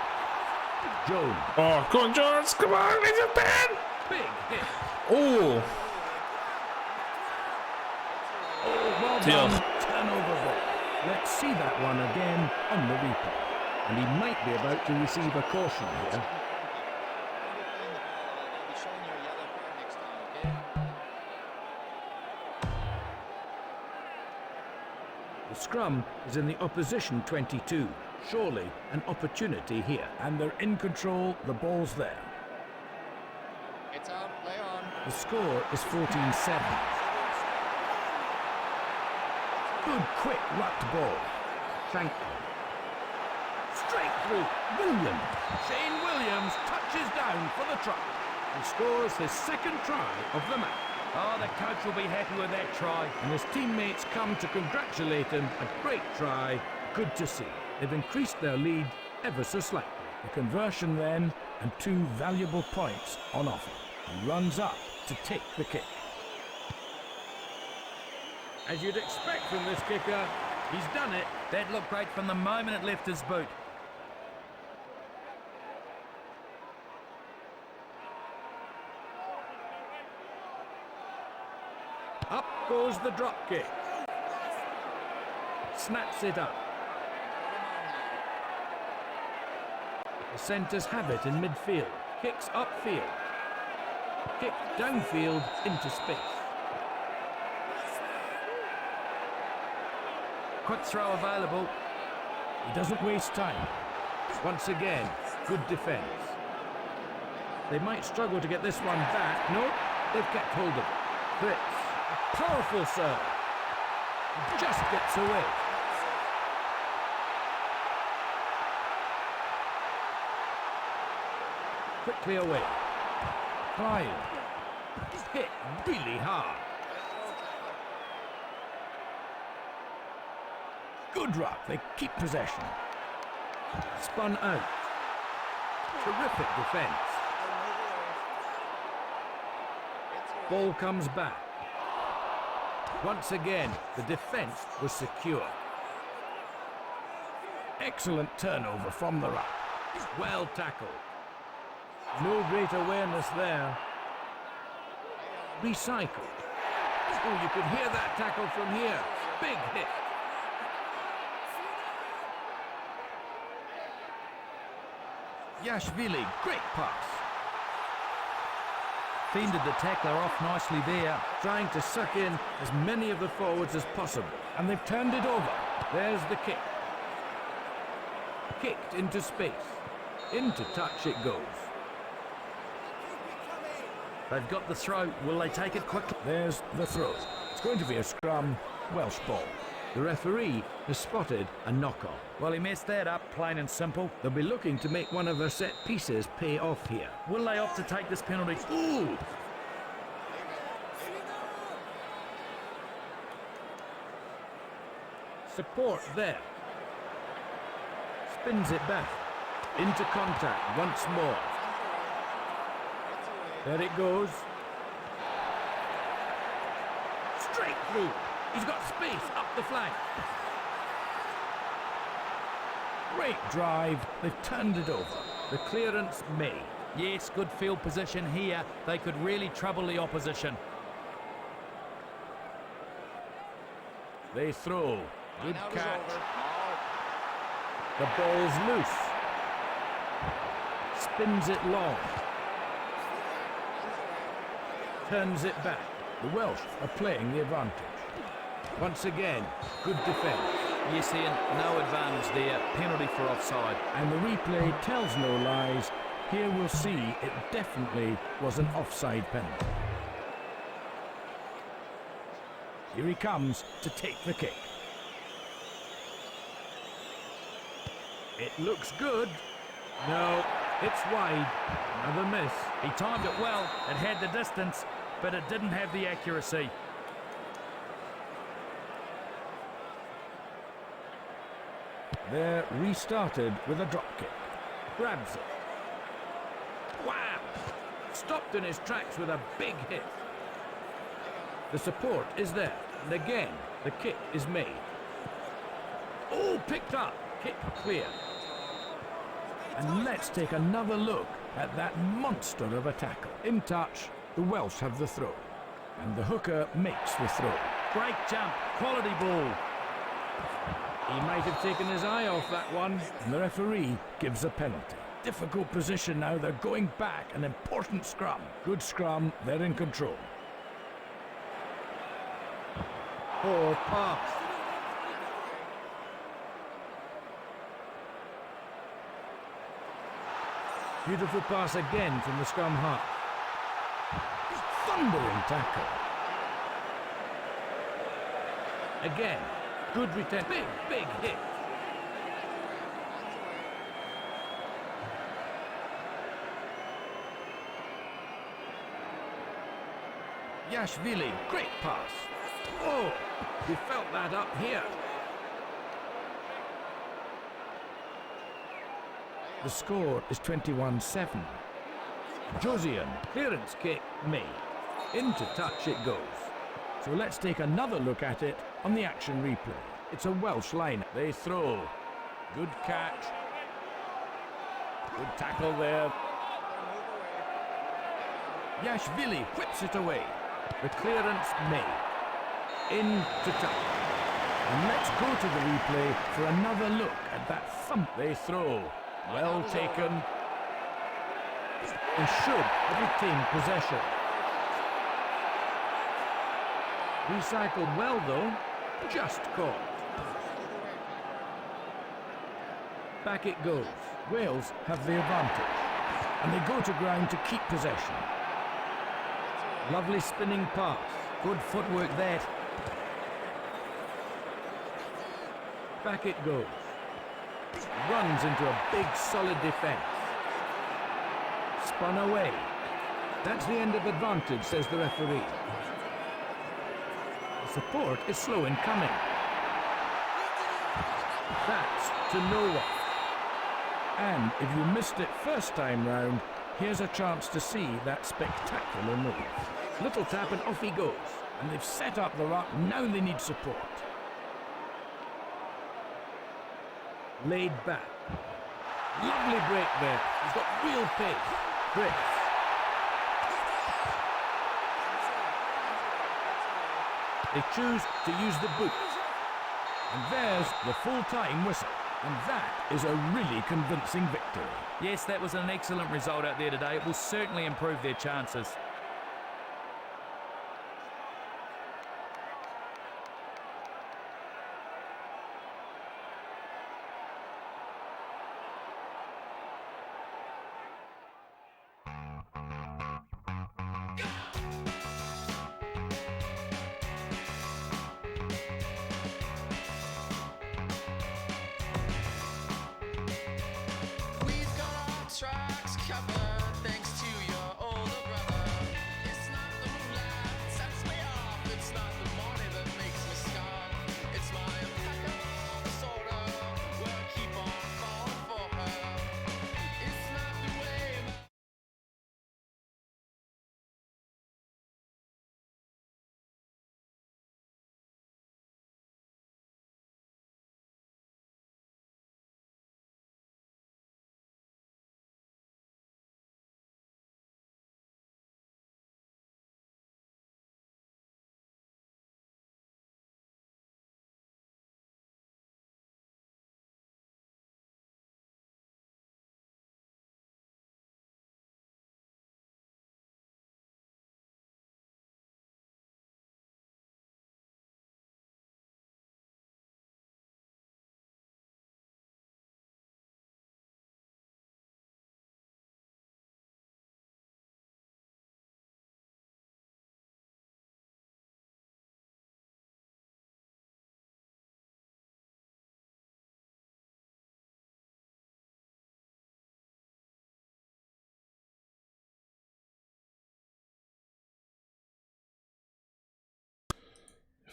Speaker 3: Jones.
Speaker 1: Oh, go on, Jones. Come on, it's a pen.
Speaker 3: Big hit.
Speaker 1: Oh,
Speaker 3: Well
Speaker 1: Deal.
Speaker 3: done. Turnover ball. Let's see that one again on the replay. And he might be about to receive a caution here.
Speaker 4: Be showing you a yellow card next time, okay?
Speaker 3: The scrum is in the opposition 22. Surely an opportunity here. And they're in control. The ball's there.
Speaker 4: It's out, play on.
Speaker 3: The score is 14-7. Good quick rucked ball. Shankly. Straight through. Williams. Shane Williams touches down for the try. He scores his second try of the match.
Speaker 5: Oh, the coach will be happy with that try.
Speaker 3: And his teammates come to congratulate him. A great try. Good to see. They've increased their lead ever so slightly. The conversion then, and 2 valuable points on offer. He runs up to take the kick. As you'd expect from this kicker, he's done it.
Speaker 5: That looked great from the moment it left his boot.
Speaker 3: Up goes the drop kick. Snaps it up. The centres have it in midfield. Kicks upfield. Kick downfield into space.
Speaker 5: Quick throw available.
Speaker 3: He doesn't waste time. Once again, good defence. They might struggle to get this one back. No, they've kept hold of it. Fritz, a powerful serve. He just gets away. Quickly away. Clive. Hit really hard. Good ruck. They keep possession. Spun out. Terrific defence. Ball comes back. Once again, the defence was secure. Excellent turnover from the ruck. Well tackled. No great awareness there. Recycled. Oh, you could hear that tackle from here. Big hit. Yashvili, great pass.
Speaker 5: Fended the tackler off nicely there.
Speaker 3: Trying to suck in as many of the forwards as possible. And they've turned it over. There's the kick. Kicked into space. Into touch it goes.
Speaker 5: They've got the throw. Will they take it quickly?
Speaker 3: There's the throw. It's going to be a scrum. Welsh ball. The referee has spotted a knock-on.
Speaker 5: Well, he messed that up, plain and simple.
Speaker 3: They'll be looking to make one of their set pieces pay off here.
Speaker 5: Will they opt to take this penalty?
Speaker 3: Ooh! Support there. Spins it back. Into contact once more. There it goes. Straight through. He's got space up the flank. Great drive. They've turned it over. The clearance made.
Speaker 5: Yes, good field position here. They could really trouble the opposition.
Speaker 3: They throw. Good
Speaker 4: Now it was
Speaker 3: catch.
Speaker 4: over.
Speaker 3: The ball's loose. Spins it long. Turns it back. The Welsh are playing the advantage. Once again, good defence.
Speaker 5: Yes, Ian, no advantage there. Penalty for offside.
Speaker 3: And the replay tells no lies. Here we'll see it definitely was an offside penalty. Here he comes to take the kick. It looks good. No, it's wide. Another miss.
Speaker 5: He timed it well. It had the distance, but it didn't have the accuracy.
Speaker 3: They're restarted with a drop kick. Grabs it. Wow! Stopped in his tracks with a big hit. The support is there. And again, the kick is made. Oh, picked up. Kick clear. And let's take another look at that monster of a tackle. In touch, the Welsh have the throw. And the hooker makes the throw.
Speaker 5: Great jump. Quality ball.
Speaker 3: He might have taken his eye off that one. And the referee gives a penalty. Difficult position now. They're going back. An important scrum. Good scrum. They're in control. Poor pass. Beautiful pass again from the scrum half. Thundering tackle. Again, good return. Big hit. Yashvili, great pass. Oh, we felt that up here. The score is 21-7. Josian, clearance kick made. Into touch it goes. So let's take another look at it on the action replay. It's a Welsh line. They throw. Good catch. Good tackle there. Yashvili whips it away. The clearance made. Into touch. And let's go to the replay for another look at that thump. They throw. Well taken. They should have retained possession. Recycled well though. Just caught. Back it goes. Wales have the advantage. And they go to ground to keep possession. Lovely spinning pass.
Speaker 5: Good footwork there.
Speaker 3: Back it goes. Runs into a big solid defence. Spun away. That's the end of advantage, says the referee. The support is slow in coming. That's to no one. And if you missed it first time round, here's a chance to see that spectacular move. Little tap and off he goes. And they've set up the ruck, now they need support. Laid back. Lovely break there. He's got real pace. Breaks. They choose to use the boot. And there's the full-time whistle. And that is a really convincing victory.
Speaker 5: Yes, that was an excellent result out there today. It will certainly improve their chances.
Speaker 7: We've got our tracks covered thanks to your older brother.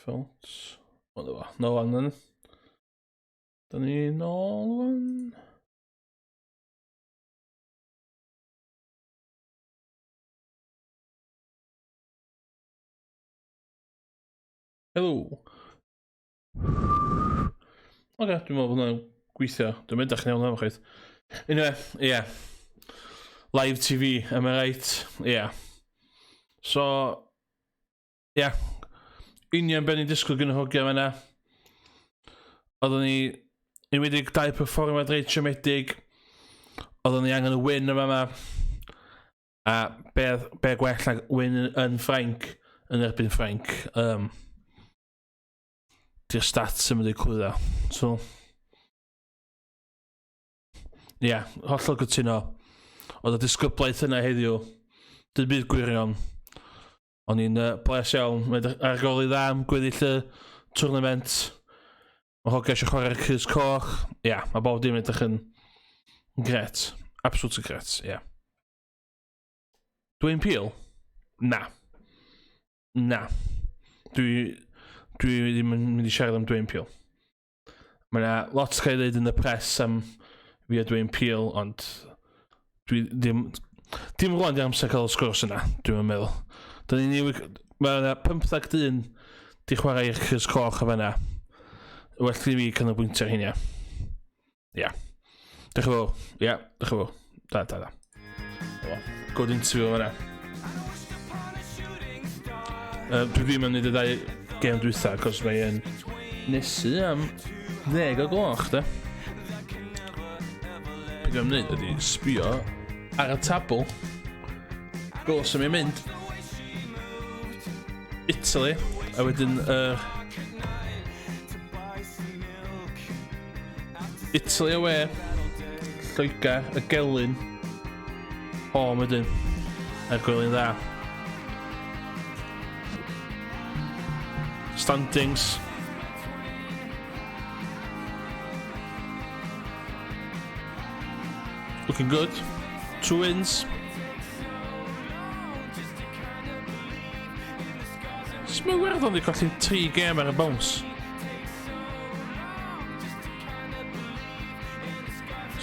Speaker 1: Default. O, dyma. No one. Da ni nôl wan. Helo. Oce, dwi'n meddwl bod hwnna'n gweithio. Dwi'n mynd allan iawn am chwaith. Anyway, ie. Live TV, am I right? Ie. So, ie. Union ben ni'n disgwyl gyda hogia fyna. Oedden ni enwedig dau perfformiad reit siomedig. Oedden ni angen y win yma yma. A be gwell ag win yn Ffrainc, yn erbyn Ffrainc. Di'r stats yn mynd i clwydda. So, ie, hollol gytuno. Oedd y disgyblaeth yna heddiw. Dyn byd gwirion. O'n i'n bles iawn. Mae'n argoli dda am gweddill y tournament. Mae hogia eisiau chwarae'r Cys Coch. Ie, mae bob dim edrych yn gret. Absolutely gret, ie. Dwayne Peel? Na. Dwi ddim yn mynd i siarad am Dwayne Peel. Mae yna lot cael ei dweud yn y press am fi a Dwayne Peel, ond dwi ddim rwan di amser cael y sgwrs yna, dwi'n meddwl. Mae yna 15 dyn di chwarae i'r Cys Coch a fanna. Well i fi canolbwyntio ar hynny. Ia. Dech efo. Ia, dech efo. Da. Good interview fanna. Dwi ddim yn neud y ddau game dwytha, cos mae yn nesu am 10 o gloch, da. Be dwi'n neud ydi sbio ar y tabl. Gos am i'n mynd. Italy, a wedyn Italy away, Lloegr, y Gelyn, home wedyn, a'r gwely'n dda. Standings. Looking good. 2 wins. Mae Werddon wedi colli 3 gêm ar y bounce.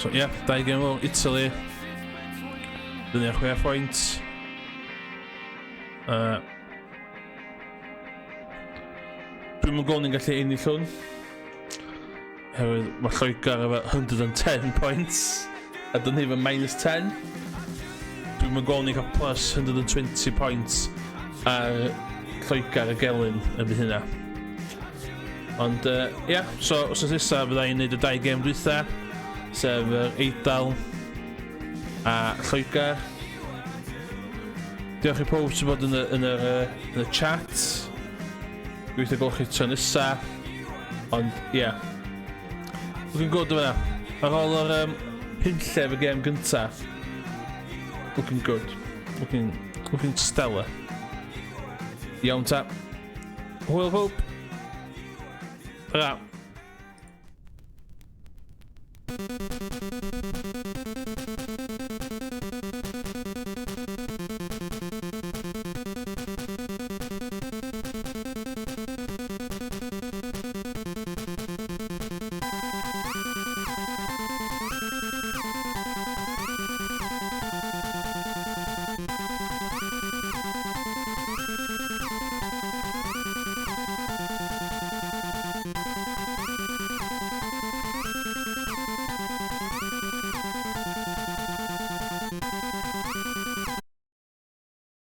Speaker 1: So ie, 2 gêm o Italy. Dyna 6 pwynt. Dwi'n mynd gweld ni'n gallu ennill hwn. Hefyd mae Lloegr efo 110 points. A dyn ni efo -10. Dwi'n mynd gweld ni'n cael plus 120 points ar Lloegr y Gelyn yn bydd hynna. Ond ie, so os oes nesa fydda i'n neud y 2 gêm dwytha. Sef yr Eidal a Lloegr. Diolch i pob sy'n bod yn y chat. Gweithio gwelwch chi tro nesa. Ond ie. Looking good o fyna. Ar ôl o'r hynllef y gêm gynta. Looking good. Looking stellar. Iawn ta. Hwyl pob. Ra.